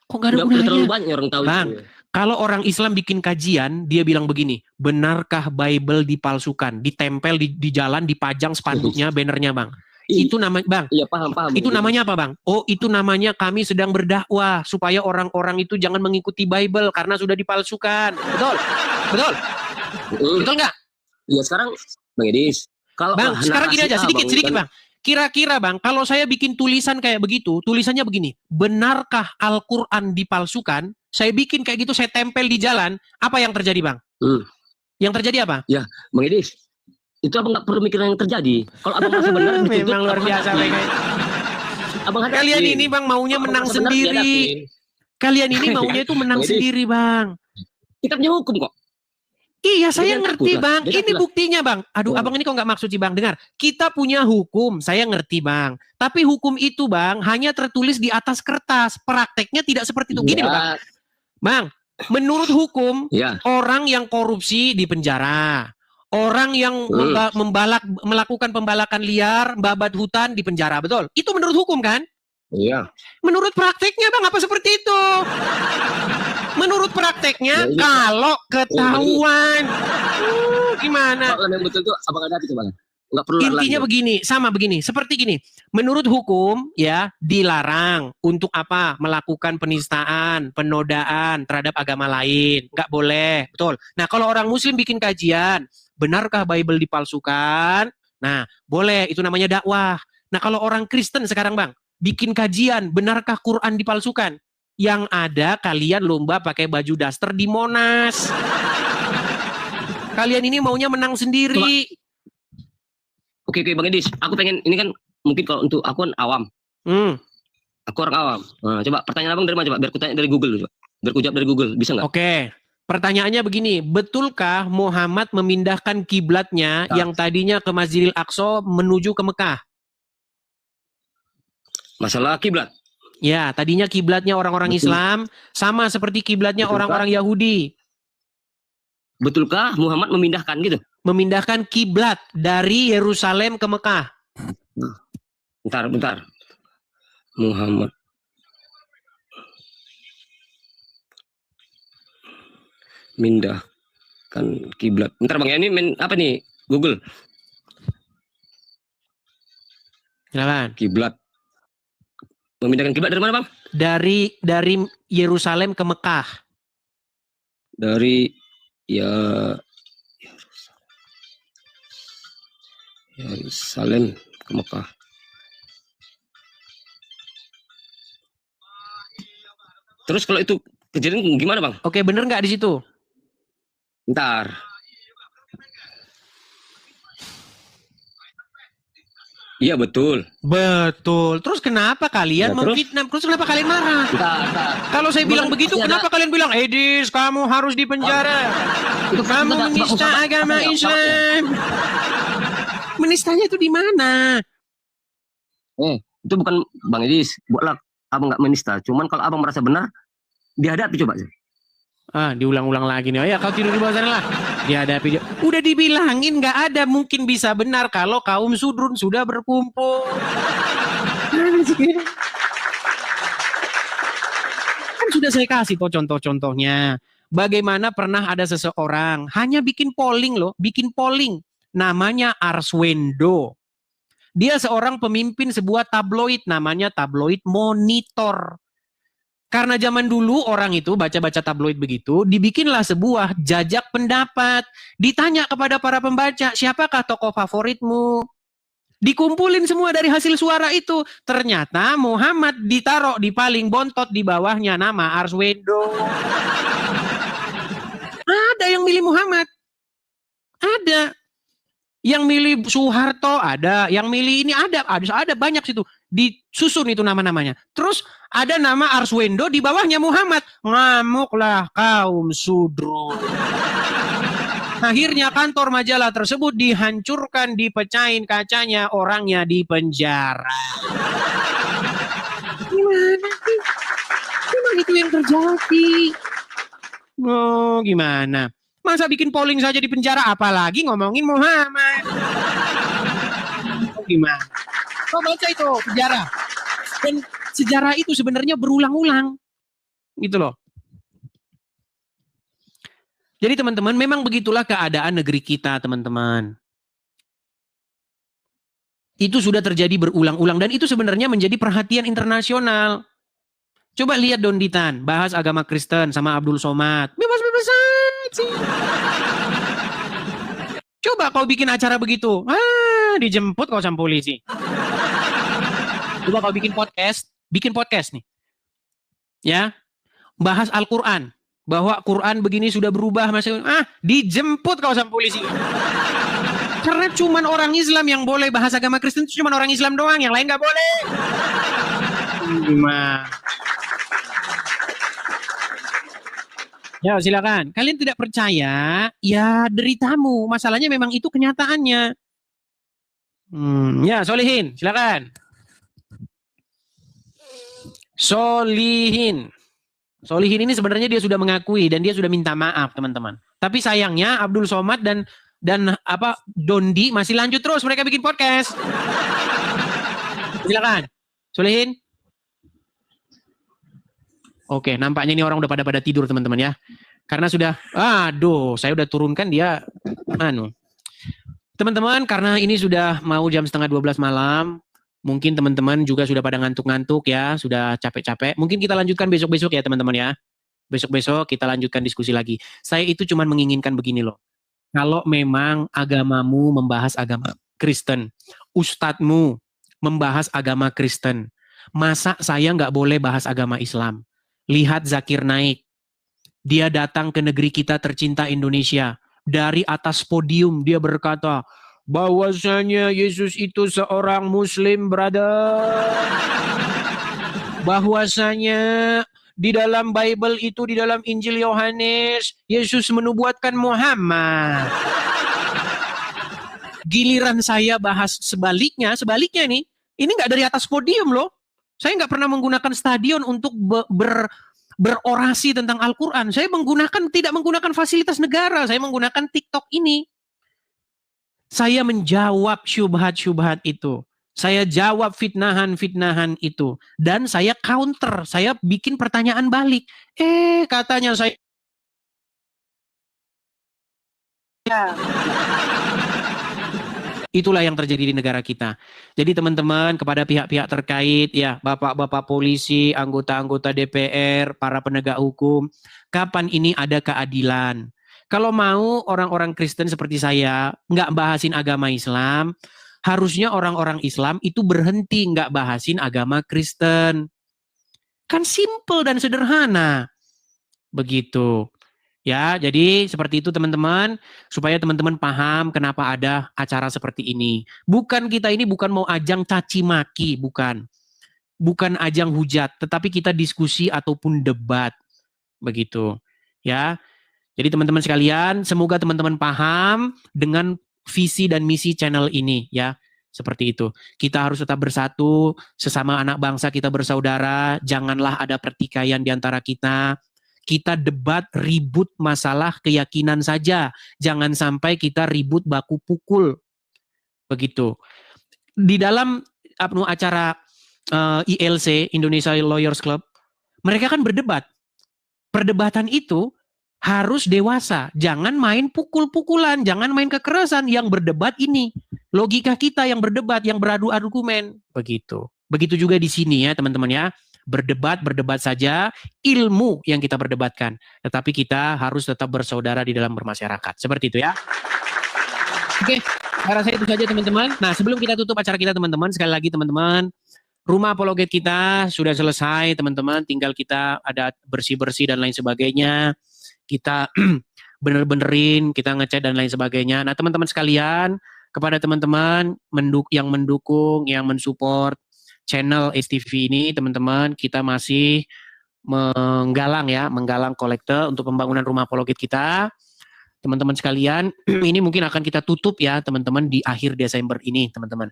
Kok nggak ada gunanya? Terlalu banyak orang tahu. Bang, itu. Kalau orang Islam bikin kajian, dia bilang begini, benarkah Bible dipalsukan? Ditempel di jalan, dipajang spanduknya, bannernya Bang. Itu namanya, Bang. Iya, paham. Itu namanya apa, Bang? Oh, itu namanya kami sedang berdakwah supaya orang-orang itu jangan mengikuti Bible karena sudah dipalsukan. Betul? Betul? Betul nggak? Iya, sekarang Bang Idis. Kalau Bang, sekarang gini aja, sedikit Bang. Kira-kira Bang, kalau saya bikin tulisan kayak begitu, tulisannya begini, benarkah Al-Quran dipalsukan? Saya bikin kayak gitu, saya tempel di jalan, apa yang terjadi Bang? Yang terjadi apa? Ya, Bang Idis, itu Abang nggak perlu mikir yang terjadi. Kalau Abang masih benar, memang luar biasa Bang. Abang kalian ini Bang maunya menang sendiri. Kalian ini maunya itu menang sendiri Bang. Kita punya hukum kok. Iya, saya ngerti Bang. Ini buktinya Bang. Aduh, Abang ini kok nggak maksud sih Bang. Dengar, kita punya hukum. Saya ngerti Bang. Tapi hukum itu Bang hanya tertulis di atas kertas. Prakteknya tidak seperti itu. Gini Bang. Bang, menurut hukum orang yang korupsi di penjara, orang yang melakukan pembalakan liar, babat hutan di penjara, betul? Itu menurut hukum kan? Iya. Menurut prakteknya Bang apa seperti itu? Menurut prakteknya kalau ketahuan gimana? Kalau yang betul itu Abang ada itu Bang. Nggak perlu intinya begini, sama begini, seperti gini. Menurut hukum ya dilarang untuk apa? Melakukan penistaan, penodaan terhadap agama lain. Nggak boleh, betul. Nah, kalau orang muslim bikin kajian, benarkah Bible dipalsukan? Nah, boleh, itu namanya dakwah. Nah, kalau orang Kristen sekarang Bang, bikin kajian, benarkah Quran dipalsukan? Yang ada kalian lomba pakai baju daster di Monas. Kalian ini maunya menang sendiri. Oke, Bang Idis, aku pengen, ini kan mungkin kalau untuk aku kan awam. Aku orang awam. Nah, coba pertanyaan Abang dari mana coba? Biar aku tanya dari Google coba. Biar aku jawab dari Google, bisa nggak? Oke. Pertanyaannya begini, betulkah Muhammad memindahkan kiblatnya yang tadinya ke Masjidil Aqsa menuju ke Mekah? Masalah kiblat. Ya, tadinya kiblatnya orang-orang Islam sama seperti kiblatnya orang-orang Yahudi. Betulkah Muhammad memindahkan gitu? Memindahkan kiblat dari Yerusalem ke Mekah. Bentar. Muhammad. Mindahkan kiblat. Bentar Bang, ya ini apa nih? Google. Silakan. Kiblat. Memindahkan kiblat dari mana, Bang? Dari Yerusalem ke Mekah. Dari Yerusalem ke Mekah. Terus kalau itu kejadian gimana, Bang? Oke, bener nggak di situ? Bentar. Iya betul. Betul. Terus kenapa kalian memfitnah? Terus kenapa kalian marah? Kalau saya bilang begitu, kenapa kalian bilang, Edis, kamu harus dipenjara. Kamu menista agama Islam. Menistanya itu di mana? Itu bukan Bang Edis. Buatlah abang nggak menista. Cuman kalau abang merasa benar, dihadapi coba. Diulang-ulang lagi nih. Oh ya, kau tidur di bawah sana lah. Dihadapi. Udah dibilangin nggak ada mungkin bisa benar kalau kaum sudrun sudah berkumpul. Kan sudah saya kasih contoh-contohnya. Bagaimana pernah ada seseorang hanya bikin polling loh, namanya Arswendo. Dia seorang pemimpin sebuah tabloid, namanya tabloid Monitor. Karena zaman dulu orang itu baca-baca tabloid begitu, dibikinlah sebuah jajak pendapat. Ditanya kepada para pembaca, siapakah tokoh favoritmu? Dikumpulin semua dari hasil suara itu. Ternyata Muhammad ditaruh di paling bontot, di bawahnya nama Arswendo. Ada yang milih Muhammad. Ada. Yang milih Soeharto ada, yang milih ini ada banyak situ. Disusun itu nama-namanya. Terus ada nama Arswendo, di bawahnya Muhammad. Ngamuklah kaum sudrun. Akhirnya kantor majalah tersebut dihancurkan, dipecahin kacanya, orangnya dipenjara. Gimana sih? Memang itu yang terjadi. Gimana? Masa bikin polling saja di penjara, apalagi ngomongin Muhammad. Gimana? Kau baca itu sejarah. Dan sejarah itu sebenarnya berulang-ulang. Gitu loh. Jadi teman-teman, memang begitulah keadaan negeri kita, teman-teman. Itu sudah terjadi berulang-ulang dan itu sebenarnya menjadi perhatian internasional. Coba lihat Donditan, bahas agama Kristen sama Abdul Somad. Bebas-bebas aja. Coba kau bikin acara begitu. Dijemput kau sama polisi. Coba kau bikin podcast nih. Ya. Bahas Al-Qur'an. Bahwa Quran begini sudah berubah. Dijemput kau sama polisi. Karena cuman orang Islam yang boleh bahas agama Kristen, cuman orang Islam doang, yang lain nggak boleh. Gimana? Ya silakan. Kalian tidak percaya, ya deritamu. Masalahnya memang itu kenyataannya. Ya Solihin, silakan. Solihin ini sebenarnya dia sudah mengakui dan dia sudah minta maaf teman-teman. Tapi sayangnya Abdul Somad dan Dondi masih lanjut terus mereka bikin podcast. Silakan, Solihin. Oke, nampaknya ini orang udah pada tidur teman-teman ya. Karena sudah, saya udah turunkan dia. Teman-teman, karena ini sudah mau jam 11:30 malam, mungkin teman-teman juga sudah pada ngantuk-ngantuk ya, sudah capek-capek. Mungkin kita lanjutkan besok-besok ya teman-teman ya. Besok-besok kita lanjutkan diskusi lagi. Saya itu cuma menginginkan begini loh. Kalau memang agamamu membahas agama Kristen, ustadzmu membahas agama Kristen, masa saya nggak boleh bahas agama Islam? Lihat Zakir Naik. Dia datang ke negeri kita tercinta Indonesia. Dari atas podium dia berkata, bahwasanya Yesus itu seorang Muslim, brother. Bahwasanya di dalam Bible itu, di dalam Injil Yohanes, Yesus menubuatkan Muhammad. Giliran saya bahas sebaliknya nih, ini nggak dari atas podium loh. Saya nggak pernah menggunakan stadion untuk berorasi tentang Al-Quran. Saya tidak menggunakan fasilitas negara. Saya menggunakan TikTok ini. Saya menjawab syubhat-syubhat itu. Saya jawab fitnahan-fitnahan itu. Dan saya counter. Saya bikin pertanyaan balik. Katanya saya Itulah yang terjadi di negara kita. Jadi teman-teman, kepada pihak-pihak terkait, ya bapak-bapak polisi, anggota-anggota DPR, para penegak hukum, kapan ini ada keadilan? Kalau mau orang-orang Kristen seperti saya nggak bahasin agama Islam, harusnya orang-orang Islam itu berhenti nggak bahasin agama Kristen. Kan simple dan sederhana. Begitu. Ya, jadi seperti itu teman-teman, supaya teman-teman paham kenapa ada acara seperti ini. Kita ini bukan mau ajang caci maki, bukan. Bukan ajang hujat, tetapi kita diskusi ataupun debat. Begitu. Ya. Jadi teman-teman sekalian, semoga teman-teman paham dengan visi dan misi channel ini, ya. Seperti itu. Kita harus tetap bersatu, sesama anak bangsa kita bersaudara, janganlah ada pertikaian di antara kita. Kita debat, ribut masalah keyakinan saja. Jangan sampai kita ribut baku pukul. Begitu. Di dalam acara ILC, Indonesia Lawyers Club, mereka kan berdebat. Perdebatan itu harus dewasa. Jangan main pukul-pukulan, jangan main kekerasan. Yang berdebat ini, logika kita yang berdebat, yang beradu argumen. Begitu. Begitu juga di sini ya teman-teman ya. Berdebat saja, ilmu yang kita perdebatkan. Tetapi kita harus tetap bersaudara di dalam bermasyarakat. Seperti itu ya. Oke, saya rasa itu saja teman-teman. Nah, sebelum kita tutup acara kita teman-teman, sekali lagi teman-teman, rumah apologet kita sudah selesai teman-teman. Tinggal kita ada bersih-bersih dan lain sebagainya. Kita bener-benerin, kita ngecat dan lain sebagainya. Nah, teman-teman sekalian, kepada teman-teman yang mendukung, yang mensupport channel STV ini, teman-teman, kita masih menggalang kolekte untuk pembangunan rumah apologet kita. Teman-teman sekalian, ini mungkin akan kita tutup ya, teman-teman, di akhir Desember ini, teman-teman.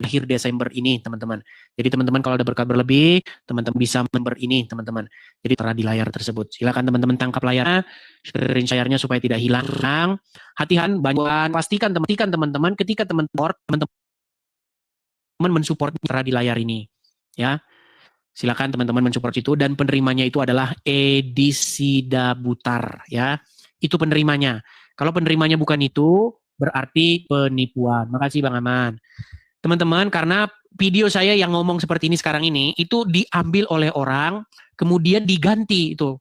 Akhir Desember ini, teman-teman. Jadi teman-teman kalau ada berkat berlebih, teman-teman bisa member ini, teman-teman. Jadi tertera di layar tersebut. Silakan teman-teman tangkap layarnya, share-nya supaya tidak hilang. Hati-hati, pastikan teman-teman ketika teman-teman mensupport tertera di layar ini, ya. Silakan teman-teman mensupport itu, dan penerimanya itu adalah Edisi Dabutar, ya. Itu penerimanya. Kalau penerimanya bukan itu, berarti penipuan. Makasih Bang Aman. Teman-teman, karena video saya yang ngomong seperti ini sekarang ini, itu diambil oleh orang, kemudian diganti itu.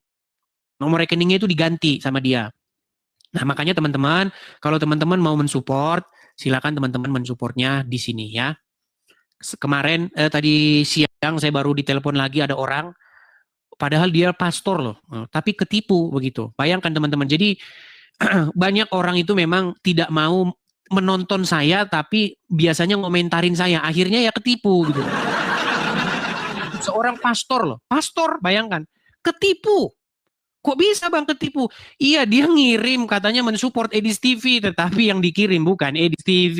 Nomor rekeningnya itu diganti sama dia. Nah, makanya teman-teman, kalau teman-teman mau mensupport, silakan teman-teman mensupportnya di sini ya. Kemarin tadi siang saya baru ditelepon lagi ada orang, padahal dia pastor loh, tapi ketipu begitu. Bayangkan teman-teman, jadi banyak orang itu memang tidak mau menonton saya, tapi biasanya ngomentarin saya, akhirnya ya ketipu gitu. Seorang pastor loh, pastor, bayangkan, ketipu. Kok bisa Bang ketipu? Iya, dia ngirim katanya mensupport Edis TV, tetapi yang dikirim bukan Edis TV.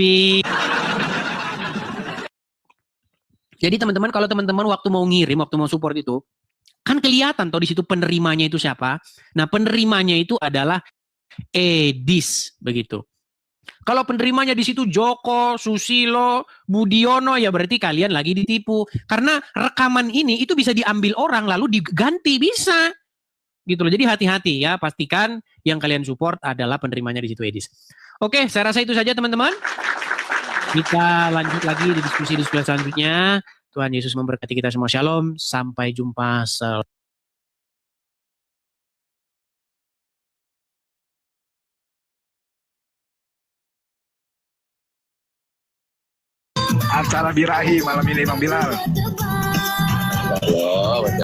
Jadi teman-teman, kalau teman-teman waktu mau ngirim, waktu mau support itu, kan kelihatan toh di situ penerimanya itu siapa. Nah, penerimanya itu adalah Edis, begitu. Kalau penerimanya di situ Joko, Susilo, Budiono, ya berarti kalian lagi ditipu. Karena rekaman ini itu bisa diambil orang lalu diganti, bisa. Gitu loh. Jadi hati-hati ya, pastikan yang kalian support adalah penerimanya di situ Edis. Oke, saya rasa itu saja teman-teman. Kita lanjut lagi di diskusi-diskusi selanjutnya. Tuhan Yesus memberkati kita semua. Shalom. Sampai jumpa. Acara birahi malam ini Bang Bilal. Halo.